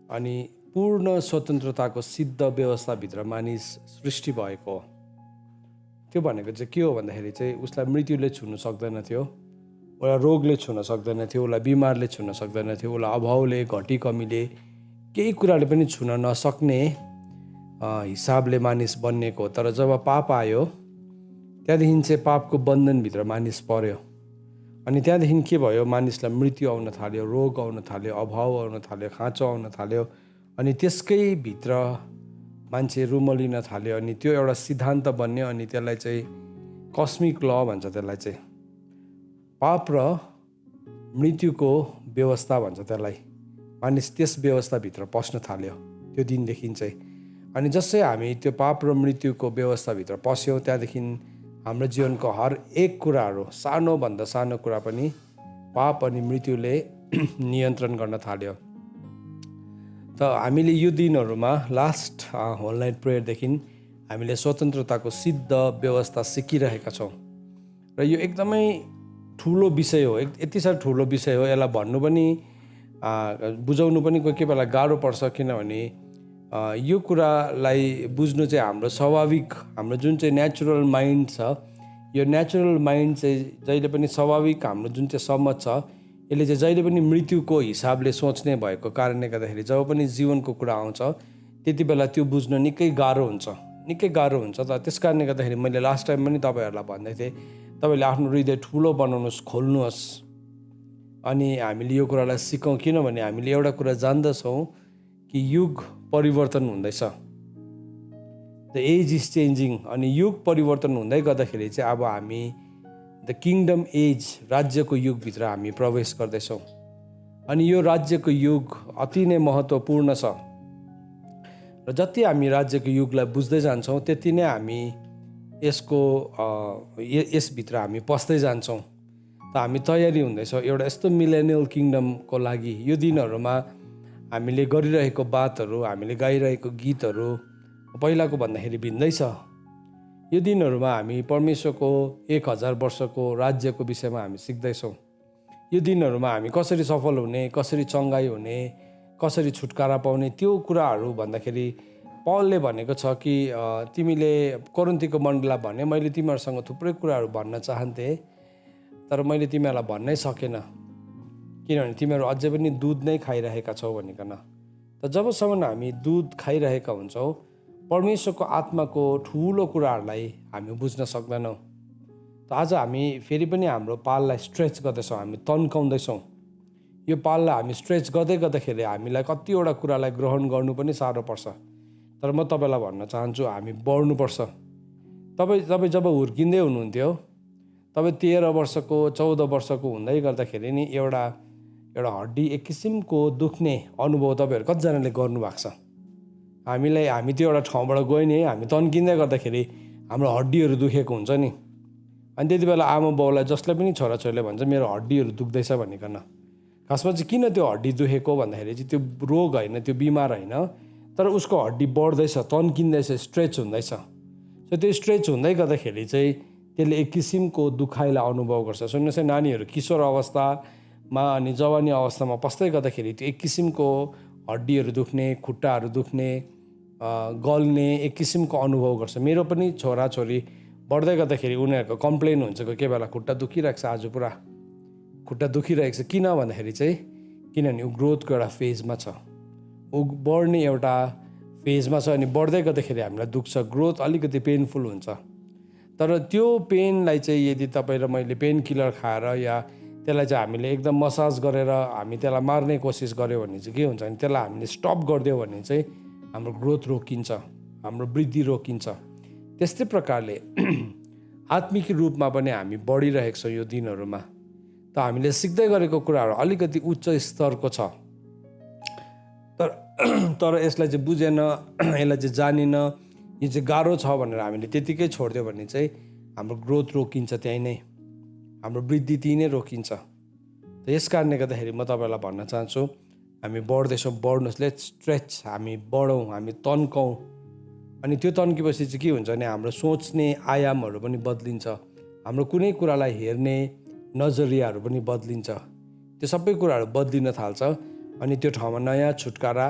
अनि पूर्ण स्वतन्त्रताको सिद्ध व्यवस्थाभित्र मानिस सृष्टि भएको हो। त्यो भनेको चाहिँ के हो भन्दाखेरि चाहिँ उसलाई मृत्युले छुन सक्दैन थियो, उसलाई रोगले छुन सक्दैन थियो, उसलाई बिमारले छुन सक्दैन थियो, उसलाई अभावले घटी कमीले केही कुराले पनि छुन नसक्ने हिसाबले मानिस बनिएको हो। तर जब पाप आयो त्यहाँदेखि चाहिँ पापको बन्धनभित्र मानिस पर्यो अनि त्यहाँदेखि के भयो, मानिसलाई मृत्यु आउन थाल्यो, रोग आउन थाल्यो, अभाव आउन थाल्यो, खाँचो आउन थाल्यो अनि त्यसकै भित्र मान्छे रुमलिन थाल्यो अनि त्यो एउटा सिद्धान्त बन्यो अनि त्यसलाई चाहिँ कस्मिक ल भन्छ, त्यसलाई चाहिँ पाप र मृत्युको व्यवस्था भन्छ त्यसलाई। मानिस त्यस व्यवस्थाभित्र पस्न थाल्यो त्यो दिनदेखि चाहिँ। अनि जसै हामी त्यो पाप र मृत्युको व्यवस्थाभित्र पस्यौँ त्यहाँदेखि हाम्रो जीवनको हर एक कुराहरू, सानोभन्दा सानो कुरा पनि पाप अनि मृत्युले नियन्त्रण गर्न थाल्यो। त हामीले यो दिनहरूमा लास्ट होल नाइट प्रेयरदेखि हामीले स्वतन्त्रताको सिद्ध व्यवस्था सिकिरहेका छौँ र यो एकदमै ठुलो विषय हो, यति साह्रो ठुलो विषय हो। यसलाई भन्नु पनि बुझाउनु पनि कोही बेला गाह्रो पर्छ, किनभने यो कुरालाई बुझ्नु चाहिँ हाम्रो स्वाभाविक, हाम्रो जुन चाहिँ नेचुरल माइन्ड छ, यो नेचुरल माइन्ड चाहिँ जहिले पनि स्वाभाविक हाम्रो जुन चाहिँ समझ छ यसले चाहिँ जहिले पनि मृत्युको हिसाबले सोच्ने भएको कारणले गर्दाखेरि जब पनि जीवनको कुरा आउँछ त्यति बेला त्यो बुझ्न निकै गाह्रो हुन्छ, निकै गाह्रो हुन्छ। त त्यस कारणले गर्दाखेरि मैले लास्ट टाइम पनि तपाईँहरूलाई भन्दै थिएँ, तपाईँले आफ्नो हृदय ठुलो बनाउनुहोस्, खोल्नुहोस् अनि हामीले यो कुरालाई सिकौँ। किनभने हामीले एउटा कुरा जान्दछौँ कि युग परिवर्तन हुँदैछ, द एज इज चेन्जिङ। अनि युग परिवर्तन हुँदै गर्दाखेरि चाहिँ अब हामी द किङडम एज, राज्यको युगभित्र हामी प्रवेश गर्दैछौँ अनि यो राज्यको युग अति नै महत्त्वपूर्ण छ र जति हामी राज्यको युगलाई बुझ्दै जान्छौँ त्यति नै हामी यसभित्र हामी पस्दै जान्छौँ। त हामी तयारी हुँदैछौँ एउटा यस्तो मिलेनियल किङडमको लागि। यो दिनहरूमा हामीले गरिरहेको बातहरू, हामीले गाइरहेको गीतहरू पहिलाको भन्दाखेरि भिन्दै छ। यो दिनहरूमा हामी परमेश्वरको 1000 वर्षको राज्यको विषयमा हामी सिक्दैछौँ। यो दिनहरूमा हामी कसरी सफल हुने, कसरी चङ्गाई हुने, कसरी छुटकारा पाउने, त्यो कुराहरू भन्दाखेरि पौलले भनेको छ कि तिमीले कोरिन्थीको मण्डलीलाई भने मैले तिमीहरूसँग थुप्रै कुराहरू भन्न चाहन्थेँ तर मैले तिमीहरूलाई भन्नै सकेन किनभने तिमीहरू अझै पनि दुध नै खाइरहेका छौ भनिकन। त जबसम्म हामी दुध खाइरहेका हुन्छौँ परमेश्वरको आत्माको ठुलो कुराहरूलाई हामी बुझ्न सक्दैनौँ। त आज हामी फेरि पनि हाम्रो पाललाई स्ट्रेच गर्दैछौँ, हामी तन्काउँदैछौँ। यो पाललाई हामी स्ट्रेच गर्दाखेरि हामीलाई कतिवटा कुरालाई ग्रहण गर्नु पनि साह्रो पर्छ। तर म तपाईँलाई भन्न चाहन्छु हामी बढ्नुपर्छ। तपाईँ जब हुर्किँदै हुनुहुन्थ्यो तपाईँ 13 वर्षको 14 वर्षको हुँदै गर्दाखेरि नि एउटा हड्डी एक किसिमको दुख्ने अनुभव तपाईँहरू कतिजनाले गर्नुभएको छ। हामी त्यो एउटा ठाउँबाट गयो नि, हामी तन्किँदै गर्दाखेरि हाम्रो हड्डीहरू दुखेको हुन्छ नि। अनि त्यति बेला आमा बाउलाई जसलाई पनि छोराछोरीले भन्छ मेरो हड्डीहरू दुख्दैछ भनिकन। खासमा चाहिँ किन त्यो हड्डी दुखेको भन्दाखेरि चाहिँ त्यो रोग होइन, त्यो बिमार होइन, तर उसको हड्डी बढ्दैछ, तन्किँदैछ, स्ट्रेच हुँदैछ। सो त्यो स्ट्रेच हुँदै गर्दाखेरि चाहिँ त्यसले एक किसिमको दुखाइलाई अनुभव गर्छ। सुन्नुहोस् है, नानीहरू किशोर अवस्थामा अनि जवानी अवस्थामा पस्दै गर्दाखेरि त्यो एक किसिमको हड्डीहरू दुख्ने, खुट्टाहरू दुख्ने, गल्ने एक किसिमको अनुभव गर्छ। मेरो पनि छोराछोरी बढ्दै गर्दाखेरि उनीहरूको कम्प्लेन हुन्छ कोही बेला खुट्टा दुखिरहेको छ, आज पुरा खुट्टा दुखिरहेको छ। किन भन्दाखेरि चाहिँ किनभने ऊ ग्रोथको एउटा फेजमा छ, ऊ बढ्ने एउटा फेजमा छ अनि बढ्दै गर्दाखेरि हामीलाई दुख्छ, ग्रोथ अलिकति पेनफुल हुन्छ। तर त्यो पेनलाई चाहिँ यदि तपाईँ र मैले पेन किलर खाएर या त्यसलाई चाहिँ हामीले एकदम मसाज गरेर हामी त्यसलाई मार्ने कोसिस गऱ्यो भने चाहिँ के हुन्छ भने त्यसलाई हामीले स्टप गरिदियो भने चाहिँ हाम्रो ग्रोथ रोकिन्छ, हाम्रो वृद्धि रोकिन्छ। त्यस्तै प्रकारले आत्मिक रूपमा पनि हामी बढिरहेको छौँ यो दिनहरूमा। त हामीले सिक्दै गरेको कुराहरू अलिकति उच्च स्तरको छ तर यसलाई चाहिँ बुझेन, यसलाई चाहिँ जानिन, यो चाहिँ गाह्रो छ भनेर हामीले त्यतिकै छोडिदियो भने चाहिँ हाम्रो ग्रोथ रोकिन्छ, त्यहीँ नै हाम्रो वृद्धि त्यही नै रोकिन्छ। त यस कारणले गर्दाखेरि म तपाईँलाई भन्न चाहन्छु हामी बढ्दैछौँ, बढ्नुहोस्, लेट्स स्ट्रेच, हामी बढौँ, हामी तन्कौँ। अनि त्यो तन्केपछि चाहिँ के हुन्छ भने हाम्रो सोच्ने आयामहरू पनि बदलिन्छ, हाम्रो कुनै कुरालाई हेर्ने नजरियाहरू पनि बदलिन्छ। त्यो सबै कुराहरू बदलिन थाल्छ अनि त्यो ठाउँमा नयाँ छुटकारा,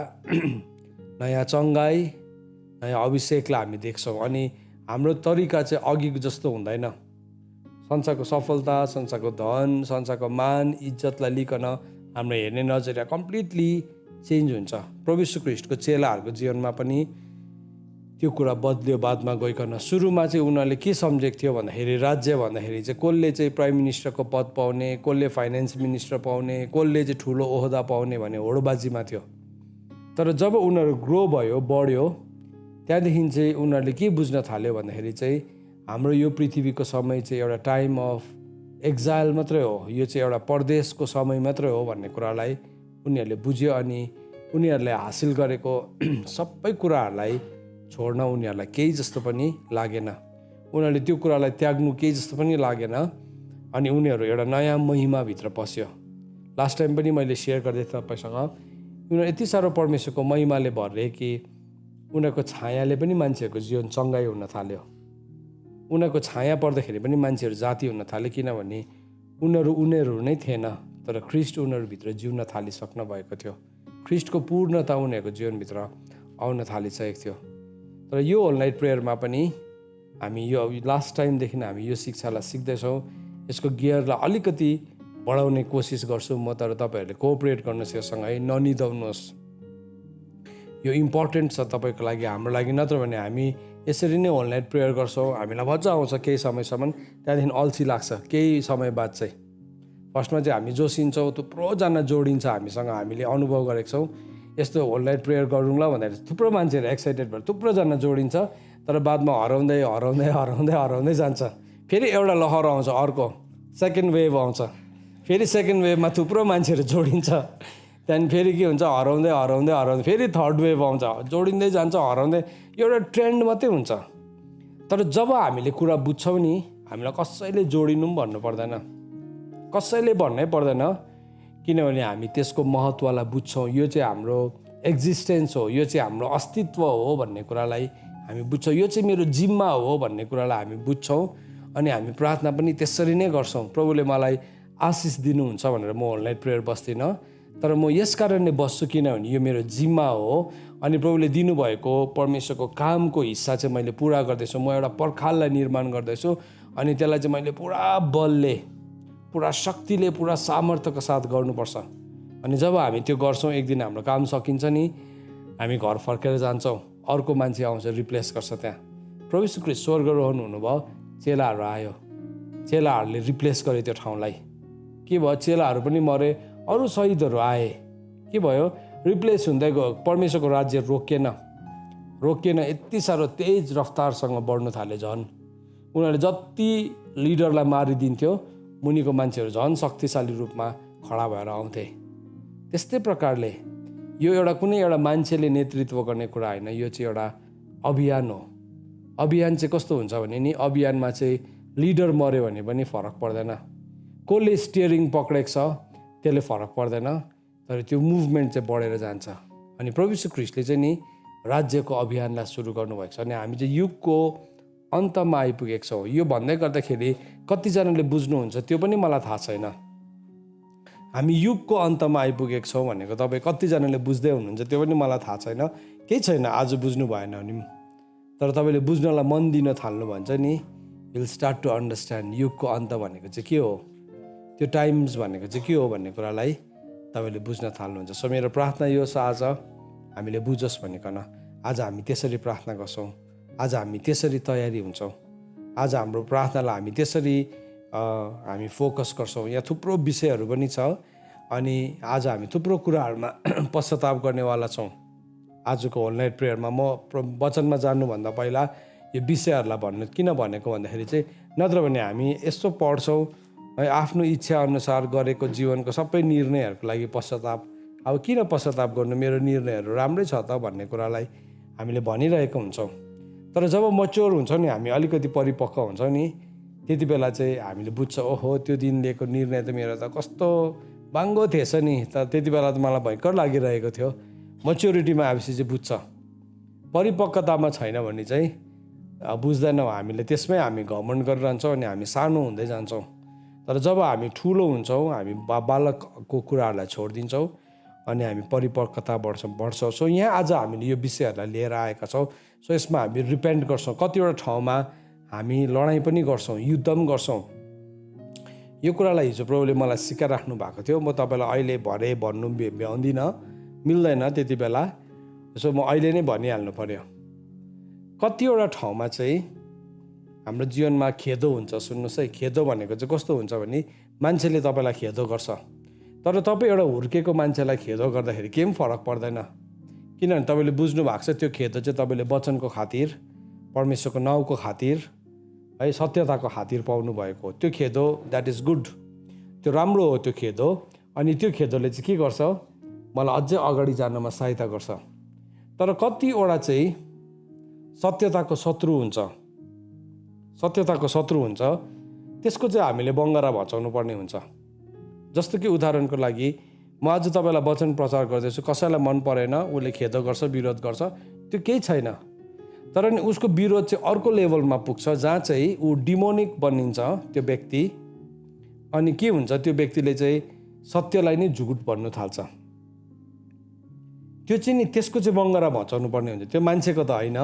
नयाँ चङ्गाई, नयाँ अभिषेकलाई हामी देख्छौँ। अनि हाम्रो तरिका चाहिँ अघिको जस्तो हुँदैन। संसारको सफलता, संसारको धन, संसारको मान इज्जतलाई लिकन हाम्रो हेर्ने नजरिया कम्प्लिटली चेन्ज हुन्छ। प्रभु यीशु ख्रीष्टको चेलाहरूको जीवनमा पनि त्यो कुरा बदल्यो बादमा गइकन। सुरुमा चाहिँ उनीहरूले के सम्झेको थियो भन्दाखेरि, राज्य भन्दाखेरि चाहिँ कसले चाहिँ प्राइम मिनिस्टरको पद पाउने, कसले फाइनेन्स मिनिस्टर पाउने, कसले चाहिँ ठुलो ओहदा पाउने भन्ने होडबाजीमा थियो। तर जब उनीहरू ग्रो भयो, बढ्यो, त्यहाँदेखि चाहिँ उनीहरूले के बुझ्न थाल्यो भन्दाखेरि चाहिँ हाम्रो यो पृथ्वीको समय चाहिँ एउटा टाइम अफ एक्जाइल मात्रै हो, यो चाहिँ एउटा परदेशको समय मात्रै हो भन्ने कुरालाई उनीहरूले बुझ्यो। अनि उनीहरूले हासिल गरेको सबै कुराहरूलाई छोड्न उनीहरूलाई केही जस्तो पनि लागेन। उनीहरूले त्यो कुरालाई त्याग्नु केही जस्तो पनि लागेन। अनि उनीहरू एउटा नयाँ महिमाभित्र पस्यो। लास्ट टाइम पनि मैले सेयर गर्दै थिएँ तपाईँसँग, उनीहरू यति साह्रो परमेश्वरको महिमाले भरे कि उनीहरूको छायाले पनि मान्छेहरूको जीवन चङ्गाई हुन थाल्यो। उनीहरूको छाया पर्दाखेरि पनि मान्छेहरू जाति हुन थाल्यो, किनभने उनीहरू नै थिएन, तर ख्रीष्ट उनीहरूभित्र जिउन थालिसक्नु भएको थियो। ख्रीष्टको पूर्णता उनीहरूको जीवनभित्र आउन थालिसकेको थियो। तर यो होल नाइट प्रेयरमा पनि हामी यो लास्ट टाइमदेखि हामी यो शिक्षालाई सिक्दैछौँ। यसको गियरलाई अलिकति बढाउने कोसिस गर्छु म, तर तपाईँहरूले कोअपरेट गर्नुहोस् योसँग है, ननिदाउनुहोस्। यो इम्पोर्टेन्ट छ तपाईँको लागि, हाम्रो लागि। नत्र भने हामी यसरी नै होल नाइट प्रेयर गर्छौँ, हामीलाई मजा आउँछ केही समयसम्म, त्यहाँदेखि अल्छी लाग्छ केही समय बाद चाहिँ। फर्स्टमा चाहिँ हामी जोसिन्छौँ, थुप्रोजना जोडिन्छ हामीसँग, हामीले अनुभव गरेको छौँ। यस्तो होल नाइट प्रेयर गरौँला भन्दाखेरि थुप्रो मान्छेहरू एक्साइटेड भएर थुप्रोजना जोडिन्छ, तर बादमा हराउँदै हराउँदै हराउँदै हराउँदै जान्छ। फेरि एउटा लहर आउँछ, अर्को सेकेन्ड वेभ आउँछ, फेरि सेकेन्ड वेभमा थुप्रो मान्छेहरू जोडिन्छ, त्यहाँदेखि फेरि के हुन्छ, हराउँदै हराउँदै हराउँदै फेरि थर्ड वेभ आउँछ, जोडिँदै जान्छ, हराउँदै, एउटा ट्रेन्ड मात्रै हुन्छ। तर जब हामीले कुरा बुझ्छौँ नि, हामीलाई कसैले जोडिनु पनि भन्नु पर्दैन, कसैले भन्नै पर्दैन, किनभने हामी त्यसको महत्त्वलाई बुझ्छौँ। यो चाहिँ हाम्रो एक्जिस्टेन्स हो, यो चाहिँ हाम्रो अस्तित्व हो भन्ने कुरालाई हामी बुझ्छौँ। यो चाहिँ मेरो जिम्मा हो भन्ने कुरालाई हामी बुझ्छौँ। अनि हामी प्रार्थना पनि त्यसरी नै गर्छौँ, प्रभुले मलाई आशिष दिनुहुन्छ भनेर म होल नाइट प्रेयर बस्दिनँ, तर म यस कारणले बस्छु किनभने यो मेरो जिम्मा हो। अनि प्रभुले दिनुभएको परमेश्वरको कामको हिस्सा चाहिँ मैले पुरा गर्दैछु। म एउटा पर्खाललाई निर्माण गर्दैछु, अनि त्यसलाई चाहिँ मैले पुरा बलले, पुरा शक्तिले, पुरा सामर्थ्यको साथ गर्नुपर्छ। अनि जब हामी त्यो गर्छौँ, एक दिन हाम्रो काम सकिन्छ नि, हामी घर फर्केर जान्छौँ, अर्को मान्छे आउँछ, रिप्लेस गर्छ। त्यहाँ प्रभु यीशु ख्रीष्ट स्वर्गारोहण हुनुभयो, चेलाहरू आयो, चेलाहरूले रिप्लेस गरे त्यो ठाउँलाई। के भयो, चेलाहरू पनि मरे, अरू शहीदहरू आए, के भयो, रिप्लेस हुँदै गयो। परमेश्वरको राज्य रोकिएन, यति साह्रो तेज रफ्तारसँग बढ्नु थाल्यो। झन् उनीहरूले जति लिडरलाई मारिदिन्थ्यो, मुनिको मान्छेहरू झन् शक्तिशाली रूपमा खडा भएर आउँथे। त्यस्तै प्रकारले यो एउटा कुनै एउटा मान्छेले नेतृत्व गर्ने कुरा होइन, यो चाहिँ एउटा अभियान हो। अभियान चाहिँ कस्तो हुन्छ भने नि, अभियानमा चाहिँ लिडर मऱ्यो भने पनि फरक पर्दैन, कसले स्टियरिङ पक्रेको छ त्यसले फरक पर्दैन, तर त्यो मुभमेन्ट चाहिँ बढेर जान्छ। अनि प्रभु यीशु ख्रीष्टले चाहिँ नि राज्यको अभियानलाई सुरु गर्नुभएको छ। अनि हामी चाहिँ युगको अन्तमा आइपुगेको छौँ। यो भन्दै गर्दाखेरि कतिजनाले बुझ्नुहुन्छ त्यो पनि मलाई थाहा छैन। हामी युगको अन्तमा आइपुगेको छौँ भनेको तपाईँ कतिजनाले बुझ्दै हुनुहुन्छ त्यो पनि मलाई थाहा छैन, केही छैन, आज बुझ्नु भएन भने पनि। तर तपाईँले बुझ्नलाई मन दिन थाल्नु भन्छ नि, विल स्टार्ट टु अन्डरस्ट्यान्ड युगको अन्त भनेको चाहिँ के हो, त्यो टाइम्स भनेको चाहिँ के हो भन्ने कुरालाई तपाईँले बुझ्न थाल्नुहुन्छ। सो मेरो प्रार्थना यो छ, आज हामीले बुझोस् भनिकन आज हामी त्यसरी प्रार्थना गर्छौँ, आज हामी त्यसरी तयारी हुन्छौँ, आज हाम्रो प्रार्थनालाई हामी त्यसरी हामी फोकस गर्छौँ। यहाँ थुप्रो विषयहरू पनि छ, अनि आज हामी थुप्रो कुराहरूमा पश्चाताप गर्नेवाला छौँ। आजको होल नाइट प्रेयरमा म वचनमा जानुभन्दा पहिला यो विषयहरूलाई भन्नु किन भनेको भन्दाखेरि चाहिँ, नत्र भने हामी यस्तो पढ्छौँ है, आफ्नो इच्छा अनुसार गरेको जीवनको सबै निर्णयहरूको लागि पश्चाताप, अब किन पश्चाताप गर्नु, मेरो निर्णयहरू राम्रै छ त भन्ने कुरालाई हामीले भनिरहेको हुन्छौँ। तर जब मच्योर हुन्छौँ नि, हामी अलिकति परिपक्व हुन्छौँ नि, त्यति बेला चाहिँ हामीले बुझ्छ, ओहो त्यो दिन लिएको निर्णय त मेरो त कस्तो बाङ्गो थिएछ नि, तर त्यति बेला त मलाई भयङ्कर लागिरहेको थियो। मच्योरिटीमा आएपछि चाहिँ बुझ्छ, परिपक्वतामा छैन भने चाहिँ बुझ्दैनौँ, हामीले त्यसमै हामी घमण्ड गरिरहन्छौँ अनि हामी सानो हुँदै जान्छौँ। तर जब हामी ठुलो हुन्छौँ, हामी बालकको कुराहरूलाई छोडिदिन्छौँ अनि हामी परिपक्वता बढ्छौँ। सो यहाँ आज हामीले यो विषयहरूलाई लिएर आएका छौँ। सो यसमा हामी रिपेन्ट गर्छौँ। कतिवटा ठाउँमा हामी लडाइँ पनि गर्छौँ, युद्ध पनि गर्छौँ। यो कुरालाई हिजो प्रभुले मलाई सिकाइराख्नु भएको थियो। म तपाईँलाई अहिले भरे भन्नु भ्याउँदिनँ, मिल्दैन त्यति बेला। सो म अहिले नै भनिहाल्नु पर्यो। कतिवटा ठाउँमा चाहिँ हाम्रो जीवनमा खेदो हुन्छ। सुन्नुहोस् है, खेदो भनेको चाहिँ कस्तो हुन्छ भने मान्छेले तपाईँलाई खेदो गर्छ, तर तपाईँ एउटा हुर्केको मान्छेलाई खेदो गर्दाखेरि केही पनि फरक पर्दैन। किनभने तपाईँले बुझ्नु भएको छ त्यो खेदो चाहिँ तपाईँले वचनको खातिर, परमेश्वरको नाउँको खातिर है, सत्यताको खातिर पाउनु भएको। त्यो खेदो द्याट इज गुड, त्यो राम्रो हो त्यो खेदो। अनि त्यो खेदोले चाहिँ के गर्छ, मलाई अझै अगाडि जानमा सहायता गर्छ। तर कतिवटा चाहिँ सत्यताको शत्रु हुन्छ, सत्यताको शत्रु हुन्छ, त्यसको चाहिँ हामीले बङ्गरा भचाउनु पर्ने हुन्छ। जस्तो कि उदाहरणको लागि म आज तपाईँलाई वचन प्रचार गर्दैछु, कसैलाई मन परेन, उसले खेदो गर्छ, विरोध गर्छ, त्यो केही छैन। तर नि उसको विरोध चाहिँ अर्को लेभलमा पुग्छ जहाँ चाहिँ ऊ डिमोनिक बनिन्छ त्यो व्यक्ति। अनि के हुन्छ, त्यो व्यक्तिले चाहिँ सत्यलाई नै झुट भन्नु थाल्छ। त्यो चाहिँ नि त्यसको चाहिँ बङ्गरा भचाउनु पर्ने हुन्छ, त्यो मान्छेको त होइन।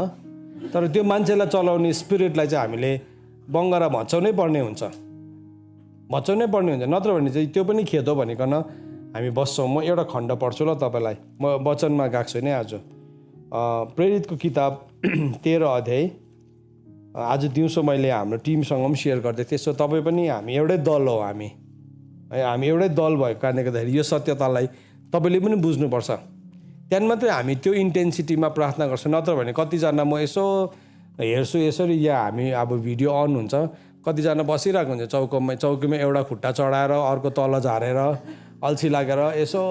तर त्यो मान्छेलाई चलाउने स्पिरिटलाई चाहिँ हामीले बङ्गरा भचाउनै पर्ने हुन्छ, भचाउनै पर्ने हुन्छ। नत्र भने चाहिँ त्यो पनि खेदो भनिकन हामी बस्छौँ। म एउटा खण्ड पढ्छु ल तपाईँलाई, म वचनमा गएको छु नै आज। प्रेरितको किताब 13 अध्याय। आज दिउँसो मैले हाम्रो टिमसँग पनि सेयर गर्दै थिएँ। सो तपाईँ पनि, हामी एउटै दल हो हामी है, हामी एउटै दल भएको कारणले गर्दाखेरि यो सत्यतालाई तपाईँले पनि बुझ्नुपर्छ। त्यहाँदेखि मात्रै हामी त्यो इन्टेन्सिटीमा प्रार्थना गर्छौँ। नत्र भने कतिजना म यसो हेर्छु यसरी, या हामी अब भिडियो अन हुन्छ, कतिजना बसिरहेको हुन्छ चौकीमा एउटा खुट्टा चढाएर अर्को तल झारेर अल्छी लागेर यसो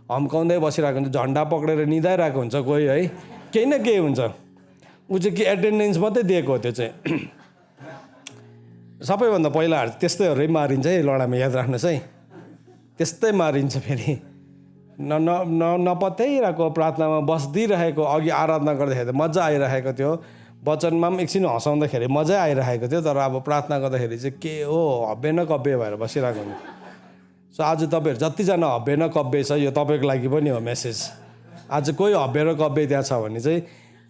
हम्काउँदै बसिरहेको हुन्छ, झन्डा पक्रेर निदाइरहेको हुन्छ कोही है, केही न केही हुन्छ। ऊ चाहिँ के एटेन्डेन्स मात्रै दिएको हो त्यो चाहिँ। सबैभन्दा पहिलाहरू त्यस्तैहरू मारिन्छ है लडाइँमा, याद राख्नुहोस् है, त्यस्तै मारिन्छ। फेरि नपत्याइरहेको प्रार्थनामा बसिदिइरहेको, अघि आराधना गर्दाखेरि मजा आइरहेको थियो, वचनमा पनि एकछिन हँसाउँदाखेरि मजै आइरहेको थियो, तर अब प्रार्थना गर्दाखेरि चाहिँ के हो, हब्बे न कब्बे भएर बसिरहेको हुन्छ। सो आज तपाईँहरू जतिजना हब्बे न कब्बे छ, यो तपाईँको लागि पनि हो मेसेज। आज कोही हब्बे र कब्बे त्यहाँ छ भने चाहिँ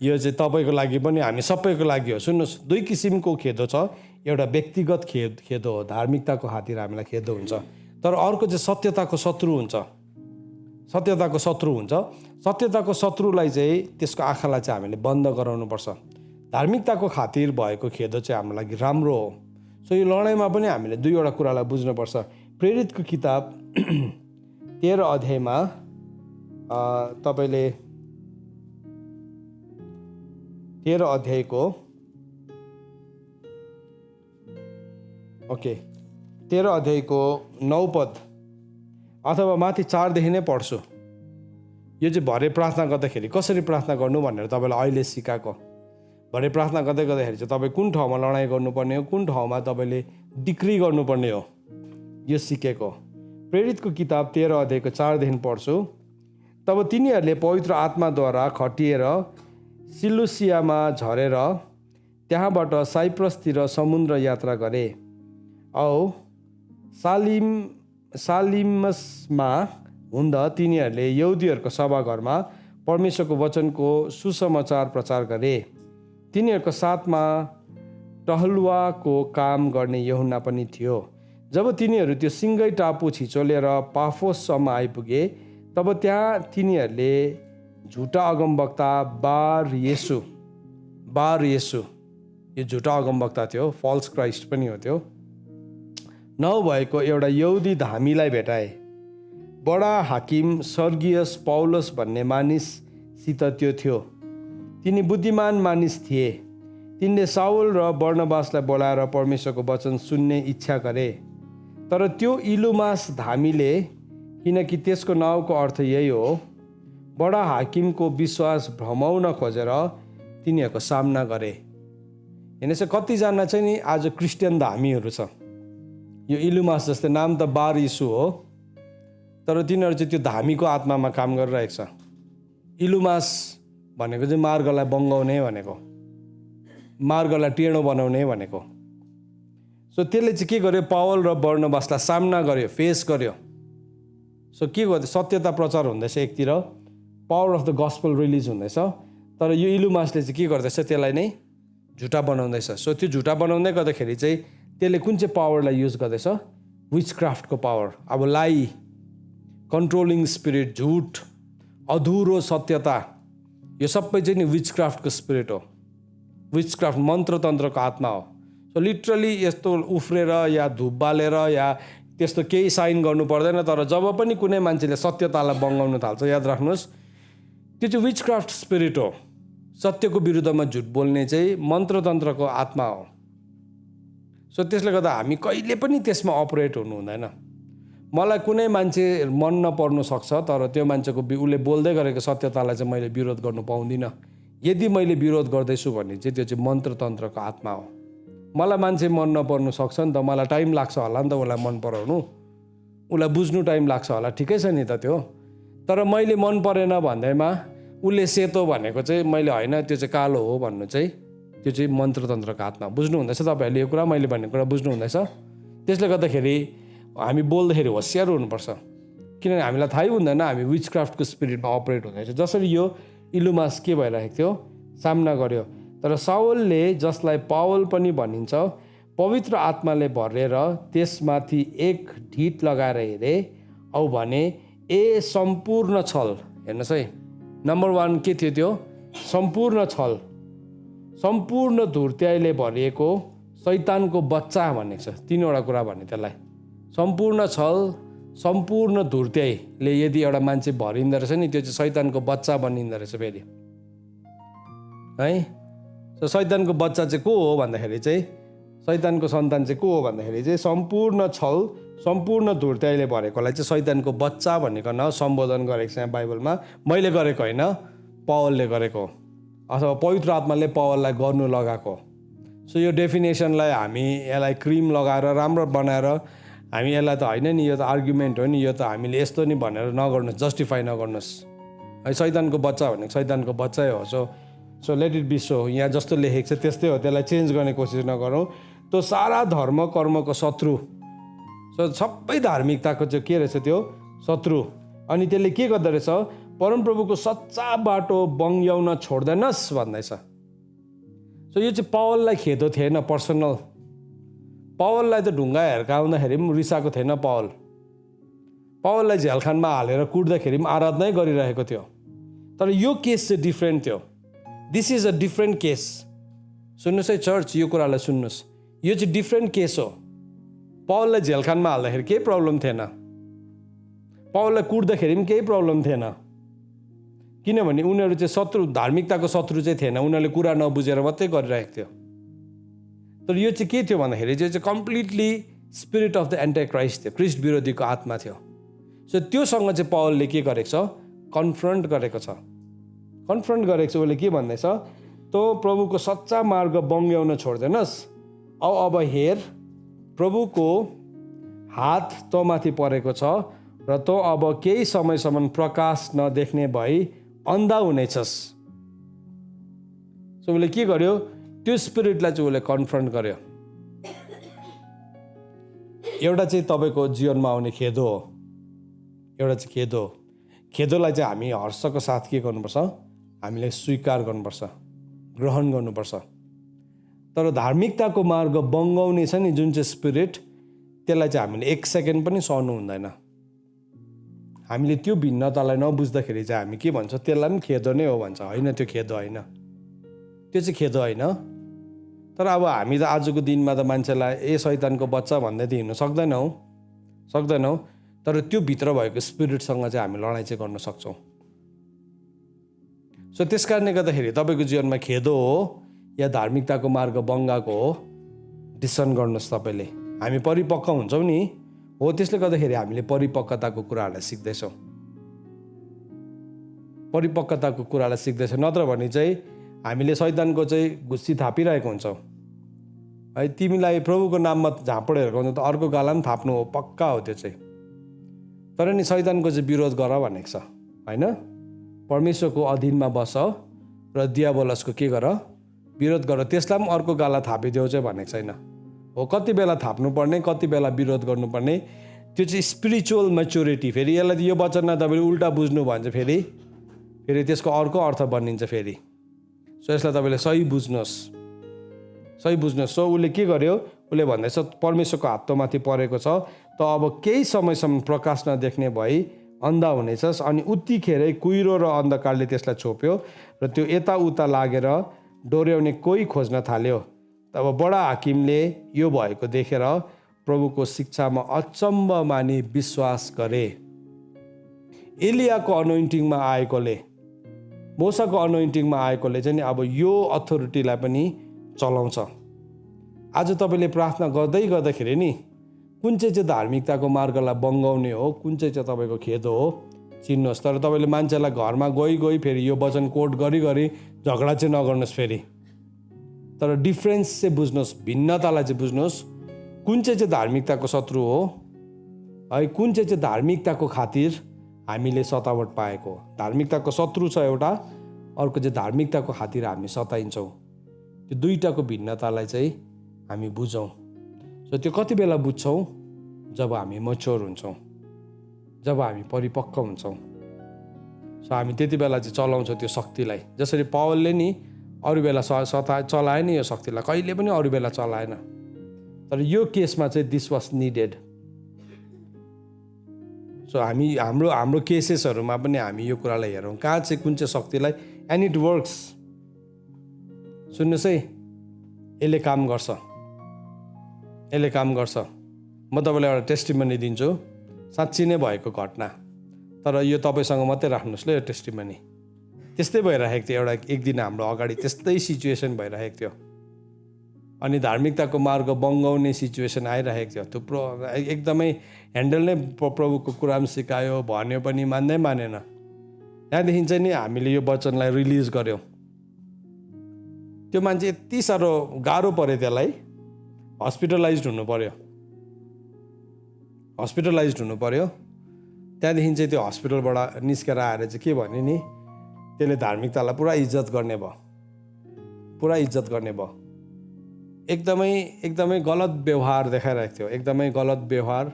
यो चाहिँ तपाईँको लागि पनि, हामी सबैको लागि हो। सुन्नुहोस्, दुई किसिमको खेदो छ। एउटा व्यक्तिगत खेदो हो, धार्मिकताको खातिर हामीलाई खेदो हुन्छ। तर अर्को चाहिँ सत्यताको शत्रु हुन्छ, सत्यताको शत्रु हुन्छ। सत्यताको शत्रुलाई चाहिँ, त्यसको आँखालाई चाहिँ हामीले बन्द गराउनुपर्छ। धार्मिकताको खातिर भएको खेदो चाहिँ हाम्रो लागि राम्रो हो। सो यो लडाइँमा पनि हामीले दुईवटा कुरालाई बुझ्नुपर्छ। प्रेरितको किताब 13 अध्यायमा तपाईँले 13 अध्यायको 9 पद अथवा माथि 4 देखि नै पढ्छु। यो चाहिँ भरे प्रार्थना गर्दाखेरि कसरी प्रार्थना गर्नु भनेर तपाईँलाई अहिले सिकाएको। भरे प्रार्थना गर्दाखेरि चाहिँ तपाईँ कुन ठाउँमा लडाइँ गर्नुपर्ने हो, कुन ठाउँमा तपाईँले डिक्री गर्नुपर्ने हो, यो सिकेको। प्रेरितको किताब 13 अध्यायको 4 देखि पढ्छु। तब तिनीहरूले पवित्र आत्माद्वारा खटिएर सिलुसियामा झरेर त्यहाँबाट साइप्रसतिर समुद्र यात्रा गरे औ सालिमसमा हुँदा तिनीहरूले यहुदीहरूको सभाघरमा परमेश्वरको वचनको सुसमाचार प्रचार गरे। तिनीहरूको साथमा टहलुवाको काम गर्ने यूहन्ना पनि थियो। जब तिनीहरू त्यो सिङ्गै टापु छिचोलेर पाफोससम्म आइपुगे, तब त्यहाँ तिनीहरूले झुटा अगमवक्ता बार येशू, यो झुटा अगमवक्ता थियो, फल्स क्राइस्ट पनि हो त्यो, नभएको एउटा यहुदी धामीलाई भेटाए। बडा हाकिम सर्गियस पौलस भन्ने मानिससित त्यो थियो। तिनी बुद्धिमान मानिस थिए। तिनले साउल र बर्नबासलाई बोलाएर परमेश्वरको वचन सुन्ने इच्छा गरे। तर त्यो इलुमास धामीले, किनकि त्यसको नाउँको अर्थ यही हो, बडा हाकिमको विश्वास भ्रमाउन खोजेर तिनीहरूको सामना गरे। हेर्नुहोस्, कतिजना चाहिँ नि आज क्रिस्चियन धामीहरू छ। यो इलुमास जस्तै नाम त बार यीशु हो, तर तिनीहरू चाहिँ त्यो धामीको आत्मामा काम गरिरहेको छ। इलुमास भनेको चाहिँ मार्गलाई बङ्गाउने भनेको, मार्गलाई टेढो बनाउने भनेको। सो त्यसले चाहिँ के गर्यो, पावल र बर्नबासलाई सामना गर्यो, फेस गर्यो। सो के गर्दै सत्यता प्रचार हुँदैछ एकतिर, power of the gospel release हुँदैछ, तर यो इलुमासले चाहिँ के गर्दैछ त्यसलाई नै झुटा बनाउँदैछ। सो त्यो झुटा बनाउँदै गर्दाखेरि चाहिँ त्यसले कुन चाहिँ पावरलाई युज गर्दैछ, विचक्राफ्टको पावर। अब लाई, कन्ट्रोलिङ स्पिरिट, झुट, अधुरो सत्यता, यो सबै चाहिँ नि विचक्राफ्टको स्पिरिट हो। विचक्राफ्ट मन्त्रतन्त्रको आत्मा हो। सो लिटरली यस्तो उफ्रेर या धुप बालेर या त्यस्तो केही साइन गर्नु पर्दैन, तर जब पनि कुनै मान्छेले सत्यतालाई बङ्गाउन थाल्छ, याद राख्नुहोस् त्यो चाहिँ विचक्राफ्ट स्पिरिट हो। सत्यको विरुद्धमा झुट बोल्ने चाहिँ मन्त्रतन्त्रको आत्मा हो। सो त्यसले गर्दा हामी कहिले पनि त्यसमा अपरेट हुनु हुँदैन। मलाई कुनै मान्छे मन नपर्नु सक्छ, तर त्यो मान्छेको उसले बोल्दै गरेको सत्यतालाई चाहिँ मैले विरोध गर्नु पाउँदिनँ। यदि मैले विरोध गर्दैछु भने चाहिँ त्यो चाहिँ मन्त्रतन्त्रको आत्मा हो। मलाई मान्छे मन नपर्नु सक्छ नि त, मलाई टाइम लाग्छ होला नि त उसलाई मन पराउनु, उसलाई बुझ्नु टाइम लाग्छ होला, ठिकै छ नि त त्यो। तर मैले मन परेन भन्दैमा उसले सेतो भनेको चाहिँ मैले होइन त्यो चाहिँ कालो हो भन्नु चाहिँ त्यो चाहिँ मन्त्रतन्त्रको आत्मा। बुझ्नु हुँदैछ तपाईँहरूले यो कुरा, मैले भनेको कुरा बुझ्नु हुँदैछ? त्यसले गर्दाखेरि हामी बोल्दाखेरि होसियार हुनुपर्छ, किनभने हामीलाई थाहै हुँदैन हामी विचक्राफ्टको स्पिरिटमा अपरेट हुँदैछ। जसरी यो इलुमास के भइरहेको थियो, सामना गर्यो। तर साउलले, जसलाई पावल पनि भनिन्छ, पवित्र आत्माले भरेर त्यसमाथि एक ढिट लगाएर हेरे औ भने ए सम्पूर्ण छल। हेर्नुहोस् है, नम्बर 1 के थियो त्यो? सम्पूर्ण छल, सम्पूर्ण धुर्त्याइले भरिएको शैतानको बच्चा भनेको छ। 3वटा कुरा भने त्यसलाई। सम्पूर्ण छल, सम्पूर्ण धुर्त्याइले यदि एउटा मान्छे भरिँदो रहेछ नि, त्यो चाहिँ शैतानको बच्चा बनिँदो रहेछ फेरि है। सो शैतानको बच्चा चाहिँ को हो भन्दाखेरि चाहिँ, शैतानको सन्तान चाहिँ को हो भन्दाखेरि चाहिँ सम्पूर्ण छल, सम्पूर्ण धुर्त्याइले भरेकोलाई चाहिँ शैतानको बच्चा भनेको सम्बोधन गरेको छ यहाँ बाइबलमा। मैले गरेको होइन, पावलले गरेको, अथवा पवित्र आत्माले पावललाई गर्नु लगाएको। सो यो डेफिनेसनलाई हामी यसलाई क्रिम लगाएर राम्रो बनाएर हामी यसलाई त होइन नि, यो त आर्गुमेन्ट हो नि, यो त हामीले यस्तो नि भनेर नगर्नुहोस्, जस्टिफाई नगर्नुहोस् है। शैतानको बच्चा भनेको शैतानको बच्चै हो। So let it be so. यहाँ जस्तो लेखेको छ त्यस्तै हो, त्यसलाई चेन्ज गर्ने कोसिस नगरौँ। त्यो सारा धर्म कर्मको शत्रु, सो सबै धार्मिकताको चाहिँ के रहेछ त्यो शत्रु। अनि त्यसले के गर्दो रहेछ, परमप्रभुको सच्चा बाटो बङ्ग्याउन छोड्दैनस् भन्दैछ। सो यो चाहिँ पावललाई खेदो थिएन पर्सनल। पावललाई त ढुङ्गा हिर्काउँदाखेरि पनि रिसाएको थिएन। पावललाई झ्यालखानमा हालेर कुट्दाखेरि पनि आराधनै गरिरहेको थियो। तर यो केस चाहिँ डिफ्रेन्ट थियो। This is a different case. सुन्नुहोस् है चर्च, यो कुरालाई सुन्नुहोस्, यो चाहिँ डिफ्रेन्ट केस हो। पावललाई झ्यालखानमा हाल्दाखेरि केही प्रब्लम थिएन, पावललाई कुट्दाखेरि पनि केही प्रब्लम थिएन, किनभने उनीहरू चाहिँ शत्रु, धार्मिकताको शत्रु चाहिँ थिएन, उनीहरूले कुरा नबुझेर मात्रै गरिरहेको थियो। तर यो चाहिँ के थियो भन्दाखेरि चाहिँ completely spirit of the anti Christ थियो, क्रिस्ट विरोधीको आत्मा थियो। सो त्योसँग चाहिँ पावलले के गरेको छ, कन्फ्रन्ट गरेको छ। कन्फ्रन्ट गरेको छ, उसले के भन्दैछ, तँ प्रभुको सच्चा मार्ग बङ्ग्याउन छोड्दैनस् औ अब हेर प्रभुको हात तँमाथि परेको छ र तँ अब केही समयसम्म प्रकाश नदेख्ने भई अन्धा हुनेछस्। सो उसले के गर्यो, त्यो स्पिरिटलाई चाहिँ उसले कन्फ्रन्ट गर्यो। एउटा चाहिँ तपाईँको जीवनमा आउने खेदो हो, एउटा चाहिँ खेदो हो। खेदोलाई चाहिँ हामी हर्षको साथ के गर्नुपर्छ, हामीले स्वीकार गर्नुपर्छ, ग्रहण गर्नुपर्छ। तर धार्मिकताको मार्ग बङ्गाउने छ नि जुन चाहिँ स्पिरिट, त्यसलाई चाहिँ हामीले 1 सेकेन्ड पनि सहनु हुँदैन। हामीले त्यो भिन्नतालाई नबुझ्दाखेरि चाहिँ हामी के भन्छ, त्यसलाई पनि खेदो नै हो भन्छ। होइन, त्यो खेदो होइन, त्यो चाहिँ खेदो होइन। तर अब हामी त आजको दिनमा त मान्छेलाई ए शैतानको बच्चा भन्दै त हिँड्नु सक्दैनौँ। तर त्यो भित्र भएको स्पिरिटसँग चाहिँ हामी लडाइँ चाहिँ गर्न सक्छौँ। सो त्यस कारणले गर्दाखेरि तपाईँको जीवनमा खेदो हो या धार्मिकताको मार्ग बङ्गाको हो, डिसिसन गर्नुहोस् तपाईँले। हामी परिपक्व हुन्छौँ नि हो, त्यसले गर्दाखेरि हामीले परिपक्वताको कुराहरूलाई सिक्दैछौँ, परिपक्वताको कुरालाई सिक्दैछौँ। नत्र भने चाहिँ हामीले शैतानको चाहिँ घुस्सी थापिरहेको हुन्छौँ है। तिमीलाई प्रभुको नाममा झाँपड हिर्काउँछ त अर्को गाला पनि थाप्नु हो, पक्का हो त्यो चाहिँ। तर नि शैतानको चाहिँ विरोध गर भनेको छ होइन। परमेश्वरको अधीनमा बस र दियाबलसको के गर, विरोध गर, त्यसलाई पनि अर्को गाला थापिदेऊ चाहिँ भनेको छैन हो। कति बेला थाप्नुपर्ने, कति बेला विरोध गर्नुपर्ने, त्यो चाहिँ स्पिरिचुअल म्याच्युरिटी। फेरि यसलाई यो वचनमा तपाईँले उल्टा बुझ्नु भन्छ फेरि त्यसको अर्को अर्थ बनिन्छ फेरि। सो यसलाई तपाईँले सही बुझ्नुहोस्। सो उसले के गर्यो, उसले भन्दैछ परमेश्वरको हात माथि परेको छ, त अब केही समयसम्म प्रकाश नदेख्ने भई अन्धा हुनेछस्। अनि उत्तिखेरै कुहिरो र अन्धकारले त्यसलाई छोप्यो र त्यो यताउता लागेर डोर्याउने कोही खोज्न थाल्यो। तब बडा हाकिमले यो भएको देखेर प्रभुको शिक्षामा अचम्म मानि विश्वास गरे। एलियाको अनोइन्टिङमा आएकोले, मोसाको अनोइन्टिङमा आएकोले चाहिँ अब यो अथोरिटीलाई पनि चलाउँछ। आज तपाईँले प्रार्थना गर्दाखेरि नि कुन चाहिँ धार्मिकताको मार्गलाई बङ्गाउने हो, कुन चाहिँ तपाईँको खेद हो चिन्नुहोस्। तर तपाईँले मान्छेलाई घरमा गई फेरि यो वचन कोट गरी झगडा चाहिँ नगर्नुहोस् फेरि। तर डिफ्रेन्स चाहिँ बुझ्नुहोस्, भिन्नतालाई चाहिँ बुझ्नुहोस्। कुन चाहिँ धार्मिकताको शत्रु हो है, कुन चाहिँ धार्मिकताको खातिर हामीले सतावट पाएको। धार्मिकताको शत्रु छ एउटा, अर्को चाहिँ धार्मिकताको खातिर हामी सताइन्छौँ। त्यो दुईटाको भिन्नतालाई चाहिँ हामी बुझौँ। सो त्यो कति बेला बुझ्छौँ, जब हामी मच्योर हुन्छौँ, जब हामी परिपक्व हुन्छौँ। सो हामी त्यति बेला चाहिँ चलाउँछौँ त्यो शक्तिलाई। जसरी पावलले नि अरू बेला चलाएन यो शक्तिलाई, कहिले पनि अरू बेला चलाएन। तर यो केसमा चाहिँ दिस वाज निडेड। सो हाम्रो केसेसहरूमा पनि हामी यो कुरालाई हेरौँ, कहाँ चाहिँ कुन चाहिँ शक्तिलाई, एन्ड इट वर्क्स। सुन्नुहोस् है, यसले काम गर्छ। म तपाईँलाई एउटा टेस्टिमनी दिन्छु, साँच्ची नै भएको घटना। तर यो तपाईँसँग मात्रै राख्नुहोस् ल यो टेस्टिमनी। त्यस्तै भइरहेको थियो, एक दिन हाम्रो अगाडि त्यस्तै सिचुएसन भइरहेको थियो। अनि धार्मिकताको मार्ग बङ्गाउने सिचुएसन आइरहेको थियो। थुप्रो एकदमै ह्यान्डल नै प्रभुको कुरा पनि सिकायो, भन्यो पनि मानेन। त्यहाँदेखि चाहिँ नि हामीले यो वचनलाई रिलिज गऱ्यौँ। त्यो मान्छे यति साह्रो गाह्रो पऱ्यो, त्यसलाई हस्पिटलाइज हुनु पर्यो। त्यहाँदेखि चाहिँ त्यो हस्पिटलबाट निस्केर आएर चाहिँ के भन्यो नि, त्यसले धार्मिकतालाई पुरा इज्जत गर्ने भयो। एकदमै गलत व्यवहार देखाइरहेको थियो, एकदमै गलत व्यवहार।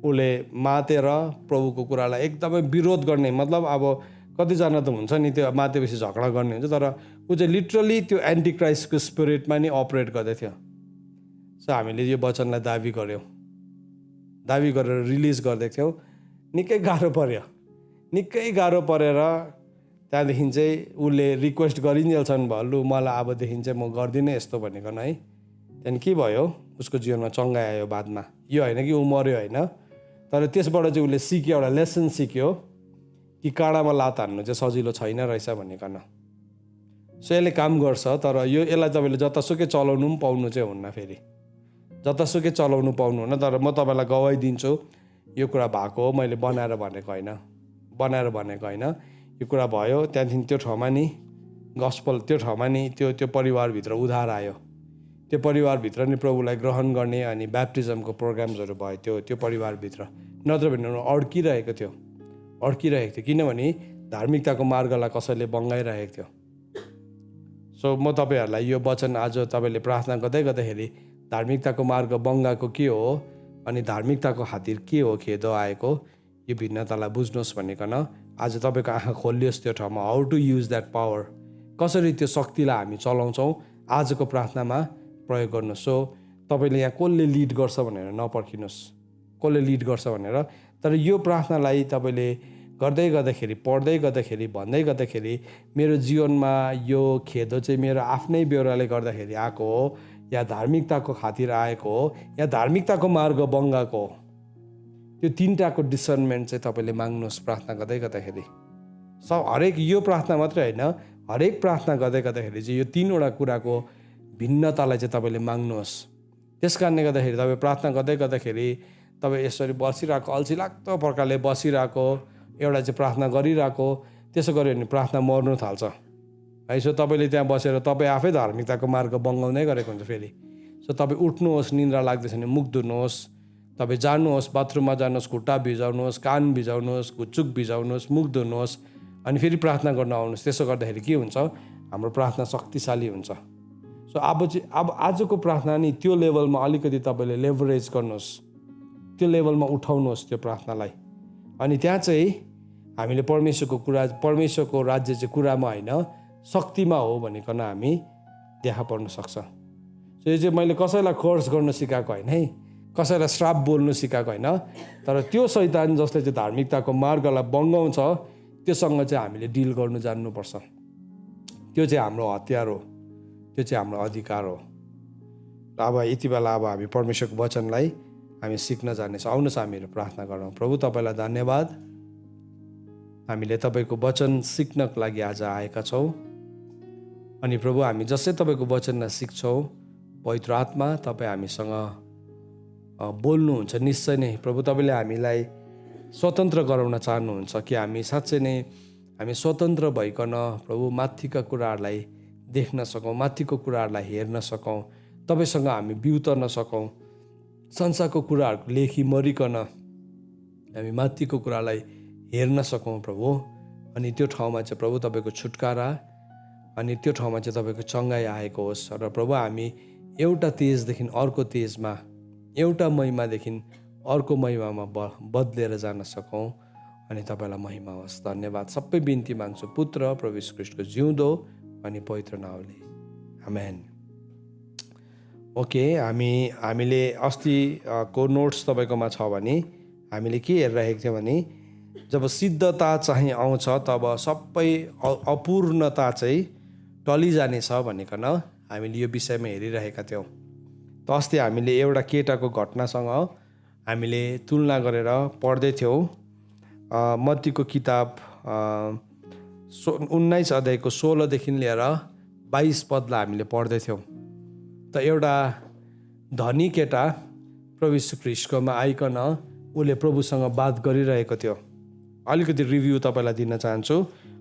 उसले मातेर प्रभुको कुरालाई एकदमै विरोध गर्ने, मतलब अब कतिजना त हुन्छ नि त्यो मातेपछि झगडा गर्ने हुन्छ, तर ऊ चाहिँ लिटरली त्यो एन्टी क्राइस्टको स्पिरिटमा नि अपरेट गर्दै थियो। सो हामीले यो वचनलाई दाबी गरेर रिलिज गर्दैको थियौँ। निकै गाह्रो परेर त्यहाँदेखि चाहिँ उसले रिक्वेस्ट गरिन्जेलसम्म भयो, लु मलाई अबदेखि चाहिँ म गर्दिनँ यस्तो भनेको है। त्यहाँदेखि के भयो, उसको जीवनमा चङ्गाइ आयो बादमा। यो होइन कि ऊ मऱ्यो होइन, तर त्यसबाट चाहिँ उसले सिक्यो, एउटा लेसन सिक्यो कि काँडामा लात हान्नु चाहिँ सजिलो छैन रहेछ भनिकन। सो यसले काम गर्छ, तर यसलाई तपाईँले जतासुकै चलाउनु पनि पाउनु चाहिँ हुन्न। फेरि जतासुकै चलाउनु पाउनुहुन्न। तर म तपाईँलाई गवाही दिन्छु, यो कुरा भएको हो, मैले बनाएर भनेको होइन। यो कुरा भयो। त्यहाँदेखि त्यो ठाउँमा नि गस्पल, त्यो ठाउँमा नि त्यो परिवारभित्र उद्धार आयो। त्यो परिवारभित्र नि प्रभुलाई ग्रहण गर्ने अनि ब्याप्टिजमको प्रोग्राम्सहरू भयो त्यो परिवारभित्र। नत्र भने अड्किरहेको थियो। किनभने धार्मिकताको मार्गलाई कसैले बङ्गाइरहेको थियो। सो म तपाईँहरूलाई यो वचन आज तपाईँले प्रार्थना गर्दाखेरि धार्मिकताको मार्ग बङ्गाएको के हो अनि धार्मिकताको खातिर के हो खेदो आएको, यो भिन्नतालाई बुझ्नुहोस् भनिकन आज तपाईँको आँखा खोलियोस् त्यो ठाउँमा। How to use that power, कसरी त्यो शक्तिलाई हामी चलाउँछौँ आजको प्रार्थनामा प्रयोग गर्नुहोस्। सो तपाईँले यहाँ कसले लिड गर्छ भनेर नपर्खिनुहोस्, कसले लिड गर्छ भनेर। तर यो प्रार्थनालाई तपाईँले गर्दै गर्दाखेरि, पढ्दै गर्दाखेरि, भन्दै गर्दाखेरि मेरो जीवनमा यो खेदो चाहिँ मेरो आफ्नै बेहोराले गर्दाखेरि आएको हो, या धार्मिकताको खातिर आएको हो, या धार्मिकताको मार्ग बङ्गाएको हो, त्यो तिनवटाको डिसर्नमेन्ट चाहिँ तपाईँले माग्नुहोस् प्रार्थना गर्दाखेरि। हरेक यो प्रार्थना मात्रै होइन, हरेक प्रार्थना गर्दाखेरि चाहिँ यो तिनवटा कुराको भिन्नतालाई चाहिँ तपाईँले माग्नुहोस्। त्यस कारणले गर्दाखेरि तपाईँ प्रार्थना गर्दाखेरि तपाईँ यसरी बसिरहेको, अल्छी लाग्दो प्रकारले बसिरहेको, एउटा चाहिँ प्रार्थना गरिरहेको, त्यसो गऱ्यो भने प्रार्थना मर्नु थाल्छ है। सो तपाईँले त्यहाँ बसेर तपाईँ आफै धार्मिकताको मार्ग बङ्गाउँदै गरेको हुन्छ। फेरि सो तपाईँ उठ्नुहोस्, निन्द्रा लाग्दैछ भने मुख धुनुहोस्, तपाईँ जानुहोस्, बाथरुममा जानुहोस्, खुट्टा भिजाउनुहोस्, कान भिजाउनुहोस्, घुच्चुक भिजाउनुहोस्, मुख धुनुहोस्, अनि फेरि प्रार्थना गर्न आउनुहोस्। त्यसो गर्दाखेरि के हुन्छ, हाम्रो प्रार्थना शक्तिशाली हुन्छ। सो अब आजको प्रार्थना नि त्यो लेभलमा अलिकति तपाईँले लेभरेज गर्नुहोस्। त्यो लेभलमा उठाउनुहोस् त्यो प्रार्थनालाई। अनि त्यहाँ चाहिँ हामीले परमेश्वरको राज्य चाहिँ कुरामा होइन शक्तिमा हो भनिकन हामी देखा पर्न सक्छ। यो चाहिँ मैले कसैलाई कर्स गर्न सिकाएको होइन है, कसैलाई श्राप बोल्नु सिकाएको होइन, तर त्यो शैतान जसले चाहिँ धार्मिकताको मार्गलाई बङ्गाउँछ त्योसँग चाहिँ हामीले डिल गर्नु जान्नुपर्छ। त्यो चाहिँ हाम्रो हतियार हो, त्यो चाहिँ हाम्रो अधिकार हो। र अब यति बेला अब हामी परमेश्वरको वचनलाई हामी सिक्न जानेछौँ। आउनुहोस् हामीहरू प्रार्थना गरौँ। प्रभु तपाईँलाई धन्यवाद, हामीले तपाईँको वचन सिक्नको लागि आज आएका छौँ। अनि प्रभु हामी जसै तपाईँको वचनलाई सिक्छौँ, पवित्र आत्मा तपाईँ हामीसँग बोल्नुहुन्छ निश्चय नै। प्रभु तपाईँले हामीलाई स्वतन्त्र गराउन चाहनुहुन्छ कि हामी साँच्चै नै हामी स्वतन्त्र भइकन प्रभु माथिका कुराहरूलाई देख्न सकौँ, माथिको कुराहरूलाई हेर्न सकौँ, तपाईँसँग हामी बिउतर्न सकौँ, संसारको कुराहरूको लेखी मरिकन हामी माथिको कुरालाई हेर्न सकौँ प्रभु। अनि त्यो ठाउँमा चाहिँ प्रभु तपाईँको छुटकारा अनि त्यो ठाउँमा चाहिँ तपाईँको चङ्गाई आएको होस्। र प्रभु हामी एउटा तेजदेखि अर्को तेजमा, एउटा महिमादेखि अर्को महिमामा बदलेर जान सकौँ अनि तपाईँलाई महिमा होस्। धन्यवाद। सबै बिन्ती माग्छु पुत्र प्रभु यीशु ख्रीष्टको जिउँदो अनि पवित्र नामले, आमेन। ओके, हामीले अस्तिको नोट्स तपाईँकोमा छ भने हामीले के हेरिरहेको थियौँ भने जब सिद्धता चाहिँ आउँछ तब सबै अपूर्णता चाहिँ टलिजानेछ भनिकन हामीले यो विषयमा हेरिरहेका थियौँ। त अस्ति हामीले एउटा केटाको घटनासँग हामीले तुलना गरेर पढ्दै थियौँ। मत्तीको किताब 19 अध्यायको 16देखि लिएर 22 पदलाई हामीले पढ्दै थियौँ। त एउटा धनी केटा प्रभु यीशु ख्रीष्टकोमा आइकन उसले प्रभुसँग बात गरिरहेको थियो। अलिकति रिभ्यू तपाईँलाई दिन चाहन्छु।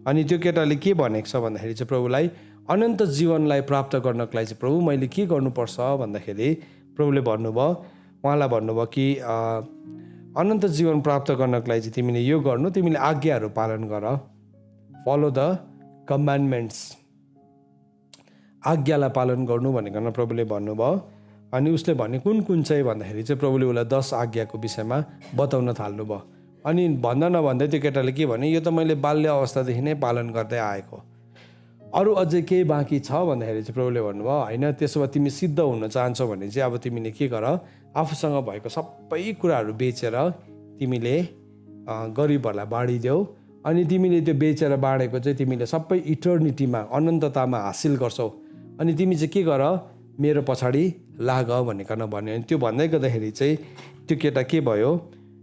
अनि त्यो केटाले के भनेको छ भन्दाखेरि चाहिँ प्रभुलाई अनन्त जीवनलाई प्राप्त गर्नको लागि चाहिँ प्रभु मैले के गर्नुपर्छ भन्दाखेरि प्रभुले भन्नुभयो, उहाँलाई भन्नुभयो कि अनन्त जीवन प्राप्त गर्नको लागि चाहिँ तिमीले यो गर्नु, तिमीले आज्ञाहरू पालन गर, फलो द कमान्डमेन्ट्स, आज्ञालाई पालन गर्नु भनेर प्रभुले भन्नुभयो। अनि उसले भने कुन कुन चाहिँ भन्दाखेरि चाहिँ प्रभुले उसलाई 10 आज्ञाको विषयमा बताउन थाल्नुभयो। अनि भन्दा नभन्दै त्यो केटाले के भने, यो त मैले बाल्य अवस्थादेखि नै पालन गर्दै आएको, अरू अझै केही बाँकी छ भन्दाखेरि चाहिँ प्रभुले भन्नुभयो होइन, त्यसो भए तिमी सिद्ध हुन चाहन्छौ भने चाहिँ अब तिमीले के गर, आफूसँग भएको सबै कुराहरू बेचेर तिमीले गरिबहरूलाई बाँडिदेऊ, अनि तिमीले त्यो बेचेर बाँडेको चाहिँ तिमीले सबै इटर्निटीमा अनन्ततामा हासिल गर्छौ, अनि तिमी चाहिँ के गर, मेरो पछाडि लाग भनिकन भन्यो। अनि त्यो भन्दै गर्दाखेरि चाहिँ त्यो केटा के भयो,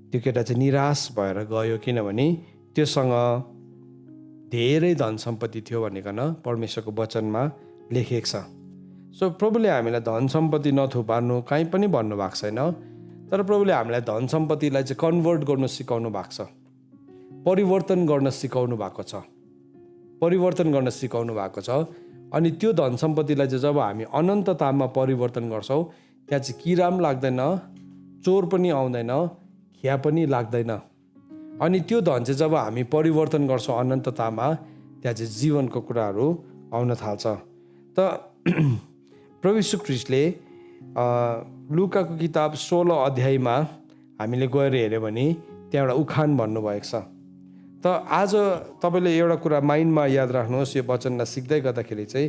त्यो केटा चाहिँ निराश भएर गयो, किनभने त्योसँग धेरै धन सम्पत्ति थियो भनिकन परमेश्वरको वचनमा लेखिएको छ। सो प्रभुले हामीलाई धन सम्पत्ति नथुपार्नु कहीँ पनि भन्नुभएको छैन, तर प्रभुले हामीलाई धन सम्पत्तिलाई चाहिँ कन्भर्ट गर्नु सिकाउनु भएको छ, परिवर्तन गर्न सिकाउनु भएको छ, परिवर्तन गर्न सिकाउनु भएको छ। अनि त्यो धन सम्पत्तिलाई चाहिँ जब हामी अनन्ततामा परिवर्तन गर्छौँ त्यहाँ चाहिँ किरा पनि लाग्दैन, चोर पनि आउँदैन, खिया पनि लाग्दैन। अनि त्यो धन चाहिँ जब हामी परिवर्तन गर्छौँ अनन्ततामा, त्यहाँ चाहिँ जीवनको कुराहरू आउन थाल्छ। त प्रभु यीशु ख्रीष्टले लुकाको किताब 16 अध्यायमा हामीले गएर हेऱ्यो भने त्यहाँ एउटा उखान भन्नुभएको छ। त आज तपाईँले एउटा कुरा माइन्डमा याद राख्नुहोस्, यो वचनलाई सिक्दै गर्दाखेरि चाहिँ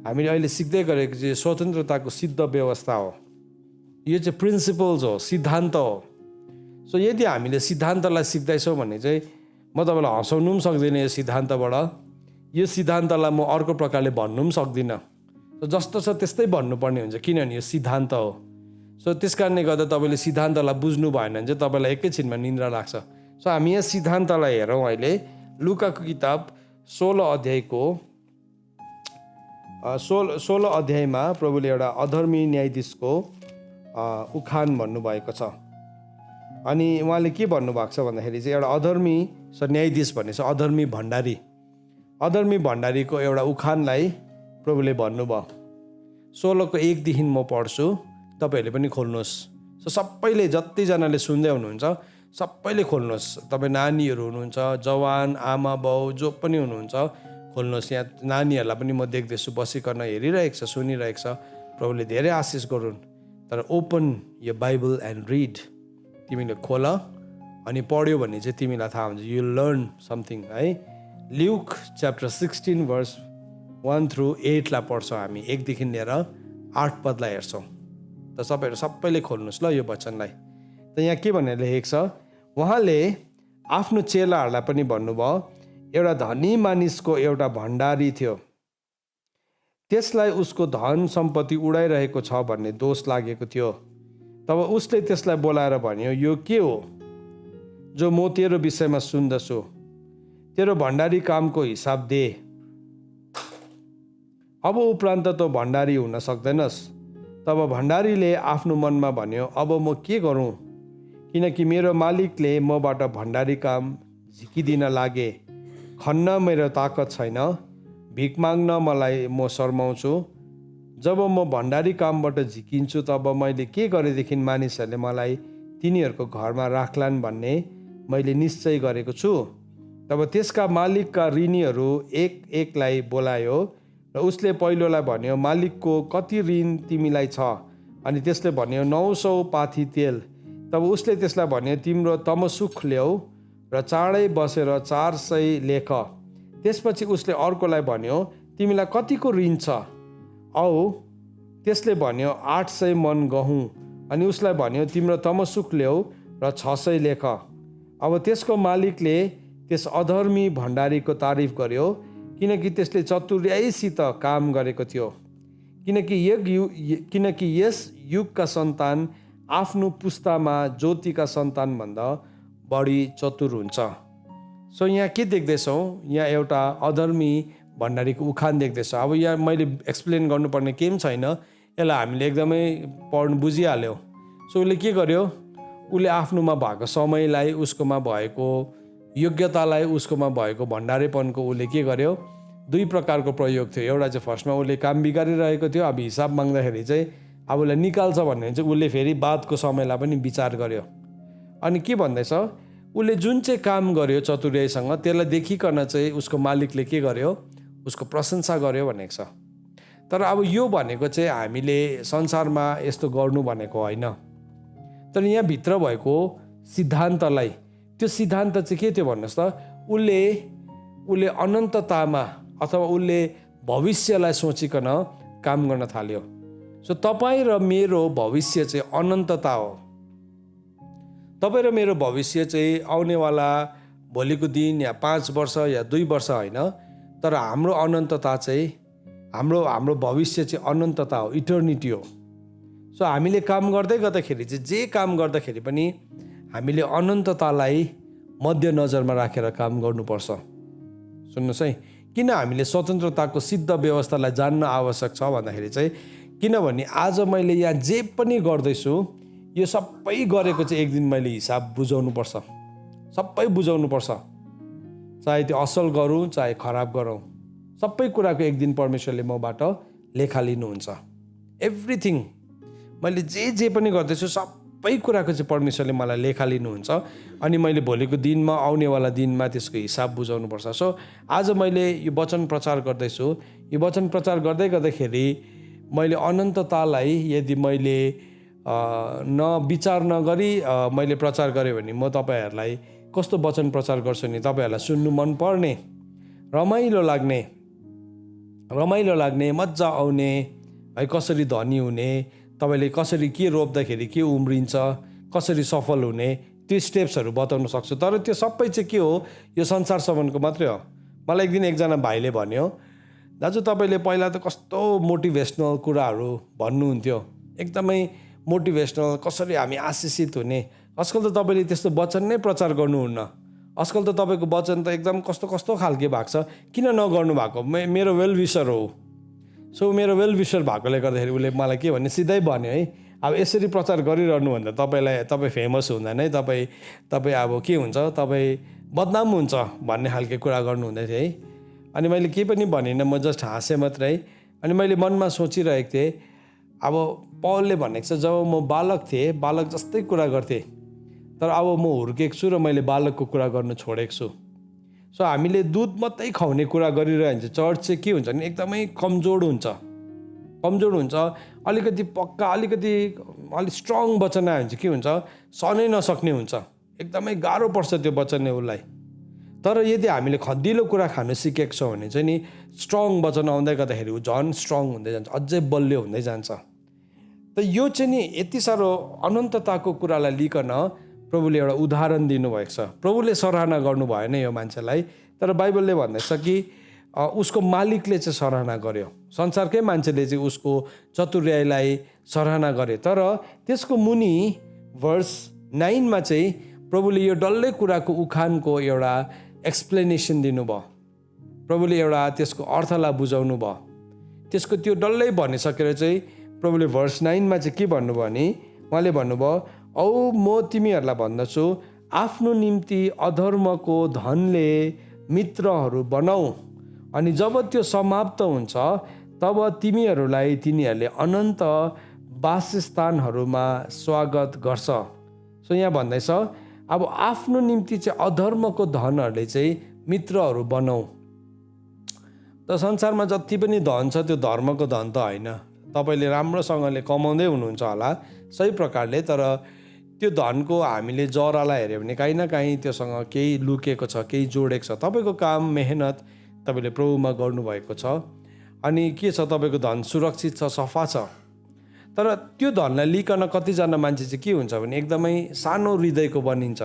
हामीले अहिले सिक्दै गरेको चाहिँ स्वतन्त्रताको सिद्ध व्यवस्था हो, यो चाहिँ प्रिन्सिपल्स हो, सिद्धान्त हो। सो यदि हामीले सिद्धान्तलाई सिक्दैछौँ भने चाहिँ म तपाईँलाई हँसाउनु पनि सक्दिनँ यो सिद्धान्तबाट, यो सिद्धान्तलाई म अर्को प्रकारले भन्नु पनि सक्दिनँ। सो जस्तो छ त्यस्तै भन्नुपर्ने हुन्छ, किनभने यो सिद्धान्त हो। सो त्यस कारणले गर्दा तपाईँले सिद्धान्तलाई बुझ्नु भएन भने चाहिँ तपाईँलाई एकैछिनमा निन्द्रा लाग्छ। सो हामी यहाँ सिद्धान्तलाई हेरौँ। अहिले लुकाको किताब 16 अध्यायमा प्रभुले एउटा अधर्मी न्यायाधीशको उखान भन्नुभएको छ। अनि उहाँले के भन्नुभएको छ भन्दाखेरि चाहिँ एउटा अधर्मी न्यायाधीश भन्ने छ, अधर्मी भण्डारी, अधर्मी भण्डारीको एउटा उखानलाई प्रभुले भन्नुभयो। 16को 1 देखि म पढ्छु, तपाईँहरूले पनि खोल्नुहोस्। सो सबैले जतिजनाले सुन्दै हुनुहुन्छ सबैले खोल्नुहोस्। तपाईँ नानीहरू हुनुहुन्छ, जवान, आमा बाउ जो पनि हुनुहुन्छ खोल्नुहोस्। यहाँ नानीहरूलाई पनि म देख्दैछु बसिकन हेरिरहेको छ, सुनिरहेको छ। प्रभुले धेरै आशिष गरून्। तर ओपन यो बाइबल एन्ड रिड, तिमीले खोल अनि पढ्यो भने चाहिँ तिमीलाई थाहा हुन्छ, यु लर्न समथिङ है। ल्युक च्याप्टर 16 verse 1-8 लाई पढ्छौँ हामी, 1 देखि लिएर 8 पदलाई हेर्छौँ। त सबैले खोल्नुहोस् ल यो वचनलाई। त यहाँ के भनेर लेखेको छ, उहाँले आफ्नो चेलाहरूलाई पनि भन्नुभयो, एउटा धनी मानिसको एउटा भण्डारी थियो, त्यसलाई उसको धन सम्पत्ति उडाइरहेको छ भन्ने दोष लागेको थियो। तब उसले त्यसलाई बोलाएर भन्यो, यो के हो जो म तेरो विषयमा सुन्दछु? तेरो भण्डारी कामको हिसाब दे, अब उपरान्त त भण्डारी हुन सक्दैनस्। तब भण्डारीले आफ्नो मनमा भन्यो, अब म के गरौँ, किनकि मेरो मालिकले मबाट भण्डारी काम झिकिदिन लागे। खन्न मेरो ताकत छैन, भिख माग्न मलाई म शर्माउँछु। जब म भण्डारी कामबाट झिकिन्छु तब मैले के गरेदेखि मानिसहरूले मलाई तिनीहरूको घरमा राख्लान् भन्ने मैले निश्चय गरेको छु। तब त्यसका मालिकका ऋणीहरू एक एकलाई बोलायो र उसले पहिलोलाई भन्यो, मालिकको कति ऋण तिमीलाई छ? अनि त्यसले भन्यो, 900 पाथी तेल। तब उसले त्यसलाई भन्यो, तिम्रो तमसुख ल्याऊ र चाँडै बसेर 400 लेख। त्यसपछि उसले अर्कोलाई भन्यो, तिमीलाई कतिको ऋण छ? औ त्यसले भन्यो, 800 मन गहुँ। अनि उसलाई भन्यो, तिम्रो तमसुख ल्याऊ र 600 लेख। अब त्यसको मालिकले त्यस अधर्मी भण्डारीको तारिफ गर्यो, किनकि त्यसले चतुर्याइसित काम गरेको थियो। किनकि यस युगका सन्तान आफ्नो पुस्तामा ज्योतिका सन्तानभन्दा बढी चतुर हुन्छ। सो यहाँ के देख्दैछौँ, यहाँ एउटा अधर्मी भण्डारीको उखान देख्दैछौँ। अब यहाँ मैले एक्सप्लेन गर्नुपर्ने केही पनि छैन, यसलाई हामीले एकदमै पढ्नु बुझिहाल्यौँ। सो उसले के गर्यो, उसले आफ्नोमा भएको समयलाई, उसकोमा भएको योग्यतालाई, उसकोमा भएको भण्डारेपनको उसले के गर्यो, 2 प्रकारको प्रयोग थियो। एउटा चाहिँ फर्स्टमा उसले काम बिगारिरहेको थियो, अब हिसाब माग्दाखेरि चाहिँ अब उसलाई निकाल्छ भन्ने चाहिँ उसले फेरि बादको समयलाई पनि विचार गर्यो। अनि के भन्दैछ, उसले जुन चाहिँ काम गर्यो चतुर्याइसँग, त्यसलाई देखिकन चाहिँ उसको मालिकले के गर्यो, उसको प्रशंसा गर्यो भनेको छ। तर अब यो भनेको चाहिँ हामीले संसारमा यस्तो गर्नु भनेको होइन, तर यहाँ भित्र भएको सिद्धान्तलाई, त्यो सिद्धान्त चाहिँ के थियो भन्नुहोस् त, उसले अनन्ततामा अथवा उसले भविष्यलाई सोचिकन काम गर्न थाल्यो। सो तपाईँ र मेरो भविष्य चाहिँ अनन्तता हो। तपाईँ र मेरो भविष्य चाहिँ आउनेवाला भोलिको दिन या 5 वर्ष या 2 वर्ष होइन, तर हाम्रो अनन्तता चाहिँ हाम्रो भविष्य चाहिँ अनन्तता हो, इटर्निटी हो। सो हामीले काम गर्दै गर्दाखेरि चाहिँ जे काम गर्दाखेरि पनि हामीले अनन्ततालाई मध्यनजरमा राखेर काम गर्नुपर्छ। सुन्नुहोस् है, किन हामीले स्वतन्त्रताको सिद्ध व्यवस्थालाई जान्न आवश्यक छ भन्दाखेरि चाहिँ, किनभने आज मैले यहाँ जे पनि गर्दैछु यो सबै गरेको चाहिँ एक दिन मैले हिसाब बुझाउनुपर्छ, सबै बुझाउनुपर्छ। चाहे त्यो असल गरौँ चाहे खराब गरौँ, सबै कुराको एक दिन परमेश्वरले मबाट लेखा लिनुहुन्छ। एभ्रिथिङ मैले जे पनि गर्दैछु सबै कुराको चाहिँ परमेश्वरले मलाई लेखा लिनुहुन्छ। अनि मैले भोलिको दिनमा, आउनेवाला दिनमा त्यसको हिसाब बुझाउनुपर्छ। सो आज मैले यो वचन प्रचार गर्दैछु, यो वचन प्रचार गर्दाखेरि मैले अनन्ततालाई यदि मैले विचार नगरी मैले प्रचार गरेँ भने म तपाईँहरूलाई कस्तो वचन प्रचार गर्छु नि, तपाईँहरूलाई सुन्नु मनपर्ने, रमाइलो लाग्ने, मजा आउने है, कसरी धनी हुने, तपाईँले कसरी के रोप्दाखेरि के उम्रिन्छ, कसरी सफल हुने, त्यो स्टेप्सहरू बताउन सक्छु। तर त्यो सबै चाहिँ के हो, यो संसारसम्मको मात्रै हो। मलाई एक दिन एकजना भाइले भन्यो, दाजु तपाईँले पहिला त कस्तो मोटिभेसनल कुराहरू भन्नुहुन्थ्यो, एकदमै मोटिभेसनल, कसरी हामी आशिषित हुने। आजकल त तपाईँले त्यस्तो वचन नै प्रचार गर्नुहुन्न, आजकल त तपाईँको वचन त एकदम कस्तो खालके भएको छ, किन नगर्नु भएको? मेरो वेल विसर हो। सो मेरो वेल विसर भएकोले गर्दाखेरि उसले मलाई के भन्ने, सिधै भन्यो है, अब यसरी प्रचार गरिरहनु भन्दा तपाईँ फेमस हुँदैन है, तपाईँ अब के हुन्छ, तपाईँ बदनाम हुन्छ भन्ने खालके कुरा गर्नुहुँदै थियो है। अनि मैले केही पनि भनिनँ, म जस्ट हाँसेँ मात्रै। अनि मैले मनमा सोचिरहेको थिएँ, अब पौलले भनेको छ, जब म बालक थिएँ, बालक जस्तै कुरा गर्थेँ, तर अब म हुर्केको छु र मैले बालकको कुरा गर्नु छोडेको छु। सो हामीले दुध मात्रै खुवाउने कुरा गरिरहन्छ, चर्च चाहिँ के हुन्छ भने एकदमै कमजोर हुन्छ, कमजोर हुन्छ, अलिकति पक्का अलिक स्ट्रङ वचन आयो भने चाहिँ के हुन्छ, सहनै नसक्ने हुन्छ, एकदमै गाह्रो पर्छ त्यो वचनले उसलाई। तर यदि हामीले खद्दिलो कुरा खानु सिकेको छौँ भने चाहिँ नि स्ट्रङ वचन आउँदै गर्दाखेरि ऊ झन् स्ट्रङ हुँदै जान्छ, अझै बलियो हुँदै जान्छ। त यो चाहिँ नि यति साह्रो अनन्तताको कुरालाई लिकन प्रभुले एउटा उदाहरण दिनुभएको छ। प्रभुले सराहना गर्नु भएन यो मान्छेलाई, तर बाइबलले भन्दैछ कि उसको मालिकले चाहिँ सराहना गर्यो, संसारकै मान्छेले चाहिँ उसको चतुर्याइलाई सराहना गर्यो। तर त्यसको मुनि भर्स 9 चाहिँ प्रभुले यो डल्लै कुराको उखानको एउटा एक्सप्लेनेसन दिनुभयो, प्रभुले एउटा त्यसको अर्थलाई बुझाउनु भयो। त्यसको त्यो डल्लै भनिसकेर चाहिँ प्रभुले भर्स 9 चाहिँ के भन्नुभयो भने उहाँले भन्नुभयो, औ म तिमीहरूलाई भन्दछु आफ्नो निम्ति अधर्मको धनले मित्रहरू बनाऊ, अनि जब त्यो समाप्त हुन्छ तब तिमीहरूलाई तिनीहरूले अनन्त वासस्थानहरूमा स्वागत गर्छ। सो यहाँ भन्दैछ अब आफ्नो निम्ति चाहिँ अधर्मको धनहरूले चाहिँ मित्रहरू बनाऊ। त संसारमा जति पनि धन छ त्यो धर्मको धन त होइन, तपाईँले राम्रोसँगले कमाउँदै हुनुहुन्छ होला सही प्रकारले, तर त्यो धनको हामीले जरालाई हेऱ्यो भने काहीँ न काहीँ त्योसँग केही लुकेको छ, केही जोडेको छ। तपाईँको काम मेहनत तपाईँले प्रभुमा गर्नुभएको छ, अनि के छ तपाईँको धन सुरक्षित छ, सफा छ। तर त्यो धनलाई लिकन कतिजना मान्छे चाहिँ के हुन्छ भने एकदमै सानो हृदयको बनिन्छ,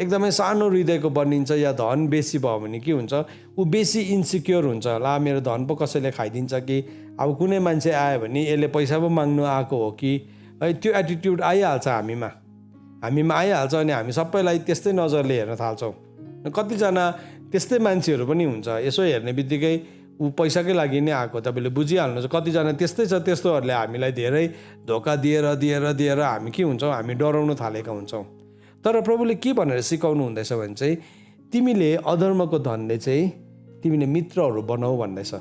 एकदमै सानो हृदयको बनिन्छ, या धन बेसी भयो भने के हुन्छ, ऊ बेसी इन्सिक्योर हुन्छ। ला मेरो धन पो कसैले खाइदिन्छ कि, अब कुनै मान्छे आयो भने यसले पैसा पो माग्नु आएको हो कि, है त्यो एटिट्युड आइहाल्छ हामीमा आइहाल्छ, अनि हामी सबैलाई त्यस्तै नजरले हेर्न थाल्छौँ। कतिजना त्यस्तै मान्छेहरू पनि हुन्छ, यसो हेर्ने बित्तिकै ऊ पैसाकै लागि नै आएको, तपाईँले बुझिहाल्नुहुन्छ। कतिजना त्यस्तै छ, त्यस्तोहरूले हामीलाई धेरै धोका दिएर हामी के हुन्छौँ, हामी डराउन थालेका हुन्छौँ। तर प्रभुले के भनेर सिकाउनु हुँदैछ भने चाहिँ तिमीले अधर्मको धनले चाहिँ तिमीले मित्रहरू बनाऊ भन्दैछ।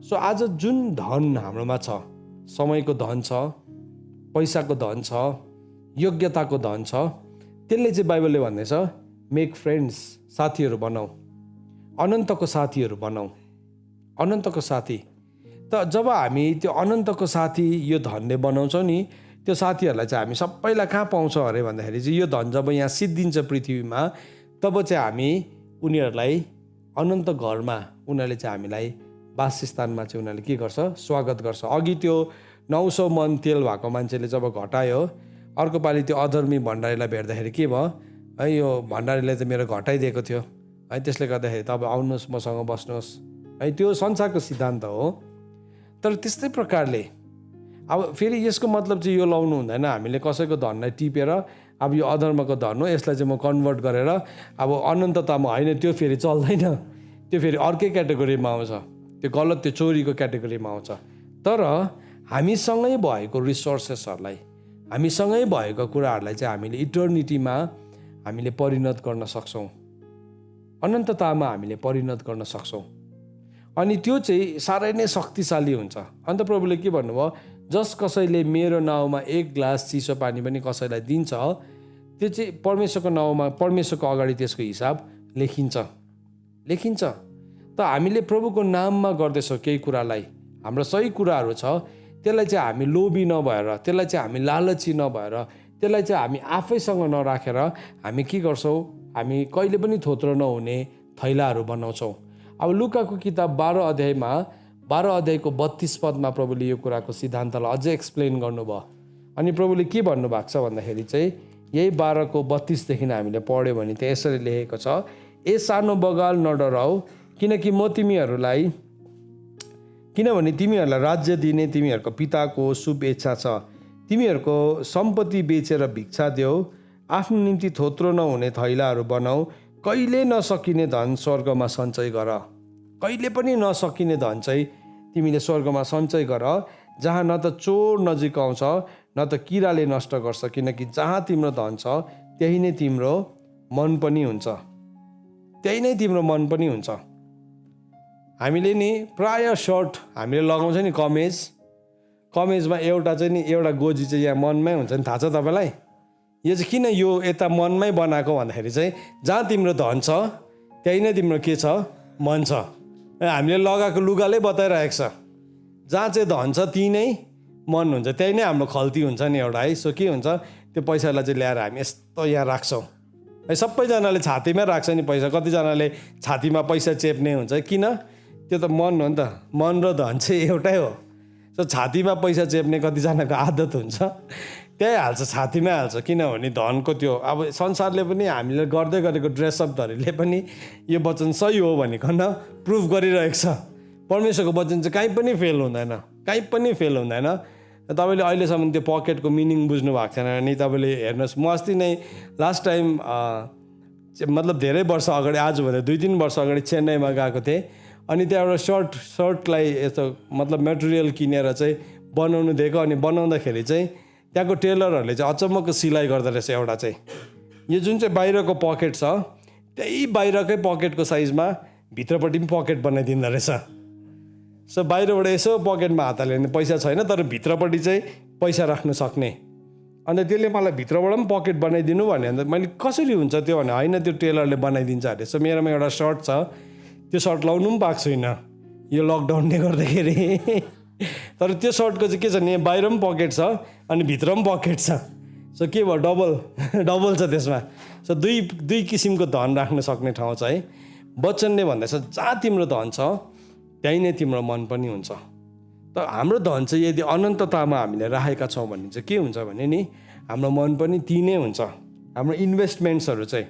सो आज जुन धन हाम्रोमा छ, समयको धन छ, पैसाको धन छ, योग्यताको धन छ, त्यसले चाहिँ बाइबलले भन्दैछ मेक फ्रेन्ड्स, साथीहरू बनाऊ, अनन्तको साथीहरू बनाऊ, अनन्तको साथी। त जब हामी त्यो अनन्तको साथी यो धनले बनाउँछौँ नि, त्यो साथीहरूलाई चाहिँ हामी सबैलाई कहाँ पाउँछौँ अरे भन्दाखेरि चाहिँ यो धन जब यहाँ सिद्धिन्छ पृथ्वीमा, तब चाहिँ हामी उनीहरूलाई अनन्त घरमा उनीहरूले चाहिँ हामीलाई वासस्थानमा चाहिँ उनीहरूले के गर्छ, स्वागत गर्छ। अघि त्यो 900 मन तेल भएको मान्छेले जब घटायो, अर्को पालि त्यो अधर्मी भण्डारीलाई भेट्दाखेरि के भयो, है यो भण्डारीले त मेरो घटाइदिएको थियो, है त्यसले गर्दाखेरि तपाईँ आउनुहोस् मसँग बस्नुहोस्, है त्यो संसारको सिद्धान्त हो। तर त्यस्तै प्रकारले अब फेरि यसको मतलब चाहिँ यो लाउनु हुँदैन हामीले कसैको धनलाई टिपेर अब यो अधर्मको धन हो यसलाई चाहिँ म कन्भर्ट गरेर अब अनन्ततामा होइन, त्यो फेरि चल्दैन, त्यो फेरि अर्कै क्याटेगोरीमा आउँछ, त्यो गलत, त्यो चोरीको क्याटेगोरीमा आउँछ। तर हामीसँगै भएको रिसोर्सेसहरूलाई, हामीसँगै भएको कुराहरूलाई चाहिँ हामीले इटर्निटीमा हामीले परिणत गर्न सक्छौँ, अनन्ततामा हामीले परिणत गर्न सक्छौँ। अनि त्यो चाहिँ साह्रै नै शक्तिशाली हुन्छ। अन्त प्रभुले के भन्नुभयो, जस कसैले मेरो नाउँमा एक ग्लास चिसो पानी पनि कसैलाई दिन्छ, त्यो चाहिँ परमेश्वरको नाउँमा परमेश्वरको अगाडि त्यसको हिसाब लेखिन्छ। त हामीले प्रभुको नाममा गर्दैछौँ केही कुरालाई, हाम्रो सही कुराहरू छ, त्यसलाई चाहिँ हामी लोभी नभएर, त्यसलाई चाहिँ हामी लालची नभएर, त्यसलाई चाहिँ हामी आफैसँग नराखेर हामी के गर्छौँ, हामी कहिले पनि थोत्रो नहुने थैलाहरू बनाउँछौँ। अब लुकाको किताब 12 अध्यायको 32 पदमा प्रभुले यो कुराको सिद्धान्तलाई अझै एक्सप्लेन गर्नुभयो। अनि प्रभुले के भन्नुभएको छ भन्दाखेरि चाहिँ यही 12को 32देखि हामीले पढ्यो भने त्यहाँ यसरी लेखेको छ, ए सानो बगाल नडराऊ, किनभने तिमीहरूलाई राज्य दिने तिमीहरूको पिताको शुभ इच्छा छ। तिमीहरूको सम्पत्ति बेचेर भिक्षा देऊ, आफ्नो निम्ति थोत्रो नहुने थैलाहरू बनाऊ, कहिले नसकिने धन स्वर्गमा सञ्चय गर। कहिले पनि नसकिने धन चाहिँ तिमीले स्वर्गमा सञ्चय गर, जहाँ न त चोर नजिक आउँछ न त किराले नष्ट गर्छ, किनकि जहाँ तिम्रो धन छ त्यही नै तिम्रो मन पनि हुन्छ, त्यही नै तिम्रो मन पनि हुन्छ। हामीले नि प्राय सर्ट हामीले लगाउँछ नि, कमेजमा एउटा गोजी चाहिँ यहाँ मनमै हुन्छ नि, थाहा छ तपाईँलाई? यो चाहिँ किन यो यता मनमै बनाएको भन्दाखेरि चाहिँ जहाँ तिम्रो धन छ त्यही नै तिम्रो के छ, मन छ। हामीले लगाएको लुगाले बताइरहेको छ, जहाँ चाहिँ धन छ त्यही नै मन हुन्छ, त्यही नै हाम्रो खल्ती हुन्छ नि एउटा है। सो के हुन्छ त्यो पैसालाई चाहिँ ल्याएर हामी यस्तो यहाँ राख्छौँ है। सबैजनाले छातीमै राख्छ नि पैसा, कतिजनाले छातीमा पैसा चेप्ने हुन्छ, किन? त्यो त मन हो नि त, मन र धन चाहिँ एउटै हो। सो छातीमा पैसा चेप्ने कतिजनाको आदत हुन्छ, त्यही हाल्छ, छातीमै हाल्छ। किनभने धनको त्यो अब संसारले पनि हामीले गर्दै गरेको ड्रेसअपहरूले पनि यो वचन सही हो भनिकन प्रुभ गरिरहेको छ। परमेश्वरको वचन चाहिँ कहीँ पनि फेल हुँदैन, कहीँ पनि फेल हुँदैन। तपाईँले अहिलेसम्म त्यो पकेटको मिनिङ बुझ्नु भएको छैन भने तपाईँले हेर्नुहोस्, म अस्ति नै लास्ट टाइम मतलब धेरै वर्ष अगाडि, आजभन्दा 2-3 वर्ष अगाडि चेन्नईमा गएको थिएँ। अनि त्यहाँ एउटा सर्टलाई यस्तो मतलब मेटेरियल किनेर चाहिँ बनाउनु दिएको। अनि बनाउँदाखेरि चाहिँ त्यहाँको टेलरहरूले चाहिँ अचम्मको सिलाइ गर्दो रहेछ। एउटा चाहिँ यो जुन चाहिँ बाहिरको पकेट छ त्यही बाहिरकै पकेटको साइजमा भित्रपट्टि पनि पकेट बनाइदिँदो रहेछ। सो बाहिरबाट यसो पकेटमा हात हाल्यो भने पैसा छैन, तर भित्रपट्टि चाहिँ पैसा राख्न सक्ने। अन्त त्यसले मलाई भित्रबाट पनि पकेट बनाइदिनु भन्यो। अन्त मैले कसरी हुन्छ त्यो भने, होइन त्यो टेलरले बनाइदिन्छ अरे। सो मेरोमा एउटा सर्ट छ, त्यो सर्ट लाउनु पनि पाएको छैन यो लकडाउनले गर्दाखेरि। तर त्यो सर्टको चाहिँ के छ भने बाहिर पनि पकेट छ अनि भित्र पनि पकेट छ। सो के भयो, डबल छ त्यसमा। सो दुई किसिमको धन राख्न सक्ने ठाउँ छ है। वचनले भन्दैछ जहाँ तिम्रो धन छ त्यही नै तिम्रो मन पनि हुन्छ। त हाम्रो धन चाहिँ यदि अनन्ततामा हामीले राखेका छौँ भने चाहिँ के हुन्छ भने नि हाम्रो मन पनि त्यही नै हुन्छ। हाम्रो इन्भेस्टमेन्ट्सहरू चाहिँ,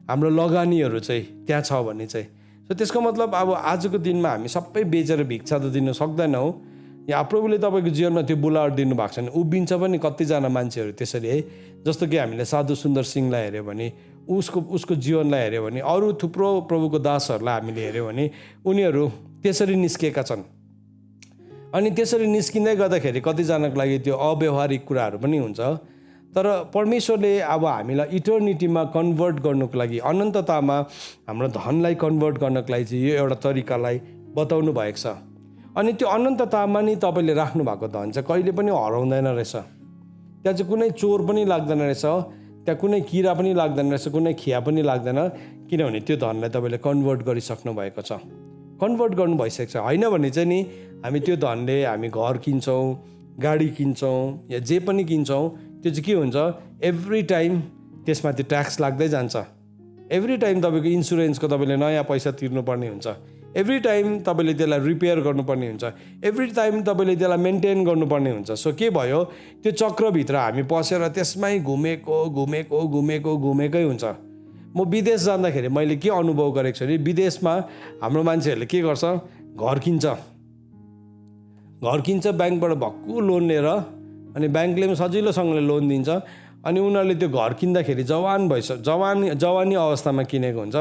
हाम्रो लगानीहरू चाहिँ त्यहाँ छ भने चाहिँ। सो त्यसको मतलब अब आजको दिनमा हामी सबै बेचेर भिक्षा त दिनु सक्दैनौँ। या प्रभुले तपाईँको जीवनमा त्यो बुलावट दिनुभएको छ भने उभिन्छ पनि कतिजना मान्छेहरू त्यसरी है। जस्तो कि हामीले साधु सुन्दर सिंहलाई हेऱ्यो भने, उसको जीवनलाई हेऱ्यो भने, अरू थुप्रो प्रभुको दासहरूलाई हामीले हेऱ्यौँ भने उनीहरू त्यसरी निस्केका छन्। अनि त्यसरी निस्किँदै गर्दाखेरि कतिजनाको लागि त्यो अव्यवहारिक कुराहरू पनि हुन्छ। तर परमेश्वरले अब हामीलाई इटर्निटीमा कन्भर्ट गर्नुको लागि, अनन्ततामा हाम्रो धनलाई कन्भर्ट गर्नको लागि चाहिँ यो एउटा तरिकालाई बताउनु भएको छ। अनि त्यो अनन्ततामा नि तपाईँले राख्नु भएको धन चाहिँ कहिले पनि हराउँदैन रहेछ। त्यहाँ चाहिँ कुनै चोर पनि लाग्दैन रहेछ, त्यहाँ कुनै किरा पनि लाग्दैन रहेछ, कुनै खिया पनि लाग्दैन। किनभने त्यो धनलाई तपाईँले कन्भर्ट गरिसक्नु भएको छ, कन्भर्ट गर्नु भइसकेको छ। होइन भने चाहिँ नि हामी त्यो धनले हामी घर किन्छौँ, गाडी किन्छौँ, या जे पनि किन्छौँ, त्यो चाहिँ के हुन्छ, एभ्री टाइम त्यसमा त्यो ट्याक्स लाग्दै जान्छ। एभ्री टाइम तपाईँको इन्सुरेन्सको तपाईँले नयाँ पैसा तिर्नुपर्ने हुन्छ। एभ्री टाइम तपाईँले त्यसलाई रिपेयर गर्नुपर्ने हुन्छ। एभ्री टाइम तपाईँले त्यसलाई मेन्टेन गर्नुपर्ने हुन्छ। सो के भयो, त्यो चक्रभित्र हामी पसेर त्यसमै घुमेकै हुन्छ। म विदेश जाँदाखेरि मैले के अनुभव गरेको छु भने, विदेशमा हाम्रो मान्छेहरूले के गर्छ, घर किन्छ ब्याङ्कबाट भक्कु लोन लिएर। अनि ब्याङ्कले पनि सजिलोसँगले लोन दिन्छ। अनि उनीहरूले त्यो घर किन्दाखेरि जवानी अवस्थामा किनेको हुन्छ।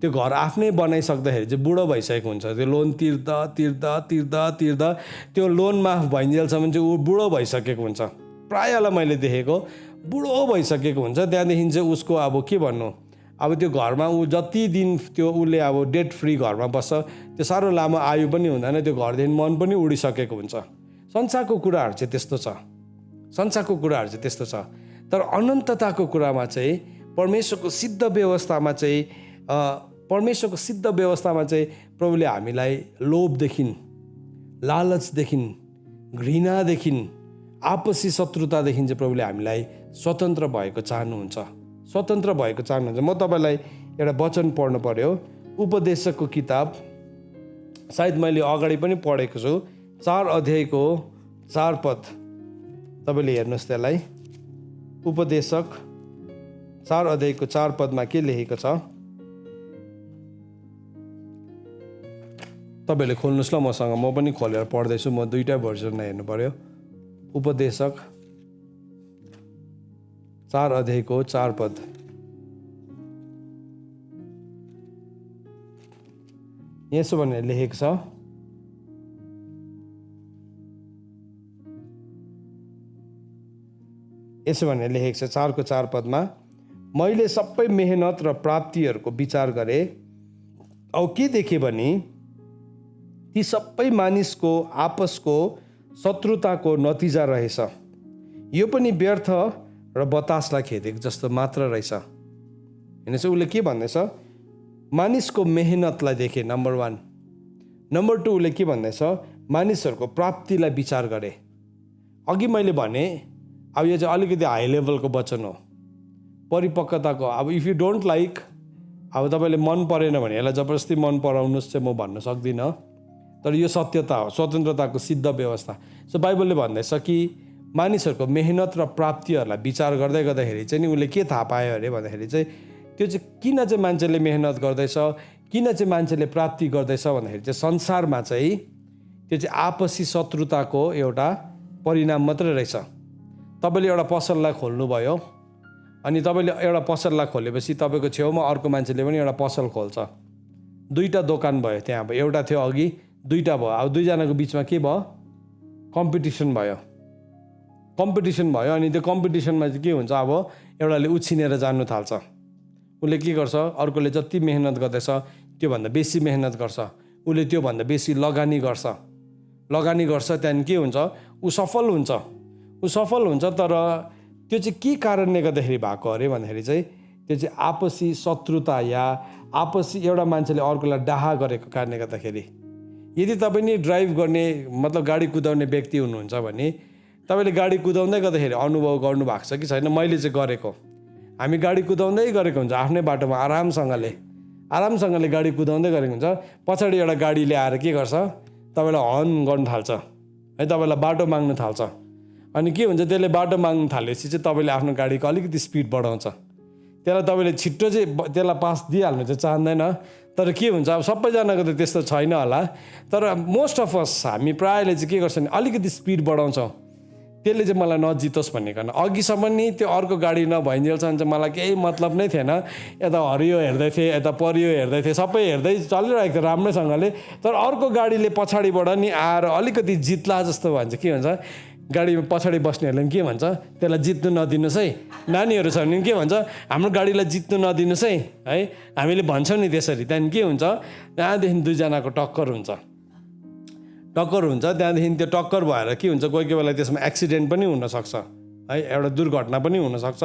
त्यो घर आफ्नै बनाइसक्दाखेरि चाहिँ बुढो भइसकेको हुन्छ। त्यो लोन तिर्दा त्यो लोन माफ भइन्जेलसम्म चाहिँ ऊ बुढो भइसकेको हुन्छ। प्रायःलाई मैले देखेको बुढो भइसकेको हुन्छ। त्यहाँदेखि चाहिँ उसको अब के भन्नु, अब त्यो घरमा ऊ जति दिन त्यो उसले अब डेट फ्री घरमा बस्छ, त्यो साह्रो लामो आयु पनि हुँदैन, त्यो घरदेखि मन पनि उडिसकेको हुन्छ। संसारको कुराहरू चाहिँ त्यस्तो छ। तर अनन्तताको कुरामा चाहिँ परमेश्वरको सिद्ध व्यवस्थामा चाहिँ प्रभुले हामीलाई लोभदेखि, लालचदेखि, घृणादेखि, आपसी शत्रुतादेखि चाहिँ प्रभुले हामीलाई स्वतन्त्र भएको चाहनुहुन्छ। म तपाईँलाई एउटा वचन पढ्नु पर्यो, उपदेशकको किताब, सायद मैले अगाडि पनि पढेको छु, 4 अध्यायको 4 पद। तपाईँले हेर्नुहोस् त्यसलाई, उपदेशक 4 अध्यायको 4 पदमा के लेखेको छ तपाईँले खोल्नुहोस् ल मसँग, म पनि खोलेर पढ्दैछु। म दुईवटा भर्जनमा हेर्नु पर्यो। उपदेशक 4 अध्यायको 4 पद। यसो भनेर लेखेको छ, यसो भनेर लेखेको छ 4 को 4 पदमा, मैले सबै मेहनत र प्राप्तिहरूको विचार गरेँ, औ के देखेँ भने ती सबै मानिसको आपसको शत्रुताको नतिजा रहेछ। यो पनि व्यर्थ र बतासलाई खेदेको जस्तो मात्र रहेछ। हेर्नुहोस् उसले के भन्दैछ, मानिसको मेहनतलाई देखे, नम्बर 1। नम्बर 2 उसले के भन्दैछ, मानिसहरूको प्राप्तिलाई विचार गरे। अघि मैले भने अब यो चाहिँ अलिकति हाई लेभलको वचन हो, परिपक्वताको। अब इफ यु डोन्ट लाइक, अब तपाईँले मन परेन भने यसलाई जबरजस्ती मन पराउनुहोस् चाहिँ म भन्न सक्दिनँ, तर यो सत्यता हो, स्वतन्त्रताको सिद्ध व्यवस्था। सो बाइबलले भन्दैछ कि मानिसहरूको मेहनत र प्राप्तिहरूलाई विचार गर्दै गर्दाखेरि चाहिँ नि उसले के थाहा पायो अरे भन्दाखेरि चाहिँ त्यो चाहिँ किन चाहिँ मान्छेले मेहनत गर्दैछ, किन चाहिँ मान्छेले प्राप्ति गर्दैछ भन्दाखेरि चाहिँ संसारमा चाहिँ त्यो चाहिँ आपसी शत्रुताको एउटा परिणाम मात्रै रहेछ। तपाईँले एउटा पसललाई खोल्नुभयो, अनि तपाईँले एउटा पसललाई खोलेपछि तपाईँको छेउमा अर्को मान्छेले पनि एउटा पसल खोल्छ, दुईवटा दोकान भयो त्यहाँ। अब एउटा थियो अघि, दुईवटा भयो। अब दुईजनाको बिचमा के भयो? कम्पिटिसन भयो। अनि त्यो कम्पिटिसनमा चाहिँ के हुन्छ, अब एउटाले उछिनेर जानु थाल्छ। उसले के गर्छ, अर्कोले जति मेहनत गर्दैछ त्योभन्दा बेसी मेहनत गर्छ, उसले त्योभन्दा बेसी लगानी गर्छ। त्यहाँदेखि के हुन्छ, ऊ सफल हुन्छ। तर त्यो चाहिँ के कारणले गर्दाखेरि भएको अरे भन्दाखेरि चाहिँ त्यो चाहिँ आपसी शत्रुता या आपसी एउटा मान्छेले अर्कोलाई डाहा गरेको कारणले गर्दाखेरि। यदि तपाईँ नि ड्राइभ गर्ने मतलब गाडी कुदाउने व्यक्ति हुनुहुन्छ भने तपाईँले गाडी कुदाउँदै गर्दाखेरि अनुभव गर्नुभएको छ कि छैन? मैले चाहिँ गरेको। हामी गाडी कुदाउँदै गरेको हुन्छ आफ्नै बाटोमा, आरामसँगले गाडी कुदाउँदै गरेको हुन्छ। पछाडि एउटा गाडीले आएर के गर्छ, तपाईँलाई हर्न गर्नु थाल्छ है, तपाईँलाई बाटो माग्नु थाल्छ। अनि के हुन्छ, त्यसले बाटो माग्नु थालेपछि चाहिँ तपाईँले आफ्नो गाडीको अलिकति स्पिड बढाउँछ। त्यसलाई तपाईँले छिट्टो चाहिँ त्यसलाई पास दिइहाल्नु चाहिँ चाहँदैन। तर के हुन्छ, अब सबैजनाको त त्यस्तो छैन होला, तर मोस्ट अफ अस हामी प्रायःले चाहिँ के गर्छ भने अलिकति स्पिड बढाउँछौँ, त्यसले चाहिँ मलाई नजितोस् भनेको। अघिसम्म नि त्यो अर्को गाडी नभइन्जेलसम्म चाहिँ मलाई केही मतलब नै थिएन। यता हरियो हेर्दै थिएँ, यता परियो हेर्दै थिएँ, सबै हेर्दै चलिरहेको थियो राम्रैसँगले। तर अर्को गाडीले पछाडिबाट नि आएर अलिकति जित्ला जस्तो भन्छ। के भन्छ, गाडीमा पछाडि बस्नेहरूले पनि के भन्छ, त्यसलाई जित्नु नदिनुहोस् है। नानीहरू छ भने के भन्छ, हाम्रो गाडीलाई जित्नु नदिनुहोस् है। हामीले भन्छौँ नि त्यसरी। त्यहाँदेखि के हुन्छ, त्यहाँदेखि दुईजनाको टक्कर हुन्छ। त्यहाँदेखि त्यो टक्कर भएर के हुन्छ, कोही बेला त्यसमा एक्सिडेन्ट पनि हुनसक्छ है, एउटा दुर्घटना पनि हुनसक्छ।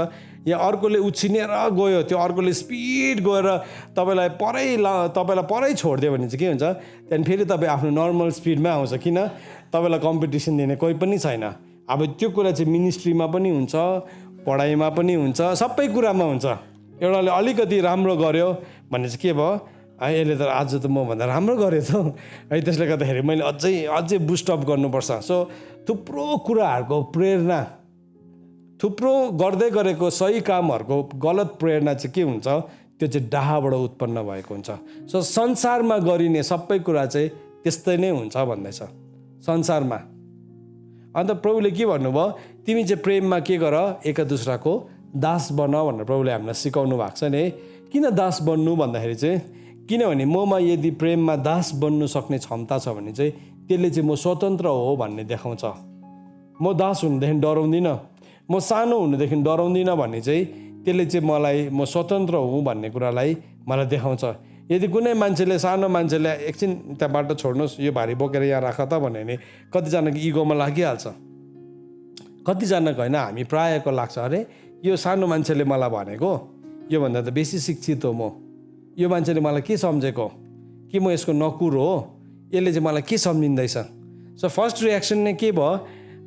या अर्कोले उछिनेर गयो, त्यो अर्कोले स्पिड गएर तपाईँलाई परै छोडिदियो भने चाहिँ के हुन्छ, त्यहाँदेखि फेरि तपाईँ आफ्नो नर्मल स्पिडमा आउँछ। किन? तपाईँलाई कम्पिटिसन दिने कोही पनि छैन। अब त्यो कुरा चाहिँ मिनिस्ट्रीमा पनि हुन्छ, पढाइमा पनि हुन्छ, सबै कुरामा हुन्छ। एउटाले अलिकति राम्रो गर्यो भने चाहिँ के भयो, यसले त आज त मभन्दा राम्रो गरेँ त है, त्यसले गर्दाखेरि मैले अझै बुस्टअप गर्नुपर्छ। सो थुप्रो कुराहरूको प्रेरणा, थुप्रो गर्दै गरेको सही कामहरूको गलत प्रेरणा चाहिँ के हुन्छ, त्यो चाहिँ डाहाबाट उत्पन्न भएको हुन्छ। सो संसारमा गरिने सबै कुरा चाहिँ त्यस्तै नै हुन्छ भन्दैछ संसारमा। अन्त प्रभुले के भन्नुभयो, तिमी चाहिँ प्रेममा के गर, एक दुसराको दास बन भनेर प्रभुले हामीलाई सिकाउनु भएको छ नि। किन दास बन्नु भन्दाखेरि चाहिँ, किनभने ममा यदि प्रेममा दास बन्नु सक्ने क्षमता छ भने चाहिँ त्यसले चाहिँ म स्वतन्त्र हो भन्ने देखाउँछ। म दास हुनुदेखि डराउँदिनँ, म सानो हुनुदेखि डराउँदिनँ भन्ने चाहिँ त्यसले चाहिँ मलाई म स्वतन्त्र हुँ भन्ने कुरालाई मलाई देखाउँछ। यदि कुनै मान्छेले, सानो मान्छेले एकछिन त्यहाँ बाटो छोड्नुहोस्, यो भारी बोकेर यहाँ राख त भन्यो भने कतिजनाको इगोमा लागिहाल्छ, कतिजनाको होइन, हामी प्रायःको लाग्छ, अरे यो सानो मान्छेले मलाई भनेको, योभन्दा त बेसी शिक्षित हो म, यो मान्छेले मलाई के सम्झेको कि म यसको नकुर हो, यसले चाहिँ मलाई के सम्झिँदैछ। सो फर्स्ट रियाक्सन नै के भयो,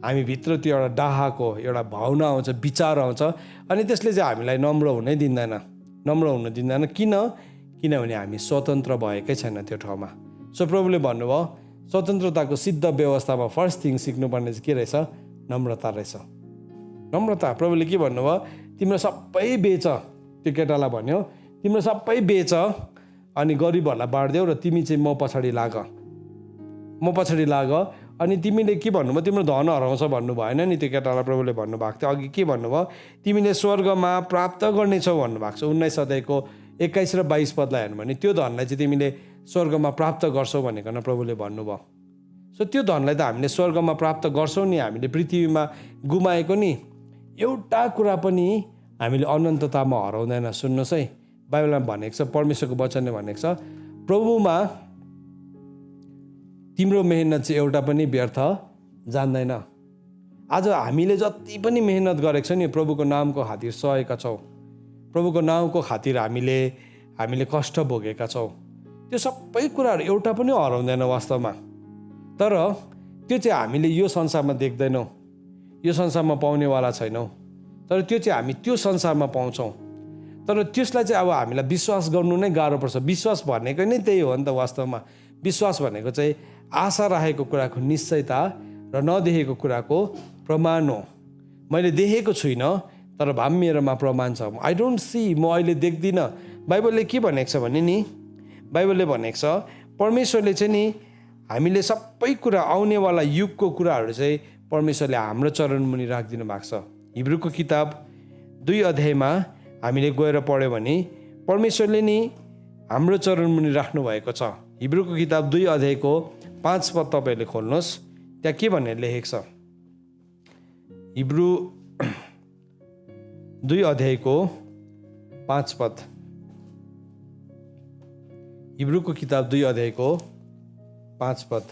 हामीभित्र त्यो एउटा डाहाको एउटा भावना आउँछ, विचार आउँछ, अनि त्यसले चाहिँ हामीलाई नम्र हुन दिँदैन। किनभने हामी स्वतन्त्र भएकै छैन त्यो ठाउँमा। सो प्रभुले भन्नुभयो स्वतन्त्रताको सिद्ध व्यवस्थामा फर्स्ट थिङ सिक्नुपर्ने चाहिँ के रहेछ, नम्रता रहेछ। नम्रता। प्रभुले के भन्नुभयो, तिम्रो सबै बेच, त्यो केटालाई भन्यो, तिम्रो सबै बेच अनि गरिबहरूलाई बाँडिदेऊ र तिमी चाहिँ म पछाडि लाग। अनि तिमीले के भन्नुभयो, तिम्रो धन हराउँछ भन्नु भएन नि, त्यो केटालाई प्रभुले भन्नुभएको थियो। अघि के भन्नुभयो, तिमीले स्वर्गमा प्राप्त गर्नेछौ भन्नुभएको छ। 19 अध्यायको 21 र 22 पदलाई हेर्नु भने त्यो धनलाई चाहिँ तिमीले स्वर्गमा प्राप्त गर्छौ भनेर प्रभुले भन्नुभयो। सो त्यो धनलाई त हामीले स्वर्गमा प्राप्त गर्छौँ नि, हामीले पृथ्वीमा गुमाएको नि एउटा कुरा पनि हामीले अनन्ततामा हराउँदैन। सुन्नुहोस् है, बाइबलमा भनेको छ, परमेश्वरको वचनले भनेको छ, प्रभुमा तिम्रो मेहनत चाहिँ एउटा पनि व्यर्थ जान्दैन। आज हामीले जति पनि मेहनत गरेको छ नि, प्रभुको नामको खातिर सहेका छौँ, प्रभुको नामको खातिर हामीले कष्ट भोगेका छौँ, त्यो सबै कुराहरू एउटा पनि हराउँदैन वास्तवमा। तर त्यो चाहिँ हामीले यो संसारमा देख्दैनौँ, यो संसारमा पाउनेवाला छैनौँ, तर त्यो चाहिँ हामी त्यो संसारमा पाउँछौँ। तर त्यसलाई चाहिँ अब हामीलाई विश्वास गर्नु नै गाह्रो पर्छ। विश्वास भनेको नै त्यही हो नि त। वास्तवमा विश्वास भनेको चाहिँ आशा राखेको कुराको निश्चयता र नदेखेको कुराको प्रमाण हो। मैले देखेको छुइनँ तर भए पनि मेरोमा प्रमाण छ। आई डोन्ट सी, म अहिले देख्दिनँ। बाइबलले के भनेको छ भने नि, बाइबलले भनेको छ परमेश्वरले चाहिँ नि हामीले सबै कुरा आउनेवाला युगको कुराहरू चाहिँ परमेश्वरले हाम्रो चरणमुनि राखिदिनु भएको छ। हिब्रूको किताब 2 अध्यायमा हामीले गएर पढ्यो भने परमेश्वरले नि हाम्रो चरणमुनि राख्नु भएको छ। हिब्रूको किताब 2 अध्यायको 5 पद तपाईँहरूले खोल्नुहोस्, त्यहाँ के भनेर लेखेको छ। हिब्रू 2 अध्यायको 5 पद, हिब्रूको किताब 2 अध्यायको 5 पद।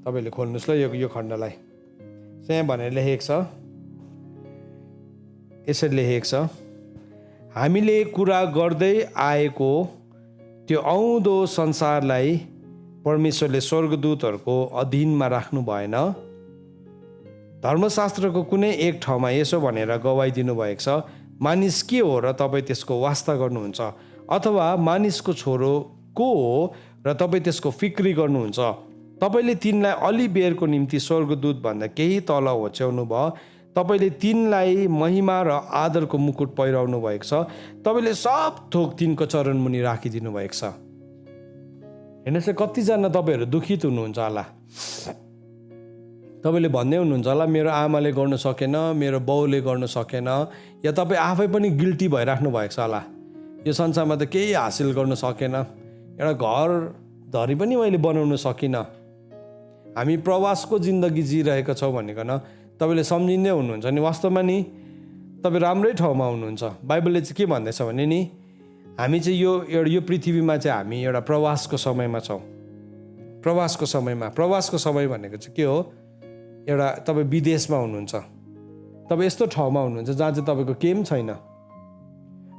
तपाईँले खोल्नुहोस् ल यो खण्डलाई। यहाँ भनेर लेखेको छ, यसरी लेखेको छ, हामीले कुरा गर्दै आएको त्यो आउँदो संसारलाई परमेश्वरले स्वर्गदूतहरूको अधीनमा राख्नु भएन। धर्मशास्त्रको कुनै एक ठाउँमा यसो भनेर गवाई दिनु भएको छ, मानिस के हो र तपाईँ त्यसको वास्ता गर्नुहुन्छ, अथवा मानिसको छोरो को हो र तपाईँ त्यसको फिक्री गर्नुहुन्छ। तपाईँले तिनलाई अलि बेरको निम्ति स्वर्गदूत भन्दा केही तल होच्याउनु भयो। तपाईँले तिनलाई महिमा र आदरको मुकुट पहिराउनु भएको छ। तपाईँले सब थोक तिनको चरणमुनि राखिदिनु भएको छ। हेर्नुहोस्, कतिजना तपाईँहरू दुखित हुनुहुन्छ होला। तपाईँले भन्दै हुनुहुन्छ होला मेरो आमाले गर्न सकेन, मेरो बाउले गर्न सकेन, या तपाईँ आफै पनि गिल्टी भइराख्नु भएको छ होला। यो संसारमा त केही हासिल गर्न सकेन, एउटा घर धरी पनि मैले बनाउन सकिनँ, हामी प्रवासको जिन्दगी जिरहेका छौँ भनिकन तपाईँले सम्झिँदै हुनुहुन्छ नि। वास्तवमा नि तपाईँ राम्रै ठाउँमा हुनुहुन्छ। बाइबलले चाहिँ के भन्दैछ भने नि हामी चाहिँ यो पृथ्वीमा चाहिँ हामी एउटा प्रवासको समयमा छौँ। प्रवासको समय भनेको चाहिँ के हो, एउटा तपाईँ विदेशमा हुनुहुन्छ, तपाईँ यस्तो ठाउँमा हुनुहुन्छ जहाँ चाहिँ तपाईँको केही पनि छैन,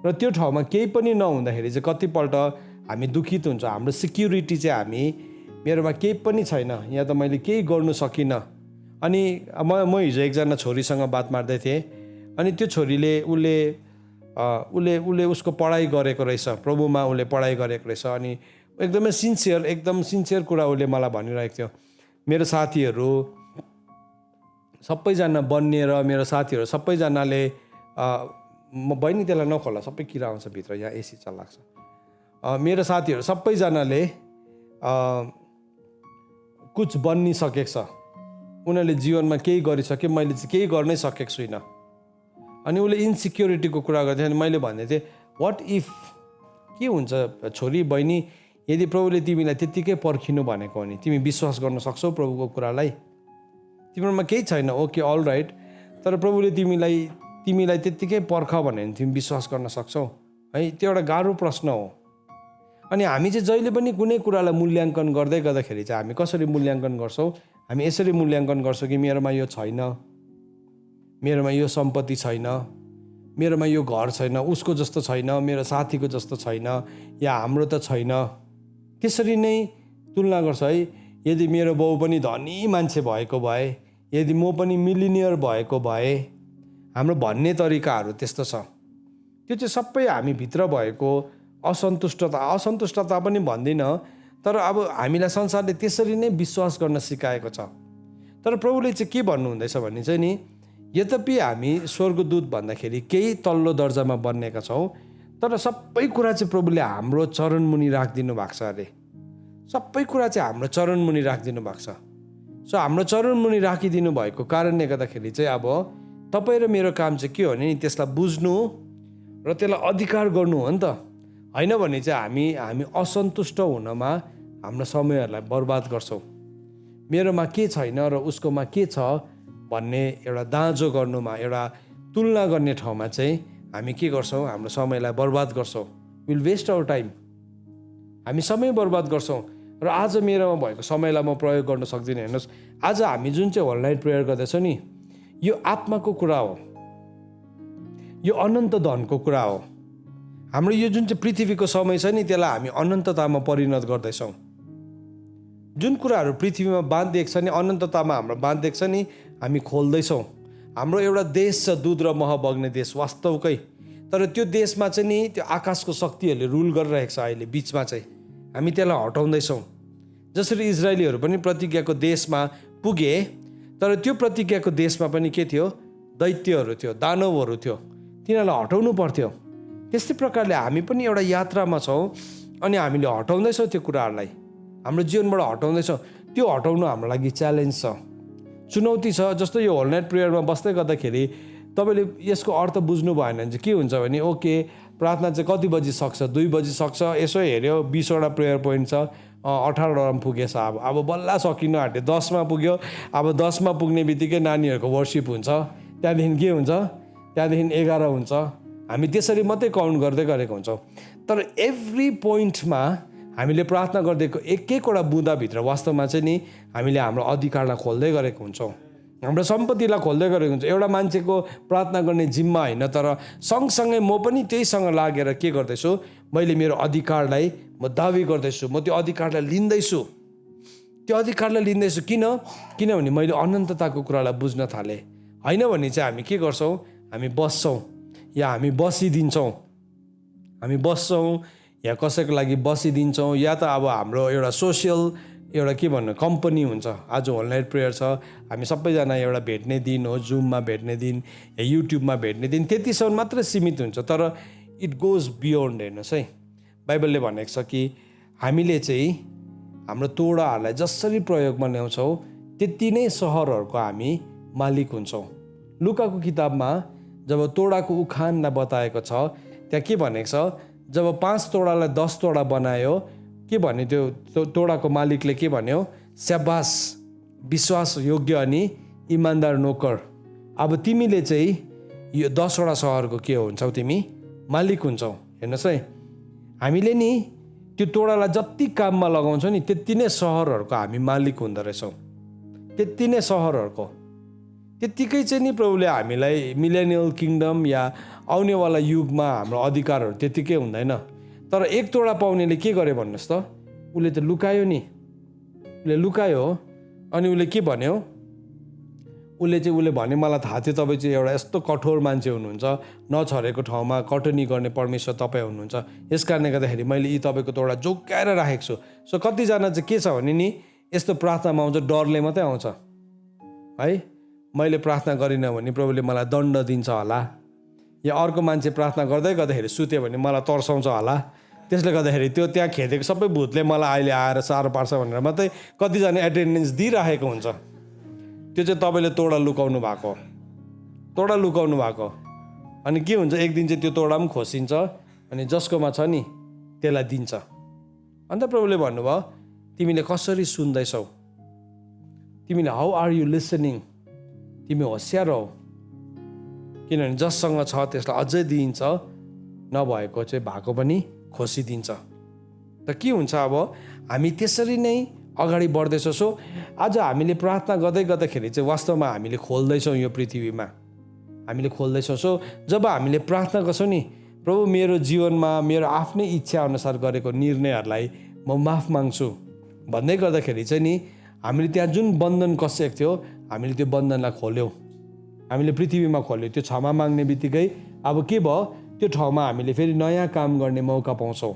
र त्यो ठाउँमा केही पनि नहुँदाखेरि चाहिँ कतिपल्ट हामी दुखित हुन्छ। हाम्रो सिक्युरिटी चाहिँ मेरोमा केही पनि छैन, यहाँ त मैले केही गर्नु सकिनँ। अनि म हिजो एकजना छोरीसँग बात मार्दै थिएँ, अनि त्यो छोरीले उसले उसको पढाइ गरेको रहेछ, प्रभुमा उसले पढाइ गरेको रहेछ। अनि एकदम सिन्सियर कुरा उसले मलाई भनिरहेको थियो। मेरो साथीहरू सबैजना बनिएर, मेरो साथीहरू सबैजनाले बहिनी त्यसलाई नखोला, सबै किरा आउँछ भित्र, यहाँ एसी चलाएको छ। मेरो साथीहरू सबैजनाले कुछ बनिसकेको छ, उनीहरूले जीवनमा केही गरिसके, मैले चाहिँ केही गर्नै सकेको छुइनँ। अनि उसले इन्सिक्योरिटीको कुरा गर्थ्यो। अनि मैले भन्दै थिएँ वाट इफ, के हुन्छ छोरी बहिनी, यदि प्रभुले तिमीलाई त्यत्तिकै पर्खिनु भनेको हो भने तिमी विश्वास गर्न सक्छौ प्रभुको कुरालाई? तिम्रोमा केही छैन, ओके अल राइट, तर प्रभुले तिमीलाई त्यत्तिकै पर्ख भने तिमी विश्वास गर्न सक्छौ है? त्यो एउटा गाह्रो प्रश्न हो। अनि हामी चाहिँ जहिले पनि कुनै कुरालाई मूल्याङ्कन गर्दै गर्दाखेरि चाहिँ हामी कसरी मूल्याङ्कन गर्छौँ? हामी यसरी मूल्याङ्कन गर्छौँ कि मेरोमा यो छैन, मेरोमा यो सम्पत्ति छैन, मेरोमा यो घर छैन, उसको जस्तो छैन, मेरो साथीको जस्तो छैन, या हाम्रो त छैन। त्यसरी नै तुलना गर्छ है। यदि मेरो बाउ पनि धनी मान्छे भएको भए, यदि म पनि मिलिनियर भएको भए, हाम्रो भन्ने तरिकाहरू त्यस्तो छ। त्यो चाहिँ सबै हामीभित्र भएको असन्तुष्टता पनि भन्दिनँ, तर अब हामीलाई संसारले त्यसरी नै विश्वास गर्न सिकाएको छ। तर प्रभुले चाहिँ के भन्नुहुँदैछ भने चाहिँ नि, यद्यपि हामी स्वर्गदूत भन्दाखेरि केही तल्लो दर्जामा बन्नेका छौँ, तर सबै कुरा चाहिँ प्रभुले हाम्रो चरणमुनि राखिदिनु भएको छ अरे। सबै कुरा चाहिँ हाम्रो चरणमुनि राखिदिनु भएको छ। सो हाम्रो चरणमुनि राखिदिनु भएको कारणले गर्दाखेरि चाहिँ अब तपाईँ र मेरो काम चाहिँ के हो भने त्यसलाई बुझ्नु र त्यसलाई अधिकार गर्नु हो नि त। होइन भने चाहिँ हामी असन्तुष्ट हुनमा हाम्रो समयहरूलाई बर्बाद गर्छौँ। मेरोमा के छैन र उसकोमा के छ भन्ने एउटा दाँजो गर्नुमा, एउटा तुलना गर्ने ठाउँमा चाहिँ हामी के गर्छौँ? हाम्रो समयलाई बर्बाद गर्छौँ। Will waste our time. हामी समय बर्बाद गर्छौँ। र आज मेरोमा भएको समयलाई म प्रयोग गर्न सक्दिनँ। हेर्नुहोस्, आज हामी जुन चाहिँ होल नाइट प्रेयर गर्दैछौँ नि, यो आत्माको कुरा हो, यो अनन्त धनको कुरा हो। हाम्रो यो जुन चाहिँ पृथ्वीको समय छ नि त्यसलाई हामी अनन्ततामा परिणत गर्दैछौँ। जुन कुराहरू पृथ्वीमा बाँधिएको छ नि अनन्ततामा हाम्रो बाँधिएको छ नि हामी खोल्दैछौँ। हाम्रो एउटा देश छ दुध र मह बग्ने देश वास्तवकै, तर त्यो देशमा चाहिँ नि त्यो आकाशको शक्तिहरूले रुल गरिरहेको छ अहिले बिचमा चाहिँ, हामी त्यसलाई हटाउँदैछौँ। जसरी इजरायलीहरू पनि प्रतिज्ञाको देशमा पुगे, तर त्यो प्रतिज्ञाको देशमा पनि के थियो, दैत्यहरू थियो, दानवहरू थियो, तिनीहरूलाई हटाउनु पर्थ्यो। त्यस्तै प्रकारले हामी पनि एउटा यात्रामा छौँ अनि हामीले हटाउँदैछौँ त्यो कुराहरूलाई, हाम्रो जीवनबाट हटाउँदैछौँ। त्यो हटाउनु हाम्रो लागि च्यालेन्ज छ, चुनौती छ। जस्तो यो होल नाइट प्रेयरमा बस्दै गर्दाखेरि तपाईँले यसको अर्थ बुझ्नु भएन भने चाहिँ के हुन्छ भने ओके प्रार्थना चाहिँ कति बजी सक्छ, 2 बजी सक्छ, यसो हेऱ्यो 20वटा प्रेयर पोइन्ट छ, 18वटा पुगेछ, अब बल्ल सकिनु आँट्यो, 10मा पुग्यो। अब 10मा पुग्ने बित्तिकै नानीहरूको वर्सिप हुन्छ, त्यहाँदेखि के हुन्छ, त्यहाँदेखि 11 हुन्छ। हामी त्यसरी मात्रै काउन्ट गर्दै गरेको हुन्छौँ। तर एभ्री पोइन्टमा हामीले प्रार्थना गरिदिएको एक एकवटा बुँदाभित्र वास्तवमा चाहिँ नि हामीले हाम्रो अधिकारलाई खोल्दै गरेको हुन्छौँ, हाम्रो सम्पत्तिलाई खोल्दै गरेको हुन्छ। एउटा मान्छेको प्रार्थना गर्ने जिम्मा होइन, तर सँगसँगै म पनि त्यहीसँग लागेर के गर्दैछु, मैले मेरो अधिकारलाई म दावी गर्दैछु, म त्यो अधिकारलाई लिँदैछु, त्यो अधिकारलाई लिँदैछु। किनभने मैले अनन्तताको कुरालाई बुझ्न थालेँ। होइन भने चाहिँ हामी के गर्छौँ, हामी बस्छौँ या हामी बसिदिन्छौँ, हामी बस्छौँ या कसैको लागि बसिदिन्छौँ, या त अब हाम्रो एउटा सोसियल एउटा के भन्नु कम्पनी हुन्छ। आज होल नाइट प्रेयर छ, हामी सबैजना एउटा भेट्ने दिन हो, जुममा भेट्ने दिन या युट्युबमा भेट्ने दिन, त्यतिसम्म मात्रै सीमित हुन्छ। तर इट गोज बियोन्ड। हेर्नुहोस् है, बाइबलले भनेको छ कि हामीले चाहिँ हाम्रो तोडाहरूलाई जसरी प्रयोगमा ल्याउँछौँ त्यति नै सहरहरूको हामी मालिक हुन्छौँ। लुकाको किताबमा जब तोडाको उखानलाई बताएको छ, त्यहाँ के भनेको छ, जब 5 तोडालाई 10 तोडा बनायो, के भन्यो त्यो तोडाको मालिकले के भन्यो, स्याबास विश्वास योग्य अनि इमान्दार नोकर, अब तिमीले चाहिँ यो 10वटा सहरको के हुन्छौ, तिमी मालिक हुन्छौ। हेर्नुहोस् है, हामीले नि त्यो तोडालाई जति काममा लगाउँछौँ नि त्यति नै सहरहरूको हामी मालिक हुँदो रहेछौँ, त्यति नै सहरहरूको। त्यत्तिकै चाहिँ नि प्रभुले हामीलाई मिलेनियल किङडम या आउनेवाला युगमा हाम्रो अधिकारहरू त्यत्तिकै हुँदैन। तर 1 तोडा पाउनेले के गर्यो भन्नुहोस् त, उसले त लुकायो नि, उसले लुकायो। अनि उसले के भन्यो, उसले भने मलाई थाहा थियो तपाईँ चाहिँ एउटा यस्तो कठोर मान्छे हुनुहुन्छ, नछरेको ठाउँमा कटनी गर्ने परमेश्वर तपाईँ हुनुहुन्छ, यस कारणले गर्दाखेरि मैले यी तपाईँको तोडा जोगाएर राखेको छु। सो कतिजना चाहिँ के छ भने नि यस्तो प्रार्थनामा आउँछ, डरले मात्रै आउँछ है, मैले प्रार्थना गरिनँ भने प्रभुले मलाई दण्ड दिन्छ होला, या अर्को मान्छे प्रार्थना गर्दाखेरि सुत्यो भने मलाई तर्साउँछ होला, त्यसले गर्दाखेरि त्यो त्यहाँ खेदेको सबै भूतले मलाई अहिले आएर साह्रो पार्छ भनेर मात्रै कतिजना एटेन्डेन्स दिइराखेको हुन्छ। त्यो चाहिँ तपाईँले तोडा लुकाउनु भएको, तोडा लुकाउनु भएको। अनि के हुन्छ, एक दिन चाहिँ त्यो तोडा पनि खोसिन्छ अनि जसकोमा छ नि त्यसलाई दिन्छ। अन्त प्रभुले भन्नुभयो तिमीले कसरी सुन्दैछौ, तिमीले हाउ आर यु लिसनिङ, तिमी होसियार हौ, किनभने जससँग छ त्यसलाई अझै दिइन्छ, नभएको चाहिँ भएको पनि खोसिदिन्छ। त के हुन्छ, अब हामी त्यसरी नै अगाडि बढ्दैछौँ। सो आज हामीले प्रार्थना गर्दाखेरि चाहिँ वास्तवमा हामीले खोल्दैछौँ यो पृथ्वीमा, हामीले खोल्दैछौँ। सो जब हामीले प्रार्थना गर्छौँ नि, प्रभु मेरो जीवनमा मेरो आफ्नै इच्छा अनुसार गरेको निर्णयहरूलाई म माफ माग्छु भन्दै गर्दाखेरि चाहिँ नि हामीले त्यहाँ जुन बन्धन कसिएको थियो हामीले त्यो बन्धनलाई खोल्यौँ, हामीले पृथ्वीमा खोल्यौँ। त्यो क्षमा माग्ने बित्तिकै अब के भयो, त्यो ठाउँमा हामीले फेरि नयाँ काम गर्ने मौका पाउँछौँ,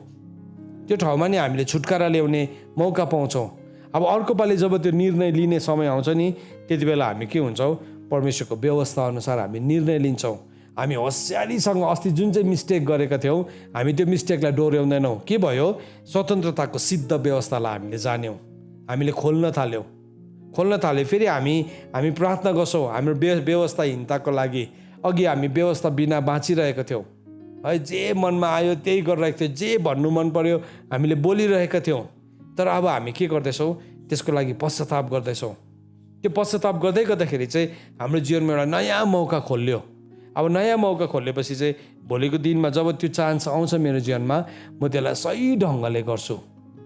त्यो ठाउँमा नि हामीले छुटकारा ल्याउने मौका पाउँछौँ। अब अर्को पालि जब त्यो निर्णय लिने समय आउँछ नि त्यति बेला हामी के हुन्छौँ, परमेश्वरको व्यवस्था अनुसार हामी निर्णय लिन्छौँ। हामी होसियारीसँग अस्ति जुन चाहिँ मिस्टेक गरेका थियौँ हामी त्यो मिस्टेकलाई डोर्याउँदैनौँ। के भयो, स्वतन्त्रताको सिद्ध व्यवस्थालाई हामीले जान्यौँ, हामीले खोल्न थाल्यो। फेरि हामी प्रार्थना गर्छौँ हाम्रो व्यवस्थाहीनताको लागि। अघि हामी व्यवस्था बिना बाँचिरहेका थियौँ है, जे मनमा आयो त्यही गरिरहेको थियो, जे भन्नु मन पर्यो हामीले बोलिरहेका थियौँ। तर अब हामी के गर्दैछौँ, त्यसको लागि पश्चाताप गर्दैछौँ। त्यो पश्चाताप गर्दाखेरि चाहिँ हाम्रो जीवनमा एउटा नयाँ मौका खोल्यो। अब नयाँ मौका खोलेपछि चाहिँ भोलिको दिनमा जब त्यो चान्स आउँछ मेरो जीवनमा, म त्यसलाई सही ढङ्गले गर्छु।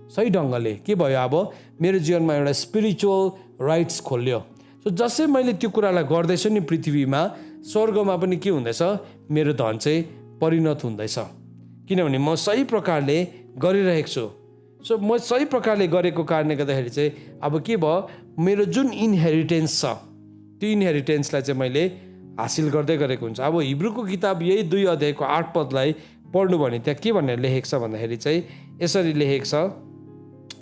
सही ढङ्गले के भयो, अब मेरो जीवनमा एउटा स्पिरिचुअल राइट्स खोल्यो। सो जसै मैले त्यो कुरालाई गर्दैछु नि पृथ्वीमा, स्वर्गमा पनि के हुँदैछ, मेरो धन चाहिँ परिणत हुँदैछ। किनभने म सही प्रकारले गरिरहेको छु। सो म सही प्रकारले गरेको कारणले गर्दाखेरि चाहिँ अब के भयो, मेरो जुन इन्हेरिटेन्स छ त्यो इन्हेरिटेन्सलाई चाहिँ मैले हासिल गर्दै गरेको हुन्छ। अब हिब्रूको किताब यही 2 अध्यायको 8 पदलाई पढ्नु भने त्यहाँ के भनेर लेखेको छ भन्दाखेरि चाहिँ यसरी लेखेको छ,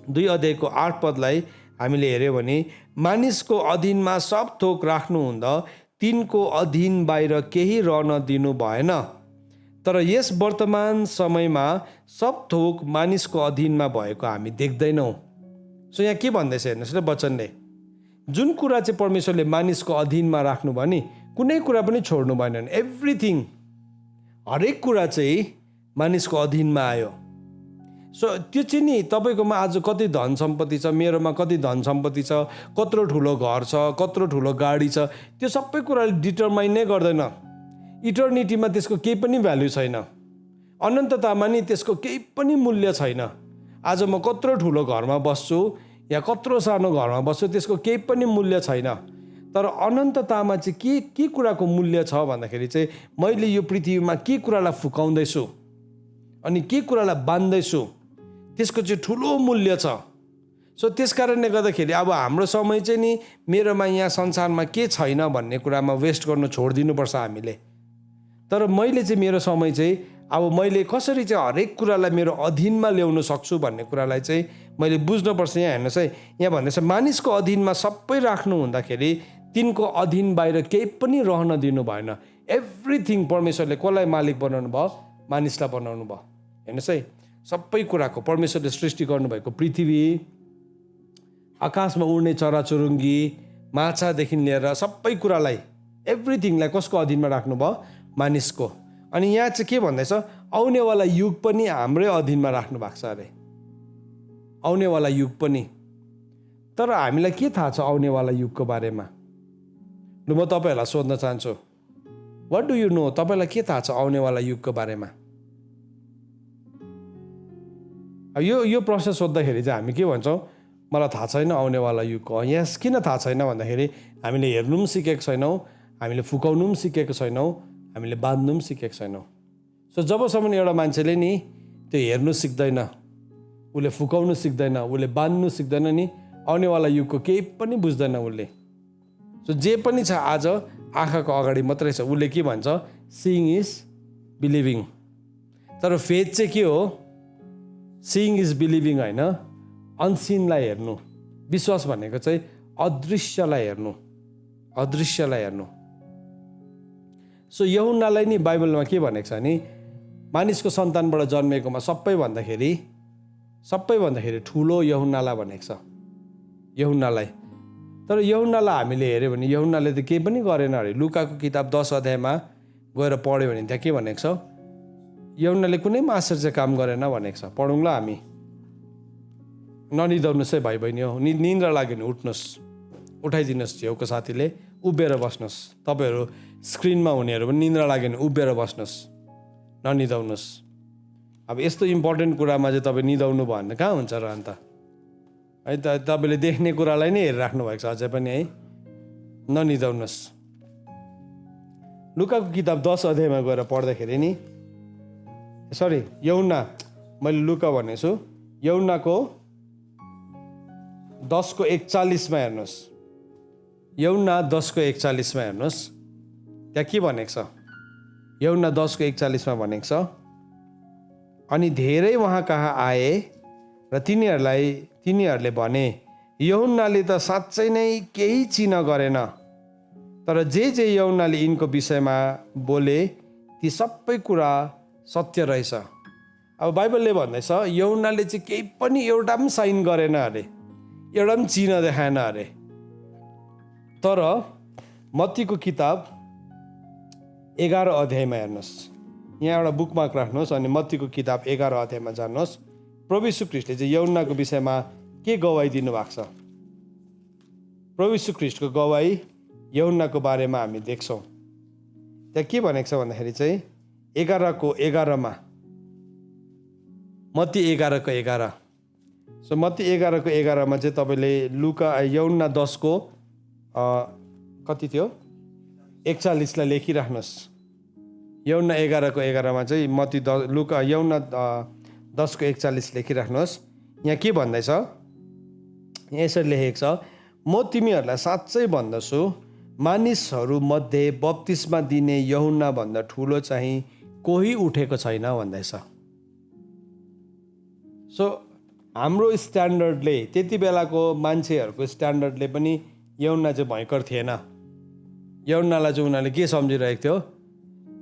2 अध्यायको 8 पदलाई हामीले हेऱ्यौँ भने, मानिसको अधीनमा सब थोक राख्नु हुँदा तिनको अधीन बाहिर केही रहन दिनु भएन, तर यस वर्तमान समयमा सब थोक मानिसको अधीनमा भएको हामी देख्दैनौँ। सो यहाँ के भन्दैछ हेर्नुहोस् ल वचनले, जुन कुरा चाहिँ परमेश्वरले मानिसको अधीनमा राख्नु भयो नि, कुनै कुरा पनि छोड्नु भएन। एभ्रिथिङ, हरेक कुरा चाहिँ मानिसको अधीनमा आयो। सो त्यो चाहिँ नि तपाईँकोमा आज कति धन सम्पत्ति छ, मेरोमा कति धन सम्पत्ति छ, कत्रो ठुलो घर छ, कत्रो ठुलो गाडी छ, त्यो सबै कुराले डिटरमाइन नै गर्दैन। इटर्निटीमा त्यसको केही पनि भ्याल्यु छैन। अनन्ततामा नि त्यसको केही पनि मूल्य छैन। आज म कत्रो ठुलो घरमा बस्छु या कत्रो सानो घरमा बस्छु, त्यसको केही पनि मूल्य छैन। तर अनन्ततामा चाहिँ के कुराको मूल्य छ भन्दाखेरि चाहिँ मैले यो पृथ्वीमा के कुरालाई फुकाउँदैछु अनि के कुरालाई बाँध्दैछु, त्यसको चाहिँ ठुलो मूल्य छ। सो त्यस कारणले गर्दाखेरि अब हाम्रो समय चाहिँ नि मेरोमा यहाँ संसारमा के छैन भन्ने कुरामा वेस्ट गर्नु छोडिदिनुपर्छ हामीले। तर मैले चाहिँ मेरो समय चाहिँ अब मैले कसरी चाहिँ हरेक कुरालाई मेरो अधीनमा ल्याउन सक्छु भन्ने कुरालाई चाहिँ मैले बुझ्नुपर्छ। यहाँ हेर्नुहोस् है, यहाँ भन्दैछ मानिसको अधीनमा सबै राख्नु हुँदाखेरि तिनको अधीन बाहिर केही पनि रहन दिनु भएन। एभ्रिथिङ परमेश्वरले कसलाई मालिक बनाउनु भयो? मानिसलाई बनाउनु भयो। हेर्नुहोस् है, सबै कुराको परमेश्वरले सृष्टि गर्नुभएको पृथ्वी, आकाशमा उड्ने चराचुरुङ्गी, माछादेखि लिएर सबै कुरालाई, एभ्रिथिङलाई कसको अधीनमा राख्नुभयो? मानिसको। अनि यहाँ चाहिँ के भन्दैछ, आउनेवाला युग पनि हाम्रै अधीनमा राख्नु भएको छ अरे, आउनेवाला युग पनि। तर हामीलाई के थाहा छ आउनेवाला युगको बारेमा? लु म तपाईँहरूलाई सोध्न चाहन्छु, वाट डु यु नो? तपाईँलाई के थाहा छ आउनेवाला युगको बारेमा? यो प्रश्न सोद्धाखेरि चाहिँ हामी के भन्छौँ, मलाई थाहा छैन आउनेवाला युगको। यहाँ किन थाहा छैन भन्दाखेरि हामीले हेर्नु पनि सिकेको छैनौँ, हामीले फुकाउनु पनि सिकेको छैनौँ, हामीले बाँध्नु पनि सिकेको छैनौँ। सो जबसम्म एउटा मान्छेले नि त्यो हेर्नु सिक्दैन, उसले फुकाउनु सिक्दैन, उसले बाँध्नु सिक्दैन नि, आउनेवाला युगको केही पनि बुझ्दैन उसले। सो जे पनि छ आज आँखाको अगाडि मात्रै छ। उसले के भन्छ, सिइङ इज बिलिभिङ। तर फेथ चाहिँ के हो? सिइङ इज बिलिभिङ होइन, अनसिनलाई हेर्नु। विश्वास भनेको चाहिँ अदृश्यलाई हेर्नु, अदृश्यलाई हेर्नु। सो यूहन्नालाई नि बाइबलमा के भनेको छ नि, मानिसको सन्तानबाट जन्मेकोमा सबैभन्दाखेरि ठुलो यूहन्नालाई भनेको छ, यूहन्नालाई। तर यूहन्नालाई हामीले हेऱ्यो भने यूहन्नाले त केही पनि गरेन अरे। लुकाको किताब 10 अध्यायमा गएर पढ्यो भने त्यहाँ के भनेको छ, यूहन्नाले कुनै आश्चर्य काम गरेन भनेको छ। पढौँ ल हामी। ननिदाउनुहोस् है भाइ बहिनी हो, निन्द्रा लाग्यो भने उठ्नुहोस्, उठाइदिनुहोस्, छेउको साथीले उभिएर बस्नुहोस्। तपाईँहरू स्क्रिनमा हुनेहरू पनि निन्द्रा लाग्यो भने उभिएर बस्नुहोस्, ननिदाउनुहोस्। अब यस्तो इम्पोर्टेन्ट कुरामा चाहिँ तपाईँ निदाउनु भयो भने कहाँ हुन्छ र अन्त है त? तपाईँले देख्ने कुरालाई नै हेरिराख्नु भएको छ अझै पनि है, ननिदाउनुहोस्। लुकाको किताब 10 अध्यायमा गएर पढ्दाखेरि नि, सरी यूहन्ना, मैले लुका भनेको छु, यूहन्नाको 10:41 हेर्नुहोस्, यूहन्ना 10:41 हेर्नुहोस्, त्यहाँ के भनेको छ? यूहन्ना 10:41 भनेको छ, अनि धेरै उहाँ कहाँ आए र तिनीहरूले भने, यूहन्नाले त साँच्चै नै केही चिन्ह गरेन, तर जे यूहन्नाले यिनको विषयमा बोले ती सबै कुरा सत्य रहेछ। अब बाइबलले भन्दैछ यूहन्नाले चाहिँ केही पनि एउटा पनि साइन गरेन अरे, एउटा पनि चिन्ह देखाएन अरे। तर मत्तीको किताब 11 अध्यायमा हेर्नुहोस्, यहाँ एउटा बुकमार्क राख्नुहोस् अनि मत्तीको किताब 11 अध्यायमा जानुहोस्। प्रभु यीशु ख्रीष्टले चाहिँ यूहन्नाको विषयमा के गवाही दिनुभएको छ? प्रभु यीशु ख्रीष्टको गवाही यूहन्नाको बारेमा हामी देख्छौँ। त्यहाँ के भनेको छ भन्दाखेरि चाहिँ 11:11 मत्ती 11:11। सो मत्ती 11:11 चाहिँ तपाईँले यूहन्ना 10 कति थियो 41 लेखिराख्नुहोस्। यौना 11:11 चाहिँ मत्ती लुका यौना 10:41 लेखिराख्नुहोस्। यहाँ के भन्दैछ? यसरी लेखेको छ, म तिमीहरूलाई साँच्चै भन्दछु, मानिसहरू मध्ये बप्तिस्मा दिने यूहन्ना भन्दा ठुलो चाहिँ कोही उठेको छैन भन्दैछ। सो हाम्रो स्ट्यान्डर्डले, त्यति बेलाको मान्छेहरूको स्ट्यान्डर्डले पनि यूहन्ना चाहिँ भयङ्कर थिएन। यूहन्नालाई चाहिँ उनीहरूले के सम्झिरहेको थियो?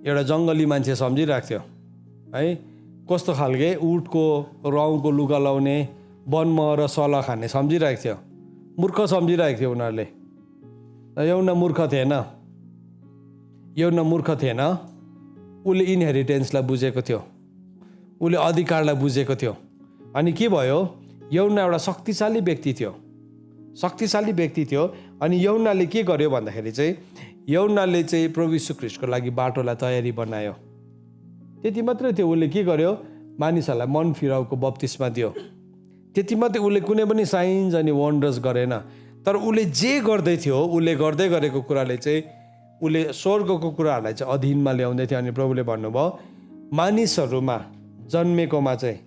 एउटा जङ्गली मान्छे सम्झिरहेको थियो है। कस्तो खालके उटको रौँको लुगा लाउने, वनमा र सला खाने सम्झिरहेको थियो। मूर्ख सम्झिरहेको थियो उनीहरूले। यूहन्ना मूर्ख थिएन। यूहन्ना मूर्ख थिएन। उसले इनहेरिटेन्सलाई बुझेको थियो, उसले अधिकारलाई बुझेको थियो। अनि के भयो? यूहन्ना एउटा शक्तिशाली व्यक्ति थियो, शक्तिशाली व्यक्ति थियो। अनि यूहन्नाले के गर्यो भन्दाखेरि चाहिँ यूहन्नाले चाहिँ प्रभु यीशु ख्रीष्टको लागि बाटोलाई तयारी बनायो। त्यति मात्रै थियो। उसले के गर्यो? मानिसहरूलाई मन फिराउको बप्तिस्मा दियो। त्यति मात्रै। उसले कुनै पनि साइन्स अनि वन्डर्स गरेन। तर उसले जे गर्दै थियो, उसले गर्दै गरेको कुराले चाहिँ उसले स्वर्गको कुराहरूलाई चाहिँ अधीनमा ल्याउँदै थियो। अनि प्रभुले भन्नुभयो, मानिसहरूमा जन्मेकोमा चाहिँ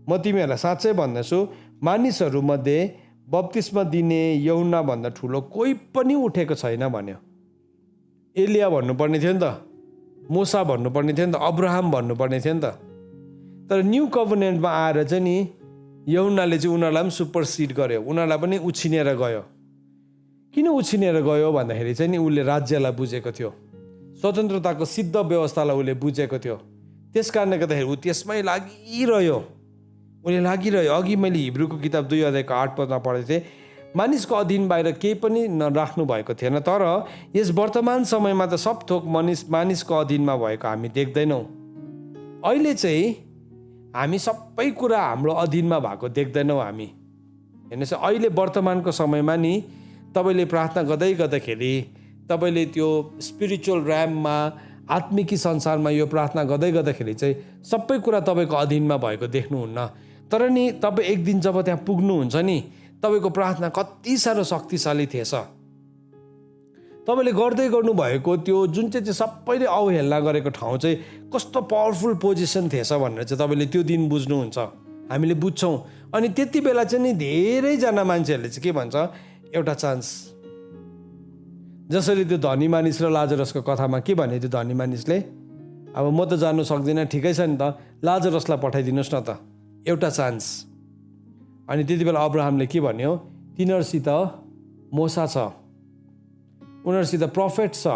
म तिमीहरूलाई साँच्चै भन्दछु, मानिसहरूमध्ये बप्तिस्मा दिने यूहन्ना भन्दा ठुलो कोही पनि उठेको छैन भन्यो। एलिया भन्नुपर्ने थियो नि त, मूसा भन्नुपर्ने थियो नि त, अब्राहम भन्नुपर्ने थियो नि त। तर न्यू कभनेन्टमा आएर चाहिँ नि यूहन्नाले चाहिँ उनीहरूलाई पनि सुपरसिड गर्यो, उनीहरूलाई पनि उछिनेर गयो। किन उछिनेर गयो भन्दाखेरि चाहिँ नि उसले राज्यलाई बुझेको थियो, स्वतन्त्रताको सिद्ध व्यवस्थालाई उसले बुझेको थियो। त्यस कारणले गर्दाखेरि ऊ त्यसमै लागिरह्यो, उसले लागिरह्यो। अघि मैले हिब्रूको किताब 2:8 पढेको थिएँ, मानिसको अधीन बाहिर केही पनि नराख्नु भएको थिएन। तर यस वर्तमान समयमा त सब थोक मानिसको अधीनमा भएको हामी देख्दैनौँ। अहिले चाहिँ हामी सबै कुरा हाम्रो अधीनमा भएको देख्दैनौँ हामी। हेर्नुहोस्, अहिले वर्तमानको समयमा नि तपाईँले प्रार्थना गर्दाखेरि, तपाईँले त्यो स्पिरिचुअल ऱ्याममा, आत्मिकी संसारमा यो प्रार्थना गर्दाखेरि चाहिँ सबै कुरा तपाईँको अधीनमा भएको देख्नुहुन्न। तर नि तपाईँ एक दिन जब त्यहाँ पुग्नुहुन्छ नि, तपाईँको प्रार्थना कति साह्रो शक्तिशाली थिएछ। तपाईँले गर्दै गर्नुभएको त्यो जुन चाहिँ सबैले अवहेलना गरेको ठाउँ चाहिँ कस्तो पावरफुल पोजिसन थिएछ भनेर चाहिँ तपाईँले त्यो दिन बुझ्नुहुन्छ, हामीले बुझ्छौँ। अनि त्यति बेला चाहिँ नि धेरैजना मान्छेहरूले चाहिँ के भन्छ, एउटा चान्स। जसरी त्यो धनी मानिस र लाजरसको कथामा के भने त्यो धनी मानिसले, अब म त जानु सक्दिनँ, ठिकै छ नि त, लाजरसलाई पठाइदिनुहोस् न त, एउटा चान्स। अनि त्यति बेला अब्राहमले के भन्यो, तिनीहरूसित मूसा छ, उनीहरूसित प्रोफेट छ,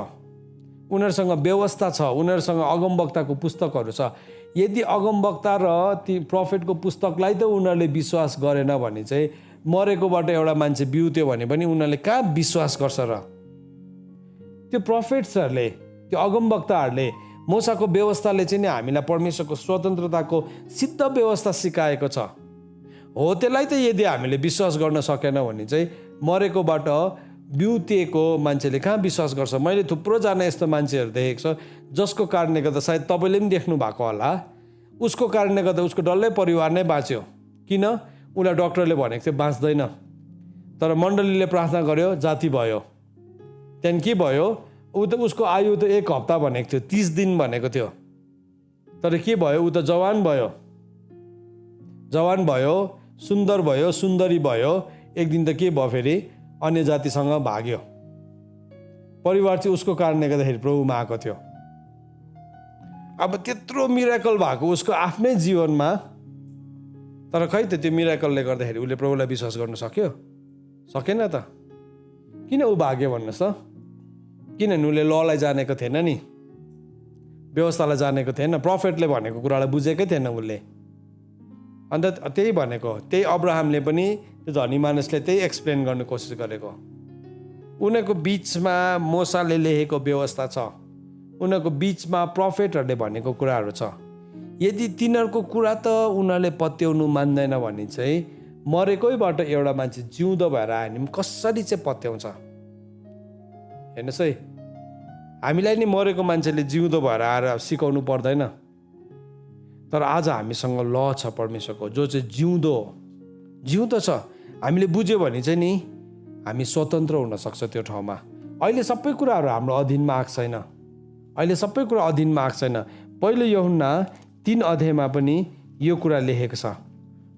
उनीहरूसँग व्यवस्था छ, उनीहरूसँग अगमवक्ताको पुस्तकहरू छ। यदि अगमवक्ता र ती प्रोफेटको पुस्तकलाई त उनीहरूले विश्वास गरेन भने चाहिँ मरेकोबाट एउटा मान्छे बिउत्यो भने पनि उनीहरूले कहाँ विश्वास गर्छ र? त्यो प्रोफेट्सहरूले, त्यो अगमवक्ताहरूले, मूसाको व्यवस्थाले चाहिँ नि हामीलाई परमेश्वरको स्वतन्त्रताको सिद्ध व्यवस्था सिकाएको छ। हो, त्यसलाई त यदि हामीले विश्वास गर्न सकेन भने चाहिँ मरेकोबाट बिउतिएको मान्छेले कहाँ विश्वास गर्छ? मैले थुप्रोजना यस्तो मान्छेहरू देखेको छ जसको कारणले गर्दा, सायद तपाईँले पनि देख्नु भएको होला, उसको कारणले गर्दा उसको डल्लै परिवार नै बाँच्यो। किन? उसलाई डक्टरले भनेको थियो बाँच्दैन, तर मण्डलीले प्रार्थना गर्यो, जाती भयो। त्यहाँदेखि के भयो? उसको आयु त 1 हप्ता भनेको थियो, 30 दिन भनेको थियो। तर के भयो? ऊ त जवान भयो, जवान भयो, सुन्दर भयो, सुन्दरी भयो। एक दिन त के भयो फेरि? अन्य जातिसँग भाग्यो। परिवार चाहिँ उसको कारणले गर्दाखेरि प्रभुमा आएको थियो। अब त्यत्रो मिराकल भएको उसको आफ्नै जीवनमा, तर खै त त्यो मिराकलले गर्दाखेरि उसले प्रभुलाई विश्वास गर्न सक्यो? सकेन त। किन ऊ भाग्यो भन्नुहोस् त? किनभने उसले ललाई जानेको थिएन नि, व्यवस्थालाई जानेको थिएन, प्रोफेटले भनेको कुरालाई बुझेकै थिएन उसले। अन्त त्यही भनेको, त्यही अब्राहमले पनि त्यो धनी मानिसले त्यही एक्सप्लेन गर्ने कोसिस गरेको। उनीहरूको बिचमा मूसाले लेखेको व्यवस्था छ, उनीहरूको बिचमा प्रोफेटहरूले भनेको कुराहरू छ। यदि तिनीहरूको कुरा त उनीहरूले पत्याउनु मान्दैन भने चाहिँ मरेकैबाट एउटा मान्छे जिउँदो भएर आयो भने कसरी चाहिँ पत्याउँछ? हेर्नुहोस् है, हामीलाई नि मरेको मान्छेले जिउँदो भएर आएर सिकाउनु पर्दैन। तर आज हामीसँग ल छ परमेश्वरको, जो चाहिँ जिउँदो छ। हामीले बुझ्यो भने चाहिँ नि हामी स्वतन्त्र हुन सक्छ त्यो ठाउँमा। अहिले सबै कुराहरू हाम्रो अधीनमा आएको छैन, अहिले सबै कुरा अधीनमा आएको छैन। पहिलो यूहन्ना 3 अध्यायमा पनि यो कुरा लेखेको छ।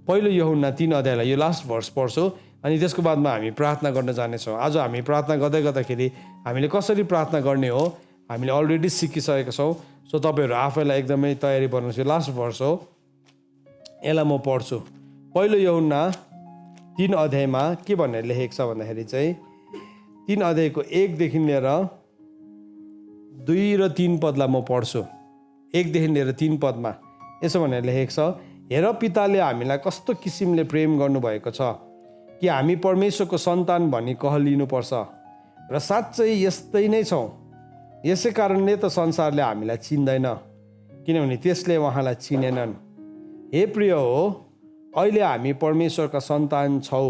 पहिलो यूहन्ना 3 अध्यायलाई यो लास्ट भर्स पढ्छौँ अनि त्यसको बादमा हामी प्रार्थना गर्न जानेछौँ। आज हामी प्रार्थना गर्दै गर्दाखेरि हामीले कसरी प्रार्थना गर्ने हो हामीले अलरेडी सिकिसकेका छौँ। सो तपाईँहरू आफैलाई एकदमै तयारी बनाउनुहोस्। यो लास्ट भर्स हो, यसलाई म पढ्छु। पहिलो यूहन्ना 3 अध्यायमा के भनेर लेखेको छ भन्दाखेरि चाहिँ 3 अध्यायको 1 देखि लिएर 2 र 3 पदलाई म पढ्छु। 1 देखि लिएर 3 पदमा यसो भनेर लेखेको छ, हेर पिताले हामीलाई कस्तो किसिमले प्रेम गर्नुभएको छ कि हामी परमेश्वरको सन्तान भनी कहलिनुपर्छ र साँच्चै यस्तै नै छौँ। यसै कारणले त संसारले हामीलाई चिन्दैन किनभने त्यसले उहाँलाई चिनेनन्। हे प्रिय हो, अहिले हामी परमेश्वरका सन्तान छौँ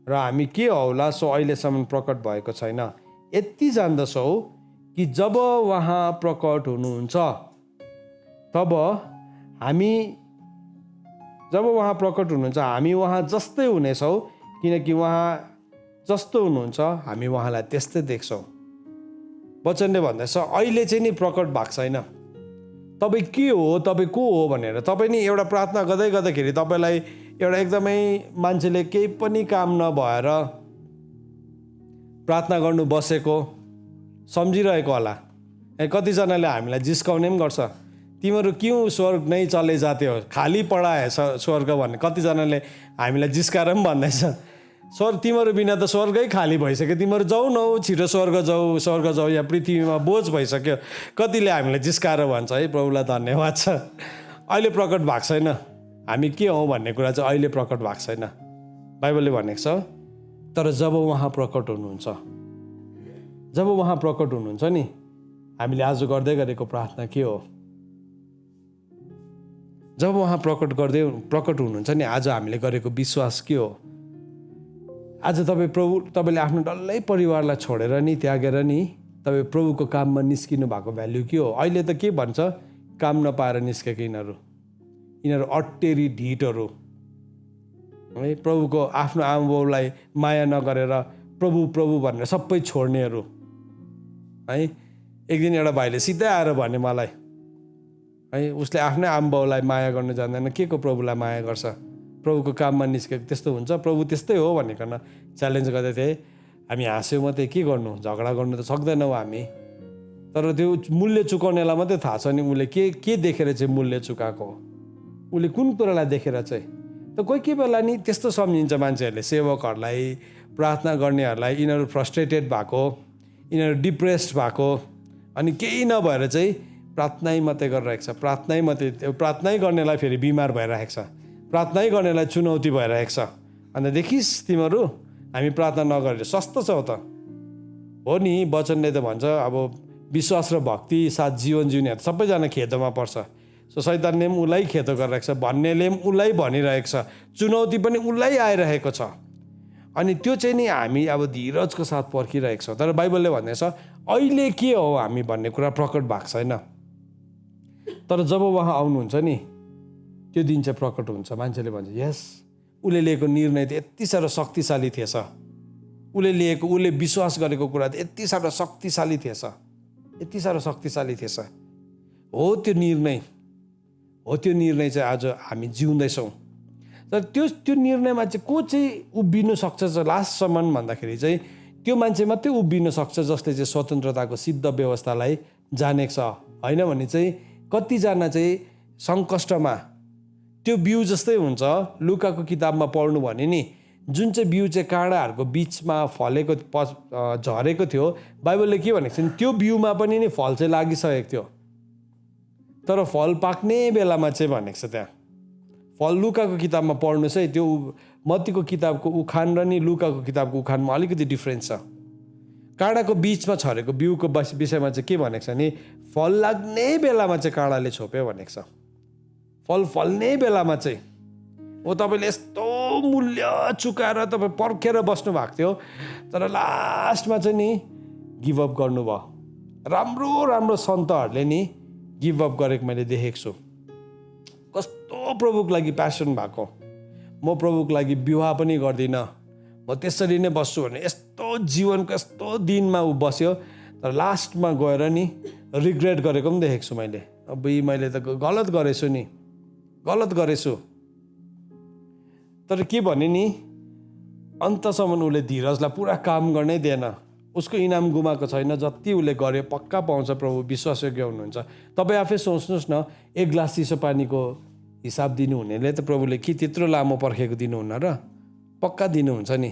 र हामी के हौला सो अहिलेसम्म प्रकट भएको छैन। यति जान्दछौँ कि जब उहाँ प्रकट हुनुहुन्छ हामी उहाँ जस्तै हुनेछौँ किनकि उहाँ जस्तो हुनुहुन्छ हामी उहाँलाई त्यस्तै देख्छौँ। वचनले भन्दैछ अहिले चाहिँ नि प्रकट भएको छैन। तपाईँ के हो, तपाईँ को हो भनेर तपाईँ नि एउटा प्रार्थना गर्दै गर्दाखेरि तपाईँलाई एउटा एकदमै मान्छेले केही पनि काम नभएर प्रार्थना गर्नु बसेको सम्झिरहेको होला। कतिजनाले हामीलाई जिस्काउने पनि गर्छ, तिमीहरू क्यों स्वर्ग नै चले जाते हो, खाली पढाए स्वर्ग भन्ने कतिजनाले हामीलाई जिस्काएर पनि भन्दैछ, स्वर्ग तिमीहरू बिना त स्वर्गै खाली भइसक्यो, तिमीहरू जाऊ न हौ छिटो स्वर्ग जाऊ यहाँ पृथ्वीमा बोझ भइसक्यो। कतिले हामीलाई जिस्काएर भन्छ है, प्रभुलाई धन्यवाद छ। अहिले प्रकट भएको छैन हामी के हौँ भन्ने कुरा चाहिँ अहिले प्रकट भएको छैन। बाइबलले भनेको छ तर जब उहाँ प्रकट हुनुहुन्छ नि हामीले आज गर्दै गरेको प्रार्थना के हो? जब उहाँ प्रकट हुनुहुन्छ नि आज हामीले गरेको विश्वास के हो? आज तपाईँले आफ्नो डल्लै परिवारलाई छोडेर नि त्यागेर नि तपाईँ प्रभुको काममा निस्किनु भएको भ्याल्यु के हो? अहिले त के भन्छ, काम नपाएर निस्केको यिनीहरू अट्टेरी ढिटहरू है, प्रभुको आफ्नो आमा बाउलाई माया नगरेर प्रभु भनेर सबै छोड्नेहरू है। एक दिन एउटा भाइले सिधै आएर भने मलाई है, उसले आफ्नै आमा बाउलाई माया गर्नु जान्दैन, के को प्रभुलाई माया गर्छ, प्रभुको काममा निस्केको त्यस्तो हुन्छ, प्रभु त्यस्तै हो भनिकन च्यालेन्ज गर्दै थिएँ। हामी हाँस्यौँ मात्रै, के गर्नु, झगडा गर्नु त सक्दैनौँ हामी। तर त्यो मूल्य चुकाउनेलाई मात्रै थाहा छ नि उसले के देखेर चाहिँ मूल्य चुकाएको हो, उसले कुन कुरालाई देखेर चाहिँ। त कोही बेला नि त्यस्तो सम्झिन्छ मान्छेहरूले, सेवकहरूलाई प्रार्थना गर्नेहरूलाई, यिनीहरू फ्रस्ट्रेटेड भएको, यिनीहरू डिप्रेस्ड भएको अनि केही नभएर चाहिँ प्रार्थनै मात्रै गरिरहेको छ, प्रार्थनै गर्नेलाई फेरि बिमार भइरहेको छ, प्रार्थनै गर्नेलाई चुनौती भइरहेको छ। अन्त देखिस् तिमीहरू हामी प्रार्थना नगरेर सस्तो छौ त हो नि। वचनले त भन्छ अब विश्वास र भक्ति साथ जीवन जिउने सबैजना खेतोमा पर्छ। सो शैतानले पनि उसलाई खेतो गरिरहेको छ, भन्नेले पनि उसलाई भनिरहेको छ, चुनौती पनि उसलाई आइरहेको छ। अनि त्यो चाहिँ नि हामी अब धीरजको साथ पर्खिरहेको छौँ। तर बाइबलले भन्दैछ अहिले के हो हामी भन्ने कुरा प्रकट भएको छैन, तर जब उहाँ आउनुहुन्छ नि त्यो दिन चाहिँ प्रकट हुन्छ। मान्छेले भन्छ यस उसले लिएको निर्णय त यति साह्रो शक्तिशाली थिएछ, उसले विश्वास गरेको कुरा त यति साह्रो शक्तिशाली थिएछ। हो त्यो निर्णय चाहिँ आज हामी जिउँदैछौँ। तर त्यो निर्णयमा चाहिँ को चाहिँ उभिनु सक्छ लास्टसम्म भन्दाखेरि चाहिँ त्यो मान्छे मात्रै उभिन सक्छ जसले चाहिँ स्वतन्त्रताको सिद्ध व्यवस्थालाई जानेको छ। होइन भने चाहिँ कतिजना चाहिँ सङ्कष्टमा त्यो बिउ जस्तै हुन्छ। लुकाको किताबमा पढ्नु भने नि जुन चाहिँ बिउ चाहिँ काँडाहरूको बिचमा फलेको झरेको थियो, बाइबलले के भनेको छ त्यो बिउमा पनि नि फल चाहिँ लागिसकेको थियो, तर फल पाक्ने बेलामा चाहिँ भनेको छ त्यहाँ फल। लुकाको किताबमा पढ्नुहोस् है, त्यो मत्तीको किताबको उखान र नि लुकाको किताबको उखानमा अलिकति डिफ्रेन्स छ। काँडाको बिचमा छरेको बिउको विषयमा चाहिँ के भनेको छ नि, फल लाग्ने बेलामा चाहिँ काँडाले छोप्यो भनेको छ। फल फल्ने बेलामा चाहिँ हो तपाईँले यस्तो मूल्य चुकाएर तपाईँ पर्खेर बस्नु भएको थियो, तर लास्टमा चाहिँ नि गिभअप गर्नुभयो। राम्रो सन्तहरूले नि गिभअप गरेको मैले देखेको छु। कस्तो प्रभुको लागि प्यासन भएको, म प्रभुको लागि विवाह पनि गर्दिनँ, म त्यसरी नै बस्छु भने यस्तो जीवनको यस्तो दिनमा ऊ बस्यो, तर लास्टमा गएर नि रिग्रेट गरेको पनि देखेको छु मैले। अब मैले त गलत गरेछु नि, गलत गरेछु। तर के भने नि, अन्तसम्म उसले धीरजलाई पुरा काम गर्नै दिएन। उसको इनाम गुमाएको छैन। जति उसले गर्यो पक्का पाउँछ। प्रभु विश्वासयोग्य हुनुहुन्छ। तपाईँ आफै सोच्नुहोस् न, एक ग्लास चिसो पानीको हिसाब दिनुहुनेले त प्रभुले के त्यत्रो लामो पर्खेको दिनुहुन्न र? पक्का दिनुहुन्छ नि।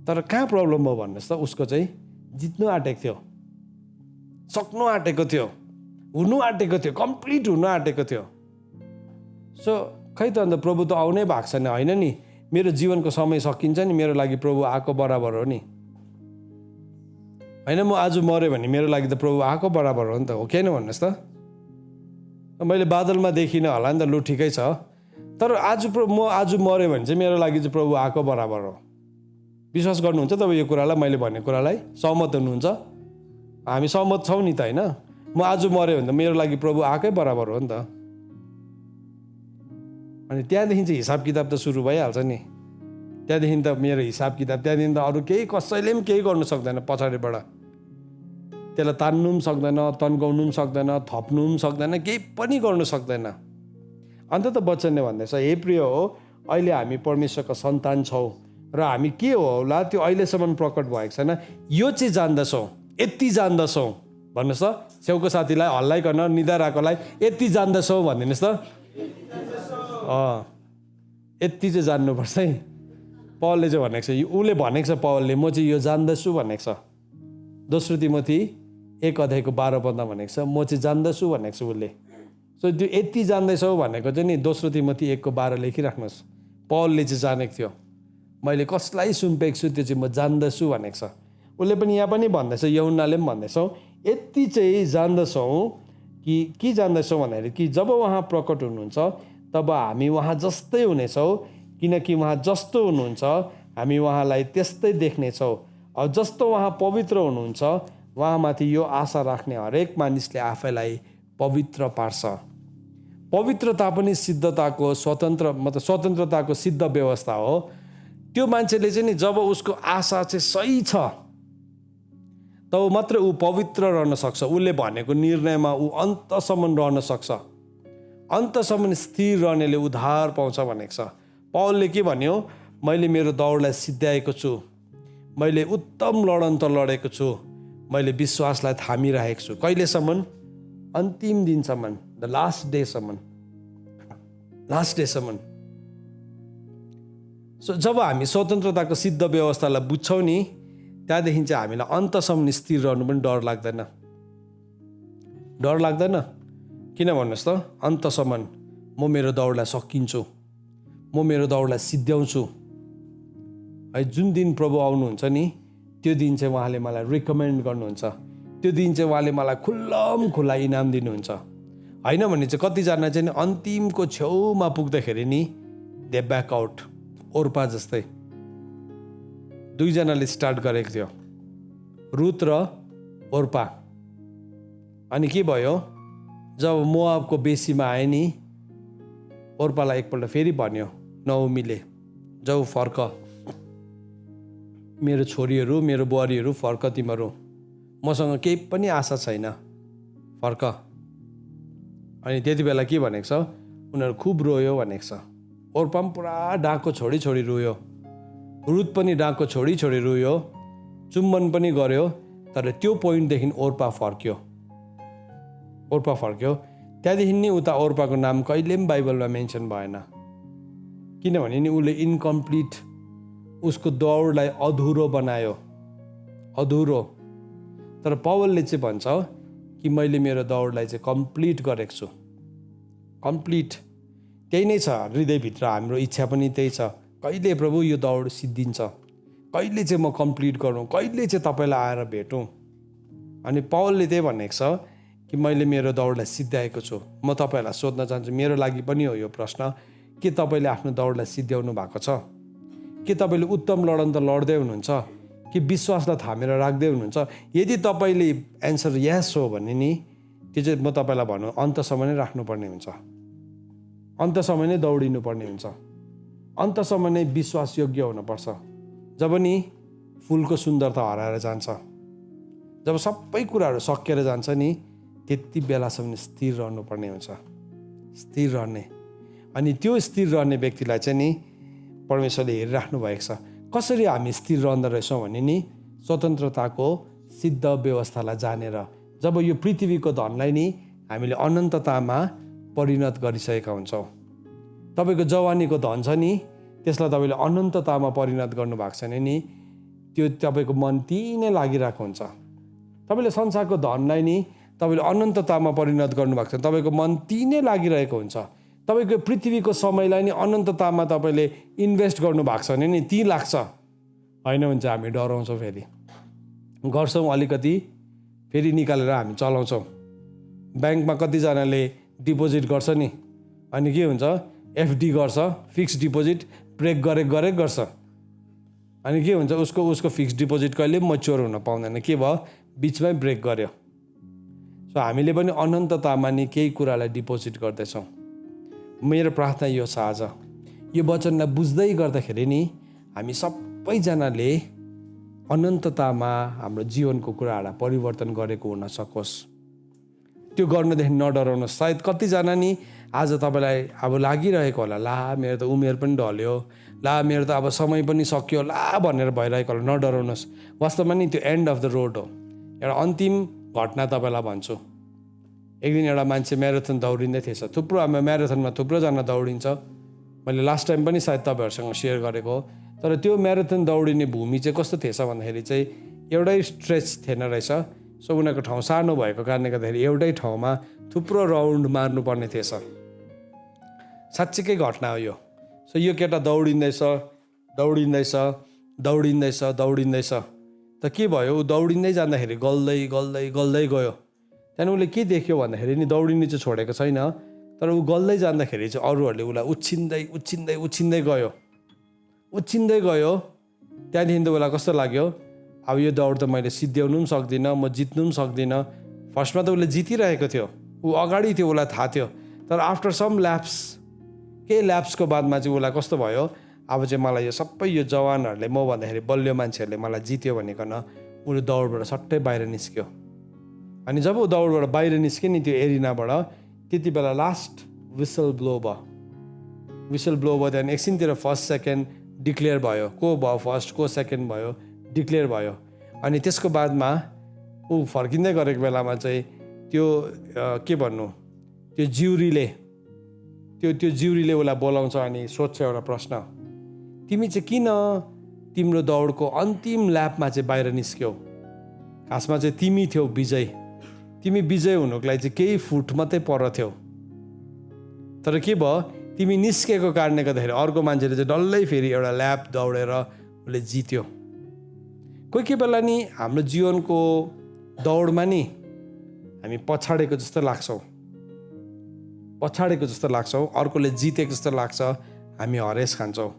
तर कहाँ प्रब्लम भयो भन्नुहोस् त? उसको चाहिँ जित्नु आँटेको थियो, सक्नु आँटेको थियो, हुनु आँटेको थियो, कम्प्लिट हुनु आँटेको थियो। सो खै त अन्त प्रभु त आउनै भएको छैन। होइन नि, मेरो जीवनको समय सकिन्छ नि, मेरो लागि प्रभु आएको बराबर हो नि। होइन, म आज मऱ्यो भने मेरो लागि त प्रभु आएको बराबर हो नि त, हो कि होइन भन्नुहोस् त? मैले बादलमा देखिनँ होला नि त, लु ठिकै छ। तर म आज मऱ्यो भने चाहिँ मेरो लागि चाहिँ प्रभु आएको बराबर हो। विश्वास गर्नुहुन्छ तपाईँ यो कुरालाई? मैले भनेको कुरालाई सहमत हुनुहुन्छ? हामी सहमत छौँ नि त, होइन? म आज मऱ्यो भने त मेरो लागि प्रभु आएकै बराबर हो नि त। अनि त्यहाँदेखि चाहिँ हिसाब किताब त सुरु भइहाल्छ नि। त्यहाँदेखि त मेरो हिसाब किताब, त्यहाँदेखि त अरू केही कसैले पनि केही गर्नु सक्दैन पछाडिबाट। त्यसलाई तान्नु पनि सक्दैन, तन्काउनु पनि सक्दैन, थप्नु पनि सक्दैन, केही पनि गर्नु सक्दैन। अन्त त वचनले भन्दैछ, हे प्रिय हो, अहिले हामी परमेश्वरको सन्तान छौँ र हामी के हो होला त्यो अहिलेसम्म प्रकट भएको छैन, यो चाहिँ जान्दछौँ, यति जान्दछौँ। भन्नुहोस् त छेउको साथीलाई हल्लाइकन, निधाराकोलाई यति जान्दछौँ भनिदिनुहोस् त। यति चाहिँ जान्नुपर्छ है। पौलले चाहिँ भनेको छ, उसले भनेको छ, पौलले म चाहिँ यो जान्दछु भनेको छ। दोस्रो तिमोथी 1:12 भनेको छ, म चाहिँ जान्दछु भनेको छ उसले। सो त्यो यति जान्दैछौ भनेको चाहिँ नि दोस्रो तिमोथी 1:12 लेखिराख्नुहोस्। पौलले चाहिँ जानेको थियो, मैले कसलाई सुम्पेको छु त्यो चाहिँ म जान्दछु भनेको छ। उसले पनि यहाँ पनि भन्दैछ, यूहन्नाले पनि भन्दैछौ, यति चाहिँ जान्दछौँ कि के जान्दछौँ भन्दाखेरि कि जब उहाँ प्रकट हुनुहुन्छ तब हामी उहाँ जस्तै हुनेछौँ, किनकि उहाँ जस्तो हुनुहुन्छ हामी उहाँलाई त्यस्तै देख्नेछौँ। अब जस्तो उहाँ पवित्र हुनुहुन्छ, उहाँमाथि यो आशा राख्ने हरेक मानिसले आफैलाई पवित्र पार्छ। पवित्रता पनि सिद्धताको स्वतन्त्रताको सिद्ध व्यवस्था हो। त्यो मान्छेले चाहिँ नि जब उसको आशा चाहिँ सही छ तब मात्र ऊ पवित्र रहन सक्छ। उसले भनेको निर्णयमा ऊ अन्तसम्म रहन सक्छ। अन्तसम्म स्थिर रहनेले उद्धार पाउँछ भनेको छ। पौलले के भन्यो? मैले मेरो दौडलाई सिद्ध्याएको छु, मैले उत्तम लडन त लडेको छु, मैले विश्वासलाई थामिरहेको छु। कहिलेसम्म? अन्तिम दिनसम्म, द लास्ट डेसम्म। सो जब हामी स्वतन्त्रताको सिद्ध व्यवस्थालाई बुझ्छौँ नि, त्यहाँदेखि चाहिँ हामीलाई अन्तसम्म स्थिर रहनु पनि डर लाग्दैन। डर लाग्दैन। किन भन्नुहोस् त? अन्तसम्म म मेरो दौडलाई सकिन्छु, म मेरो दौडलाई सिद्ध्याउँछु है। जुन दिन प्रभु आउनुहुन्छ नि, त्यो दिन चाहिँ उहाँले मलाई रिकमेन्ड गर्नुहुन्छ। त्यो दिन चाहिँ उहाँले मलाई खुल्ला इनाम दिनुहुन्छ। होइन भने चाहिँ कतिजना चाहिँ अन्तिमको छेउमा पुग्दाखेरि नि दे ब्याक आउट। ओर्पा जस्तै दुईजनाले स्टार्ट गरेको थियो, रुथ र ओर्पा। अनि के भयो? जब मोआबको बेसीमा आए नि, ओर्पालाई एकपल्ट फेरि भन्यो नओमीले, जाऊ फर्क, मेरो छोरीहरू, मेरो बुहारीहरू फर्क, तिमीहरू, मसँग केही पनि आशा छैन, फर्क। अनि त्यति बेला के भनेको छ? उनीहरू खुब रोयो भनेको छ। ओर्पा पनि पुरा डाको छोडी रोयो, रुथ पनि डाको छोडी रोयो, चुम्बन पनि गर्यो। तर त्यो पोइन्टदेखि ओर्पा फर्क्यो। त्यहाँदेखि नि उता ओर्पाको नाम कहिले पनि बाइबलमा मेन्सन भएन। किनभने नि उसले इन्कम्प्लिट, उसको दौडलाई अधुरो बनायो, अधुरो। तर पौलले चाहिँ भन्छ कि मैले मेरो दौडलाई चाहिँ कम्प्लिट गरेको छु। कम्प्लिट त्यही नै छ हृदयभित्र। हाम्रो इच्छा पनि त्यही छ, कहिले प्रभु यो दौड सिद्धिन्छ, कहिले चाहिँ म कम्प्लिट गरौँ, कहिले चाहिँ तपाईँलाई आएर भेटौँ। अनि पौलले त्यही भनेको छ कि मैले मेरो दौडलाई सिद्ध्याएको छु। म तपाईँलाई सोध्न चाहन्छु, मेरो लागि पनि हो यो प्रश्न, के तपाईँले आफ्नो दौडलाई सिद्ध्याउनु भएको छ? के तपाईँले उत्तम लडन त लड्दै हुनुहुन्छ? कि विश्वासलाई थामेर राख्दै हुनुहुन्छ? यदि तपाईँले एन्सर यस हो भने नि त्यो चाहिँ म तपाईँलाई भनौँ अन्तसम्म नै राख्नुपर्ने हुन्छ, अन्तसम्म नै दौडिनु पर्ने हुन्छ, अन्तसम्म नै विश्वासयोग्य हुनुपर्छ। जब नि फुलको सुन्दरता हराएर जान्छ, जब सबै कुराहरू सकिएर जान्छ नि, त्यति बेलासम्म स्थिर रहनुपर्ने हुन्छ, स्थिर रहने। अनि त्यो स्थिर रहने व्यक्तिलाई चाहिँ नि परमेश्वरले हेरिराख्नु भएको छ। कसरी हामी स्थिर रहँदो रहेछौँ भने नि स्वतन्त्रताको सिद्ध व्यवस्थालाई जानेर, जब यो पृथ्वीको धनलाई नि हामीले अनन्ततामा परिणत गरिसकेका हुन्छौँ। तपाईँको जवानीको धन छ नि, त्यसलाई तपाईँले अनन्ततामा परिणत गर्नुभएको छ भने नि त्यो तपाईँको मन त्यही नै लागिरहेको हुन्छ। तपाईँले संसारको धनलाई नि तपाईँले अनन्ततामा परिणत गर्नुभएको छ, तपाईँको मन त्यही नै लागिरहेको हुन्छ। तपाईँको पृथ्वीको समयलाई नि अनन्ततामा तपाईँले इन्भेस्ट गर्नुभएको छ भने नि ती लाग्छ। होइन भने चाहिँ हामी डराउँछौँ, फेरि गर्छौँ अलिकति, फेरि निकालेर हामी चलाउँछौँ। ब्याङ्कमा कतिजनाले डिपोजिट गर्छ नि, अनि के हुन्छ, एफडी गर्छ, फिक्स डिपोजिट, ब्रेक गरेक गर्छ। अनि के हुन्छ, उसको फिक्स डिपोजिट कहिले मच्योर हुन पाउँदैन। के भयो, बिचमै ब्रेक गर्यो। सो हामीले पनि अनन्ततामा नि केही कुरालाई डिपोजिट गर्दैछौँ। मेरो प्रार्थना यो छ, आज यो वचनलाई बुझ्दै गर्दाखेरि नि हामी सबैजनाले अनन्ततामा हाम्रो जीवनको कुराहरूलाई परिवर्तन गरेको हुन सकोस्। त्यो गर्नदेखि नडराउनुहोस्। सायद कतिजना नि आज तपाईँलाई अब लागिरहेको होला, ला मेरो त उमेर पनि ढल्यो, ला मेरो त अब समय पनि सक्यो, ला भनेर भइरहेको होला। नडराउनुहोस्। वास्तवमा नि त्यो एन्ड अफ द रोड हो। एउटा अन्तिम घटना तपाईँलाई भन्छु। एक दिन एउटा मान्छे म्याराथन दौडिँदै थिएछ। थुप्रो हाम्रो म्याराथनमा थुप्रोजना दौडिन्छ। मैले लास्ट टाइम पनि सायद तपाईँहरूसँग सेयर गरेको हो। तर त्यो म्याराथन दौडिने भूमि चाहिँ कस्तो थिएछ भन्दाखेरि चाहिँ एउटै स्ट्रेच थिएन रहेछ। सो उनीहरूको ठाउँ सानो भएको कारणले गर्दाखेरि एउटै ठाउँमा थुप्रो राउन्ड मार्नुपर्ने थिएछ। साँच्चीकै घटना हो यो। सो यो केटा दौडिँदैछ त के भयो, ऊ दौडिँदै जाँदाखेरि गल्दै गयो। त्यहाँदेखि उसले के देख्यो भन्दाखेरि नि दौडिने चाहिँ छोडेको छैन, तर ऊ गल्दै जाँदाखेरि चाहिँ अरूहरूले उसलाई उछिन्दै गयो। त्यहाँदेखि त उसलाई कस्तो लाग्यो, अब यो दौड त मैले सिद्ध्याउनु पनि सक्दिनँ, म जित्नु पनि सक्दिनँ। फर्स्टमा त उसले जितिरहेको थियो, ऊ अगाडि थियो, उसलाई थाहा थियो। तर आफ्टर सम केही ल्याप्सको बादमा चाहिँ उसलाई कस्तो भयो, अब चाहिँ मलाई यो सबै यो जवानहरूले, म भन्दाखेरि बलियो मान्छेहरूले मलाई जित्यो भनिकन उसले दौडबाट सट्टै बाहिर निस्क्यो। अनि जब ऊ दौडबाट बाहिर निस्क्यो नि त्यो एरिनाबाट, त्यति बेला लास्ट विसल ब्लो भयो। त्यहाँदेखि एकछिनतिर फर्स्ट सेकेन्ड डिक्लेयर भयो, को भयो फर्स्ट, को सेकेन्ड भयो, डिक्लेयर भयो। अनि त्यसको बादमा ऊ फर्किँदै गरेको बेलामा चाहिँ त्यो के भन्नु, त्यो ज्युरीले उसलाई बोलाउँछ अनि सोध्छ एउटा प्रश्न, तिमी चाहिँ किन तिम्रो दौडको अन्तिम ल्यापमा चाहिँ बाहिर निस्क्यौ? खासमा चाहिँ तिमी थियौ विजय, तिमी विजय हुनुको लागि चाहिँ केही फुट मात्रै पर थियौ। तर के भयो, तिमी निस्केको कारणले गर्दाखेरि अर्को मान्छेले चाहिँ डल्लै फेरि एउटा ल्याप दौडेर उसले जित्यो। कोही बेला नि हाम्रो जीवनको दौडमा नि हामी पछाडेको जस्तो लाग्छौँ, अर्कोले जितेको जस्तो लाग्छ, हामी हरेस खान्छौँ।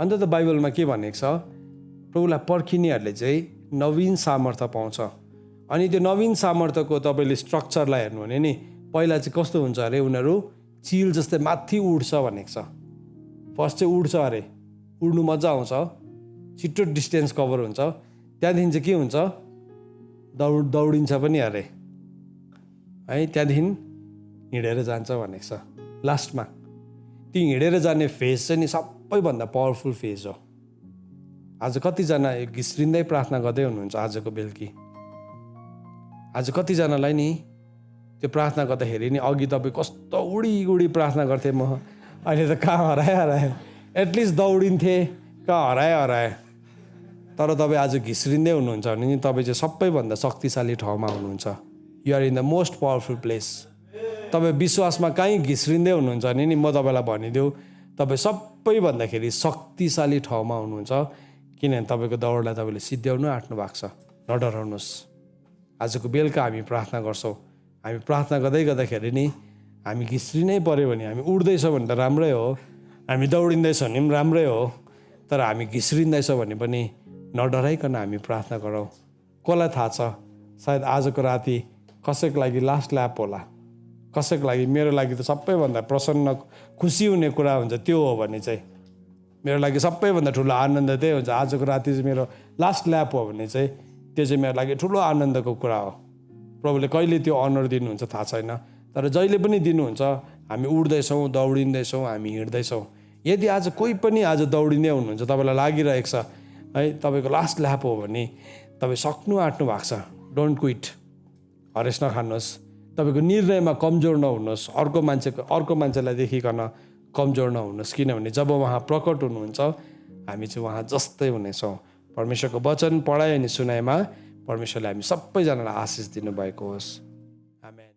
अन्त त बाइबलमा के भनेको छ, प्रभुलाई पर्खिनेहरूले चाहिँ नवीन सामर्थ्य पाउँछ। अनि त्यो नवीन सामर्थ्यको तपाईँले स्ट्रक्चरलाई हेर्नु भने नि पहिला चाहिँ कस्तो हुन्छ अरे, उनीहरू चिल जस्तै माथि उड्छ भनेको छ। फर्स्ट चाहिँ उड्छ अरे, उड्नु मजा आउँछ, छिट्टो डिस्टेन्स कभर हुन्छ। त्यहाँदेखि चाहिँ के हुन्छ, दौडिन्छ पनि अरे है। त्यहाँदेखि हिँडेर जान्छ भनेको छ। लास्टमा त्यो हिँडेर जाने फेज चाहिँ नि सबैभन्दा पावरफुल फेज हो। आज कतिजना घिस्रिँदै प्रार्थना गर्दै हुनुहुन्छ आजको बेलुकी। आज कतिजनालाई नि त्यो प्रार्थना गर्दाखेरि नि अघि तपाईँ कस्तो उडी प्रार्थना गर्थेँ म, अहिले त कहाँ हरायो, एटलिस्ट दौडिन्थे, कहाँ हरायो। तर तपाईँ आज घिस्रिँदै हुनुहुन्छ भने नि तपाईँ चाहिँ सबैभन्दा शक्तिशाली ठाउँमा हुनुहुन्छ। You are in the most powerful place. तपाईँ विश्वासमा कहीँ घिस्रिँदै हुनुहुन्छ भने नि म तपाईँलाई भनिदिउँ, तपाईँ सबैभन्दाखेरि शक्तिशाली ठाउँमा हुनुहुन्छ। किनभने तपाईँको दौडलाई तपाईँले सिद्ध्याउनु आँट्नु भएको छ। नडराउनुहोस्। आजको बेलुका हामी प्रार्थना गर्छौँ। हामी प्रार्थना गर्दाखेरि नि हामी घिस्रिनै पऱ्यो भने, हामी उड्दैछौँ भने त राम्रै हो, हामी दौडिँदैछौँ भने पनि राम्रै हो। तर हामी घिस्रिँदैछौँ भने पनि नडराइकन हामी प्रार्थना गरौँ। कसलाई थाहा छ, सायद आजको राति कसैको लागि लास्ट ल्याप होला, कसैको लागि, मेरो लागि त सबैभन्दा प्रसन्न खुसी हुने कुरा हुन्छ त्यो हो भने चाहिँ, मेरो लागि सबैभन्दा ठुलो आनन्द त्यही हुन्छ। आजको राति चाहिँ मेरो लास्ट ल्याप हो भने चाहिँ त्यो चाहिँ मेरो लागि ठुलो आनन्दको कुरा हो। प्रभुले कहिले त्यो अनर दिनुहुन्छ थाहा छैन, तर जहिले पनि दिनुहुन्छ। हामी उड्दैछौँ, दौडिँदैछौँ, हामी हिँड्दैछौँ। यदि आज कोही पनि आज दौडिँदै हुनुहुन्छ, तपाईँलाई लागिरहेको छ है तपाईँको लास्ट ल्याप हो भने तपाईँ सक्नु आँट्नु भएको छ, डोन्ट क्विट, हरेस नखानुहोस्। तपाईँको निर्णयमा कमजोर नहुनुहोस्, अर्को मान्छेलाई देखिकन कमजोर नहुनुहोस्, किनभने जब उहाँ प्रकट हुनुहुन्छ हामी चाहिँ उहाँ जस्तै हुनेछौँ। परमेश्वरको वचन पढाइ अनि सुनाइमा परमेश्वरले हामी सबैजनालाई आशिष दिनुभएको होस्। आमेन।